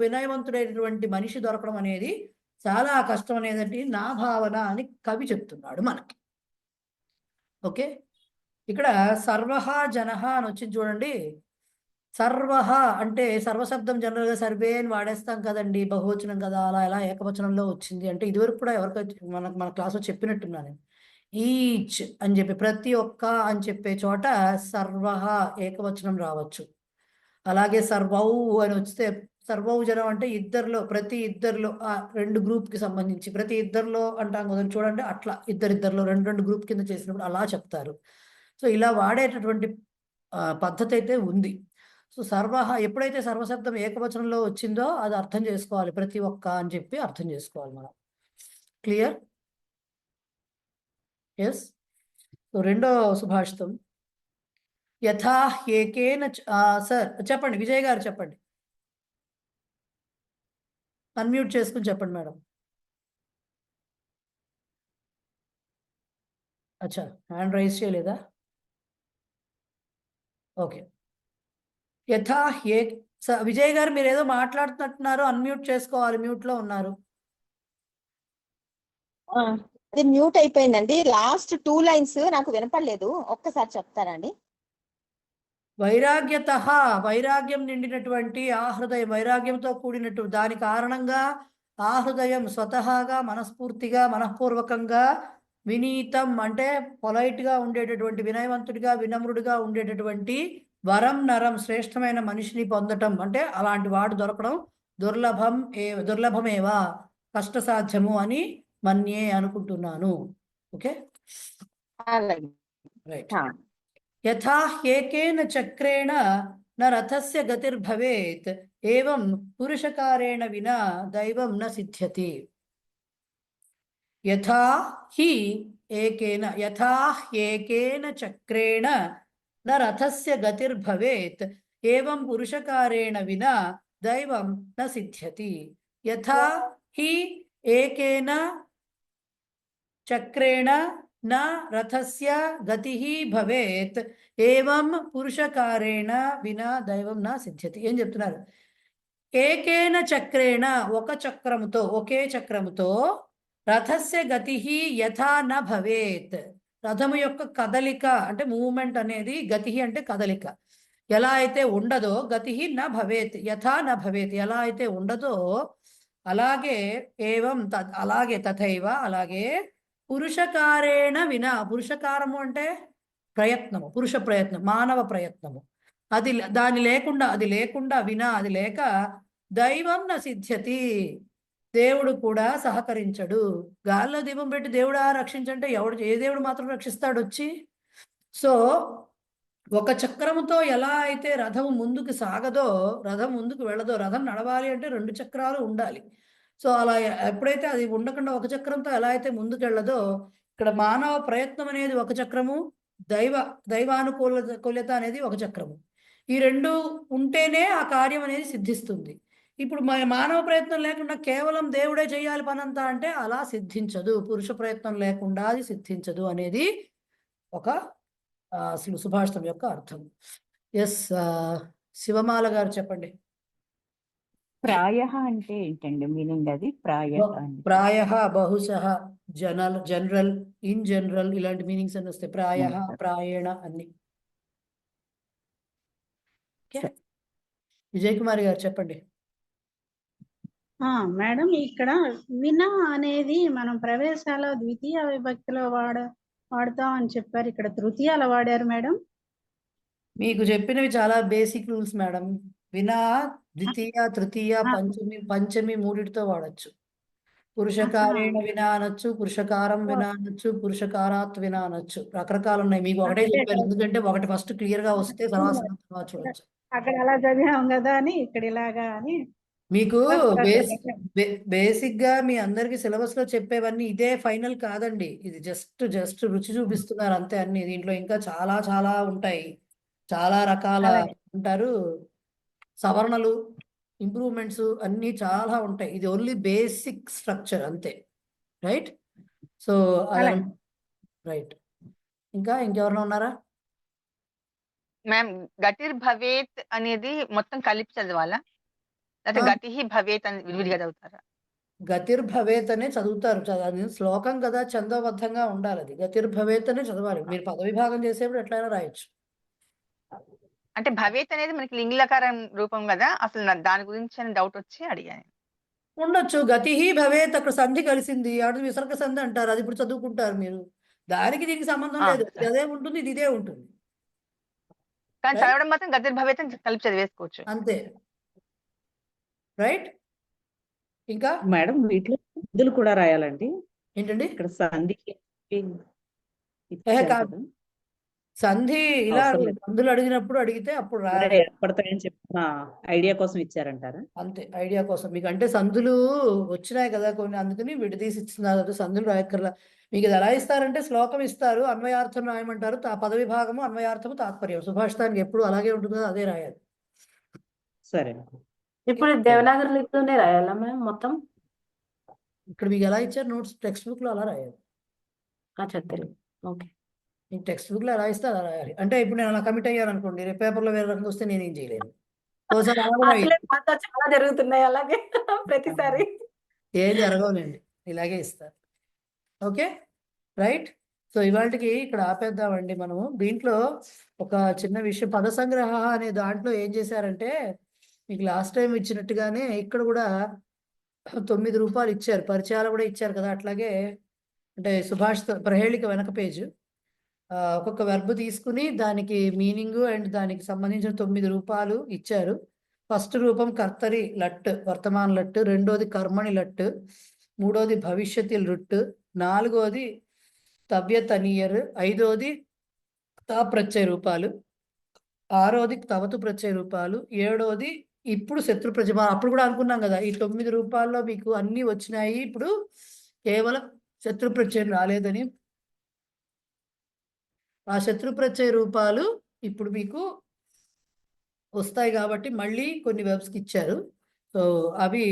వినయవంతుడైనటువంటి మనిషి దొరకడం అనేది చాలా కష్టం అనేదండి నా భావన అని కవి చెప్తున్నాడు మనకి. ఓకే, ఇక్కడ సర్వహ జనహ అని వచ్చింది చూడండి. సర్వః అంటే సర్వశబ్దం జనరల్ గా సర్వే అని వాడేస్తాం కదండి, బహువచనం కదా, అలా ఎలా ఏకవచనంలో వచ్చింది అంటే ఇదివరకు కూడా ఎవరికైతే మన క్లాస్లో చెప్పినట్టున్నాను. ఈచ్ అని చెప్పి ప్రతి ఒక్క అని చెప్పే చోట సర్వః ఏకవచనం రావచ్చు. అలాగే సర్వౌ అని వస్తే సర్వౌ జనం అంటే ఇద్దరిలో, ప్రతి ఇద్దరిలో, ఆ రెండు గ్రూప్ కి సంబంధించి ప్రతి ఇద్దరిలో అంటాం కదా చూడండి, అట్లా ఇద్దరిద్దరిలో రెండు గ్రూప్ కింద చేసినప్పుడు అలా చెప్తారు. సో ఇలా వాడేటటువంటి పద్ధతి అయితే ఉంది. సో ఎప్పుడైతే సర్వశబ్దం ఏకవచనంలో వచ్చిందో అది అర్థం చేసుకోవాలి, ప్రతి ఒక్క అని చెప్పి అర్థం చేసుకోవాలి మనం. క్లియర్? ఎస్. సో రెండో సుభాషితం యథా ఏకేన సార్ చెప్పండి, విజయ్ గారు చెప్పండి, అన్మ్యూట్ చేసుకుని చెప్పండి మేడం. అచ్చా, హ్యాండ్ రైజ్ చేయలేదా? ఓకే. యథా ఏ విజయ్ గారు మీరు ఏదో మాట్లాడుతున్నట్టున్నారు, అన్మ్యూట్ చేసుకోవాలి, మ్యూట్ లో ఉన్నారు. అది మ్యూట్ అయిపోయిందండి. లాస్ట్ 2 లైన్స్ నాకు వినపడలేదు, ఒక్కసారి చెప్తారండి? వైరాగ్యత, వైరాగ్యం నిండినటువంటి ఆ హృదయం, వైరాగ్యంతో కూడినట్టు దాని కారణంగా ఆ హృదయం స్వతహాగా మనస్ఫూర్తిగా మనఃపూర్వకంగా వినీతం అంటే పొలైట్ గా ఉండేటటువంటి, వినయవంతుడిగా వినమ్రుడిగా ఉండేటటువంటి వరం నరం శ్రేష్టమైన మనిషిని పొందటం అంటే అలాంటి వాడు దొరకడం దుర్లభమేవా కష్టసాధ్యము అని మన్యే అనుకుంటున్నాను. Okay right. యథా ఏకేన చక్రేణ న రథస్య గతిర్భవేత్ ఏవం పురుషకారేణ వినా దైవం న సిద్ధ్యతి. యథా ఏకేన చక్రేణ న రథస్య గతిర్భవేత్ ఏవం పురుషకారేణ వినా దైవం న సిద్ధ్యతి. యథా హి ఏకేన చక్రేణ న రథస్య గతిః భవేత్ ఏవం పురుషకారేణ వినా దైవం న సిద్ధ్యతి. ఏం చెప్తున్నారు? ఏకేన చక్రేణ ఒక చక్రముతో, ఒకే చక్రముతో, రథస్య గతిః యథా న భవేత్ రథము యొక్క కదలిక అంటే మూవ్మెంట్ అనేది, గతిః అంటే కదలిక, ఎలా అయితే ఉండదో గతిః న భవేత్ యథా న భవేత్ ఎలా అయితే ఉండదో అలాగే ఏవం అలాగే తథైవ అలాగే పురుషకారేణ వినా, పురుషకారము అంటే ప్రయత్నము, పురుష ప్రయత్నం, మానవ ప్రయత్నము, అది లేకుండా వినా అది లేక దైవం న సిద్ధ్యతి దేవుడు కూడా సహకరించడు. గాల్లో దీపం పెట్టి దేవుడా రక్షించంటే ఏ దేవుడు మాత్రం రక్షిస్తాడు వచ్చి? సో ఒక చక్రముతో ఎలా అయితే రథం ముందుకు సాగదో, రథం ముందుకు వెళ్ళదో, రథం నడవాలి అంటే 2 చక్రాలు ఉండాలి. సో అలా ఎప్పుడైతే అది ఉండకుండా ఒక చక్రంతో ఎలా అయితే ముందుకెళ్ళదో, ఇక్కడ మానవ ప్రయత్నం అనేది ఒక చక్రము, దైవానుకూలత అనేది ఒక చక్రము. ఈ 2 ఉంటేనే ఆ కార్యం అనేది సిద్ధిస్తుంది. ఇప్పుడు మానవ ప్రయత్నం లేకుండా కేవలం దేవుడే చేయాలి పనంతా అంటే అలా సిద్ధించదు, పురుష ప్రయత్నం లేకుండా అది సిద్ధించదు అనేది ఒక సుభాషితం యొక్క అర్థం. ఎస్, శివమాల గారు చెప్పండి. ప్రాయః అంటే ఏంటండి మీనింగ్? అది ప్రాయః బహుశః జనరల్ ఇన్ జనరల్ ఇలాంటి మీనింగ్స్ అన్ని వస్తాయి. ప్రాయః ప్రాయేణ అన్ని. విజయ్ కుమార్ గారు చెప్పండి. మేడం ఇక్కడ వినా అనేది మనం ప్రవేశాల ద్వితీయ విభక్తిలో వాడతాం అని చెప్పారు, ఇక్కడ తృతీయాలో వాడారు మేడం. మీకు చెప్పినవి చాలా బేసిక్ రూల్స్ మేడం. వినా ద్వితీయ తృతీయ పంచమి మూడిటితో వాడచ్చు. పురుషకారేణ వినా అనొచ్చు, పురుషకారం వినా అనొచ్చు, పురుషకారాత్ వినా అనొచ్చు. రకరకాలు ఉన్నాయి. మీకు ఒకటే చెప్పాను ఎందుకంటే ఒకటి ఫస్ట్ క్లియర్ గా వస్తే తర్వాత చూడొచ్చు. అక్కడ అలా చదివాం కదా అని ఇక్కడ ఇలాగా అని. మీకు బేసిక్ గా మీ అందరికి సిలబస్ లో చెప్పేవన్నీ ఇదే ఫైనల్ కాదండి. ఇది జస్ట్ రుచి చూపిస్తున్నారు అంతే. అన్ని దీంట్లో ఇంకా చాలా చాలా ఉంటాయి, చాలా రకాల అంటారు సవరణలు, ఇంప్రూవ్మెంట్స్ అన్ని చాలా ఉంటాయి. ఇది ఓన్లీ బేసిక్ స్ట్రక్చర్ అంతే. రైట్? So right. ఇంకెవరైనా ఉన్నారా? మ్యామ్ గతిర్ భవేత్ అనేది మొత్తం కలిపి చదవాలా, లేకపోతే గతిహి భవేత్ అని విడివిడిగా చదువుతారా? గతిర్భవేత్ అనే చదువుతారు. అది శ్లోకం కదా, ఛందోబద్ధంగా ఉండాలి. అది గతిర్భవేత్ అనే చదవాలి. మీరు పదవిభాగం చేసేప్పుడు ఎట్లయినా రాయొచ్చు. అంటే భవేత్ అనేది మనకి లింగలకారం రూపం కదా, అసలు దాని గురించి అని డౌట్ వచ్చి అడిగాను. ఉండొచ్చు. గతి భవేత్, అక్కడ సంధి కలిసింది, అటు విసర్గ సంధి అంటారు, అది ఇప్పుడు చదువుకుంటారు మీరు. దానికి దీనికి సంబంధం లేదు, సరే. అదే ఉంటుంది, ఇది ఇదే ఉంటుంది. కానీ రైట్, చదవడం మాత్రం గతిర్ భవేత్ అని కలిపి చదివేసుకోవచ్చు. అంతే. రైట్, ఇంకా మేడం వీటిలో సంధులు కూడా రాయాలండి. ఏంటండి? ఇక్కడ సంధికి ఏహే ఇచ్చారు కాదు, కదా. సంధి ఇలా అవసరం లేదు. సంధులు అడిగినప్పుడు అడిగితే అప్పుడు అంటే రాయాలి. ఏర్పడతాయని చెప్పిన ఐడియా కోసం ఇచ్చారంటారా? అంతే, ఐడియా కోసం మీకు. అంటే సంధులు వచ్చినాయి కదా కొన్ని, అందుకని విడదీసి ఇస్తున్నారు. సంధులు రాయక్కర్లా. మీకు ఇది ఎలా ఇస్తారంటే శ్లోకం ఇస్తారు, అన్వయార్థం రాయమంటారు, పదవి భాగము అన్వయార్థము తాత్పర్యం. సుభాషితానికి ఎప్పుడు అలాగే ఉంటుంది కదా, అదే రాయాలి. సరే. ఇప్పుడు దేవనాగరి లిపిలోనే రాయాలా మేము మొత్తం? ఇక్కడ మీకు ఎలా ఇచ్చారు నోట్స్, టెక్స్ట్ బుక్ లో అలా రాయాలి. తెలుగు. ఓకే. మీకు టెక్స్ట్ బుక్ లో ఎలా ఇస్తే అలా రాయాలి. అంటే ఇప్పుడు నేను అలా కమిట్ అయ్యాను అనుకోండి, రేపు పేపర్లో వేరే రకంగా వస్తే నేనేం చేయలేను. ఒకసారి అలా కూడా అసలే మాతో చాలా జరుగుతున్నాయి అలాగే ప్రతిసారి. ఏం జరగవులేండి, ఇలాగే ఇస్తారు. Okay, right. సో ఇవాళకి ఇక్కడ ఆపేద్దామండి మనము. దీంట్లో ఒక చిన్న విషయం, పద సంగ్రహ అనే దాంట్లో ఏం చేశారంటే, మీకు లాస్ట్ టైం ఇచ్చినట్టుగానే ఇక్కడ కూడా 9 రూపాయలు ఇచ్చారు, పరిచయాలు కూడా ఇచ్చారు కదా. అట్లాగే అంటే సుభాషిత ప్రహేళిక వెనక పేజ్, ఒక్కొక్క వెర్బ్ తీసుకుని దానికి మీనింగ్ అండ్ దానికి సంబంధించిన 9 రూపాయలు ఇచ్చారు. ఫస్ట్ రూపం కర్తరి లట్, వర్తమాన లట్. రెండోది కర్మణి లట్. మూడోది భవిష్యతి లుట్. నాలుగోది తవ్య తనియర్. ఐదోది తా ప్రత్యయ రూపాలు. ఆరోది తవతు ప్రత్యయ రూపాలు. ఏడోది ఇప్పుడు శత్రు ప్రతిమ. అప్పుడు కూడా అనుకున్నాం కదా, ఈ 9 రూపాల్లో మీకు అన్ని వచ్చినాయి, ఇప్పుడు కేవలం శత్రు ప్రత్యయం రాలేదని. ఆ శత్రు ప్రత్యయ రూపాలు ఇప్పుడు మీకు వస్తాయి కాబట్టి మళ్ళీ కొన్ని వెబ్స్కి ఇచ్చారు. సో అవి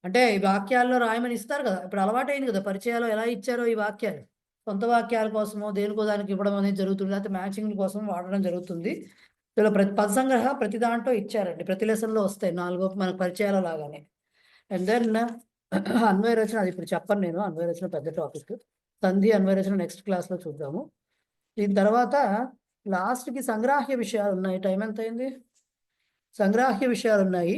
అంటే ఈ వాక్యాల్లో రాయమని ఇస్తారు కదా, ఇప్పుడు అలవాటైంది కదా పరిచయాలు ఎలా ఇచ్చారో ఈ వాక్యాలు. సొంత వాక్యాల కోసమో దేనికో దానికి ఇవ్వడం అనేది జరుగుతుంది, లేకపోతే మ్యాచింగ్ కోసం వాడడం జరుగుతుంది. ఇలా పద సంగ్రహ ప్రతి దాంట్లో ఇచ్చారండి, ప్రతి లెసన్లో వస్తాయి 4 మనకు పరిచయాల లాగానే. అండ్ దెన్ అన్వయ రచన, అది ఇప్పుడు చెప్పను నేను, అన్వయ రచన పెద్ద టాపిక్. సంధి అన్వయ రచన నెక్స్ట్ క్లాస్లో చూద్దాము. దీని తర్వాత లాస్ట్కి సంగ్రాహ్య విషయాలు ఉన్నాయి. టైం ఎంత అయింది? సంగ్రాహ్య విషయాలు ఉన్నాయి,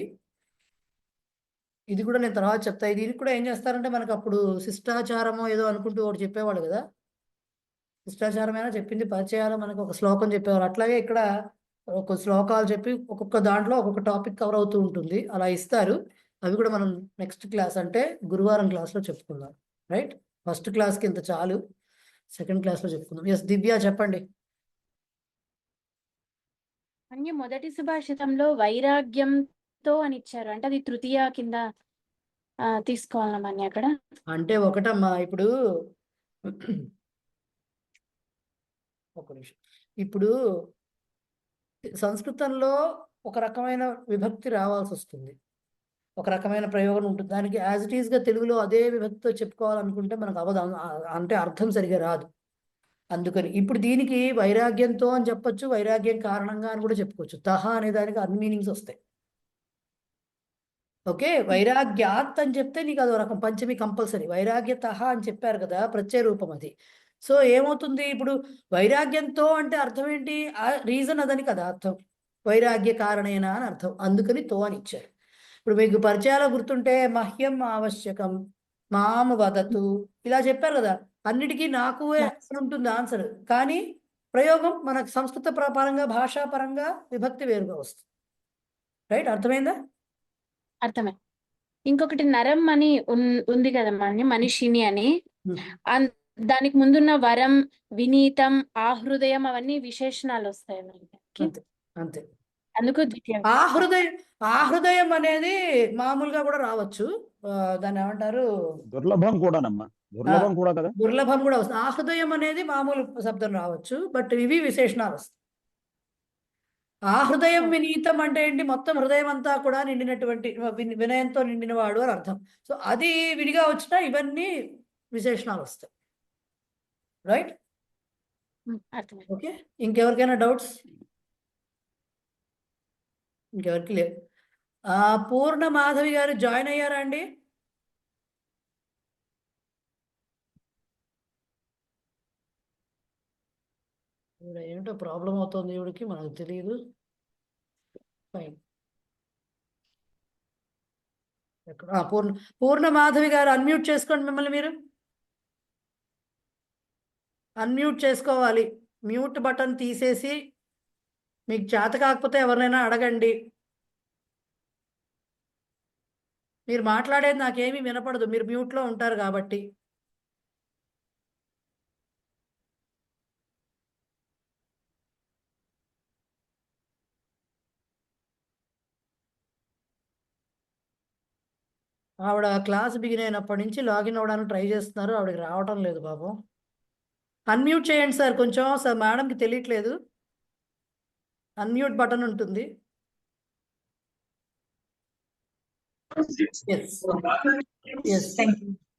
ఇది కూడా నేను తర్వాత చెప్తా. దీనికి కూడా ఏం చేస్తారంటే, మనకు అప్పుడు శిష్టాచారమో ఏదో అనుకుంటూ ఒకటి చెప్పేవాడు కదా, శిష్టాచారమైనా చెప్పింది పరిచయాలు మనకు ఒక శ్లోకం చెప్పేవారు. అట్లాగే ఇక్కడ ఒక శ్లోకాలు చెప్పి ఒక్కొక్క దాంట్లో ఒక్కొక్క టాపిక్ కవర్ అవుతూ ఉంటుంది, అలా ఇస్తారు. అవి కూడా మనం నెక్స్ట్ క్లాస్ అంటే గురువారం క్లాస్లో చెప్పుకుందాం. రైట్, ఫస్ట్ క్లాస్కి ఇంత చాలు, సెకండ్ క్లాస్లో చెప్పుకుందాం. ఎస్ దివ్య చెప్పండి. అన్య మొదటి సుభాషితంలో వైరాగ్యంతో అని ఇచ్చారు, అంటే అది తృతీయ కింద తీసుకోవాలమ్మా అక్కడ. అంటే ఒకటమ్మా, ఇప్పుడు ఒక నిమిషం, ఇప్పుడు సంస్కృతంలో ఒక రకమైన విభక్తి రావాల్సి వస్తుంది, ఒక రకమైన ప్రయోగం ఉంటుంది. దానికి యాజ్ ఇట్ ఈస్గా తెలుగులో అదే విభక్తితో చెప్పుకోవాలనుకుంటే మనకు అవదు, అంటే అర్థం సరిగా రాదు. అందుకని ఇప్పుడు దీనికి వైరాగ్యంతో అని చెప్పొచ్చు, వైరాగ్యం కారణంగా అని కూడా చెప్పుకోవచ్చు. తహ అనే దానికి అన్ని మీనింగ్స్ వస్తాయి. ఓకే, వైరాగ్యాత్ అని చెప్తే నీకు అదో రకం పంచమి కంపల్సరీ. వైరాగ్య తహ అని చెప్పారు కదా, ప్రత్యయ రూపం అది. సో ఏమవుతుంది ఇప్పుడు, వైరాగ్యంతో అంటే అర్థం ఏంటి, ఆ రీజన్ అదని కదా అర్థం, వైరాగ్య కారణేనా అని అర్థం, అందుకని తో అని ఇచ్చారు. ఇప్పుడు మీకు పరిచయాలు గుర్తుంటే మహ్యం ఆవశ్యకం, మామ వదతు, ఇలా చెప్పారు కదా, అన్నిటికీ నాకు ఉంటుంది ఆన్సర్, కానీ ప్రయోగం మనకు సంస్కృత పరంగా భాషాపరంగా విభక్తి వేరుగా వస్తుంది. రైట్, అర్థమైందా? అర్థమే. ఇంకొకటి నరం అని ఉంది కదమ్మా, మనిషిని అని, దానికి ముందున్న వరం, వినీతం, ఆహృదయం, అవన్నీ విశేషణాలు వస్తాయి మనకి. అంతే. అందుకు ద్వితీయ. ఆహృదయం అనేది మామూలుగా కూడా రావచ్చు, దాన్ని ఏమంటారు, దుర్లభం కూడానమ్మా, దుర్లభం కూడా కదా, దుర్లభం కూడా వస్తుంది. ఆహృదయం అనేది మామూలు శబ్దం రావచ్చు, బట్ ఇవి విశేషణాలు వస్తాయి. ఆహృదయం వినీతం అంటే ఏంటి, మొత్తం హృదయం అంతా కూడా నిండినటువంటి, వినయంతో నిండినవాడు అని అర్థం. సో అది విడిగా వచ్చినా ఇవన్నీ విశేషణాలు వస్తాయి. Right, okay. ఇంకెవరికైనా డౌట్స్? ఇంకెవరికి లేవు. పూర్ణ మాధవి గారు జాయిన్ అయ్యారా అండి? ఏంటో ప్రాబ్లం అవుతుంది ఇవిడికి, మనకు తెలియదు. ఫైన్. పూర్ణ మాధవి గారు అన్మ్యూట్ చేసుకోండి, మిమ్మల్ని మీరు అన్మ్యూట్ చేసుకోవాలి. మ్యూట్ బటన్ తీసేసి మీకు చేత కాకపోతే ఎవరినైనా అడగండి. మీరు మాట్లాడేది నాకేమీ వినపడదు, మీరు మ్యూట్లో ఉంటారు కాబట్టి. ఆవిడ క్లాస్ బిగిన్ అయినప్పటి నుంచి లాగిన్ అవ్వడానికి ట్రై చేస్తున్నారు, ఆవిడకి రావటం లేదు బాబు. అన్మ్యూట్ చేయండి సార్, కొంచెం సార్ మేడంకి తెలియట్లేదు. అన్మ్యూట్ బటన్ ఉంటుంది.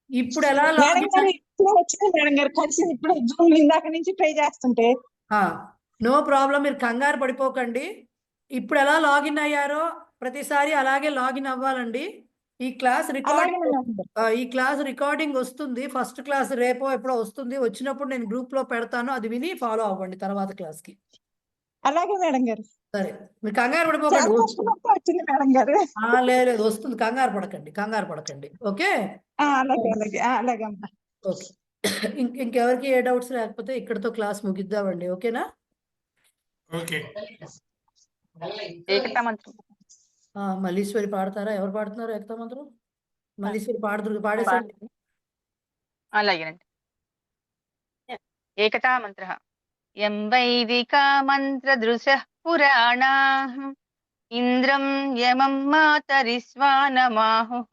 ఇప్పుడు ఎలా నో ప్రాబ్లం, మీరు కంగారు పడిపోకండి. ఇప్పుడు ఎలా లాగిన్ అయ్యారో ప్రతిసారి అలాగే లాగిన్ అవ్వాలండి. ఈ క్లాస్ రికార్డింగ్ వస్తుంది. ఫస్ట్ క్లాస్ రేపో ఎప్పుడో వస్తుంది. వచ్చినప్పుడు నేను గ్రూప్ లో పెడతాను, అది విని ఫాలో అవ్వండి తర్వాత క్లాస్ కి. అలాగే మేడం గారు. సరే, మీరు కంగారు పడిపోకండి. వచ్చింది మేడం గారు. లేదు వస్తుంది, కంగారు పడకండి. ఓకే అలాగే. ఓకే, ఇంకెవరికి ఏ డౌట్స్ లేకపోతే ఇక్కడతో క్లాస్ ముగిద్దామండి. ఓకేనా? ఓకే. ఏకతా మంత్రం మల్లీశ్వరి పాడతారా? ఎవరు పాడుతున్నారు ఏకతా మంత్రం? మల్లీశ్వరి పాడేసండి. అలాగేనండి. ఏకతా మంత్ర యం వైదికా మంత్రదృశః పురాణాః ఇంద్రం యమం మాతరిస్వానమాహుః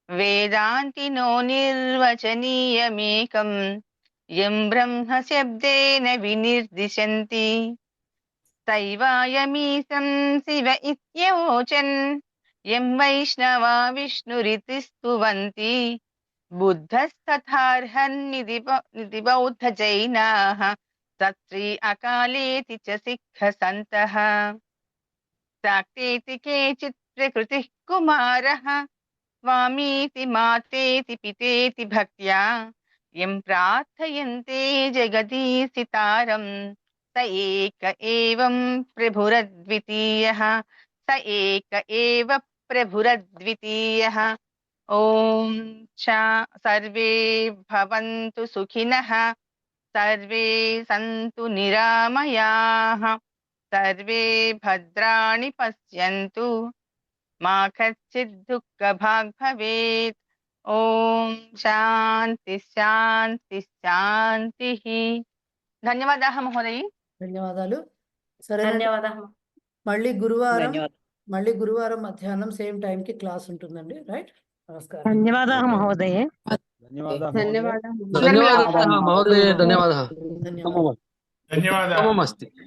వేదాంతినో నిర్వచనీయమేకం యం బ్రహ్మ శబ్దేన వినిర్దిశంతి తైవాయమీశం శివ ఇత్యవోచన్ యం వైష్ణవా విష్ణురితి స్తువంతి బుద్ధస్తథార్హన్నిధి బౌద్ధ జైనాః సత్శ్రీ అకాలేతి చ సిక్ఖ సంతః శాక్తేతి కేచిత్ ప్రకృతిః కుమారః స్వామీతి మాతేతి పితేతి భక్త్యా యం ప్రార్థయంతే జగదీశితారం స ఏక ఏవం ప్రభురద్వితీయః ఓం సర్వే భవంతు సుఖినః సర్వే సంతు నిరామయాః సర్వే భద్రాణి పశ్యంతు మా కచ్చిద్ దుఃఖభాగ్ భవేత్. ఓం శాంతి శాంతి శాంతి. ధన్యవాదాः మహోదయి. ధన్యవాదాలు. సరే, ధన్యవాదాలు. మళ్ళీ గురువారం మధ్యాహ్నం సేమ్ టైం కి క్లాస్ ఉంటుందండి. రైట్? నమస్కారం. ధన్యవాదాలు మహోదయ. ధన్యవాదాలు మహోదయ. ధన్యవాదాలు. ధన్యవాదాలు. ధన్యవాదాలు.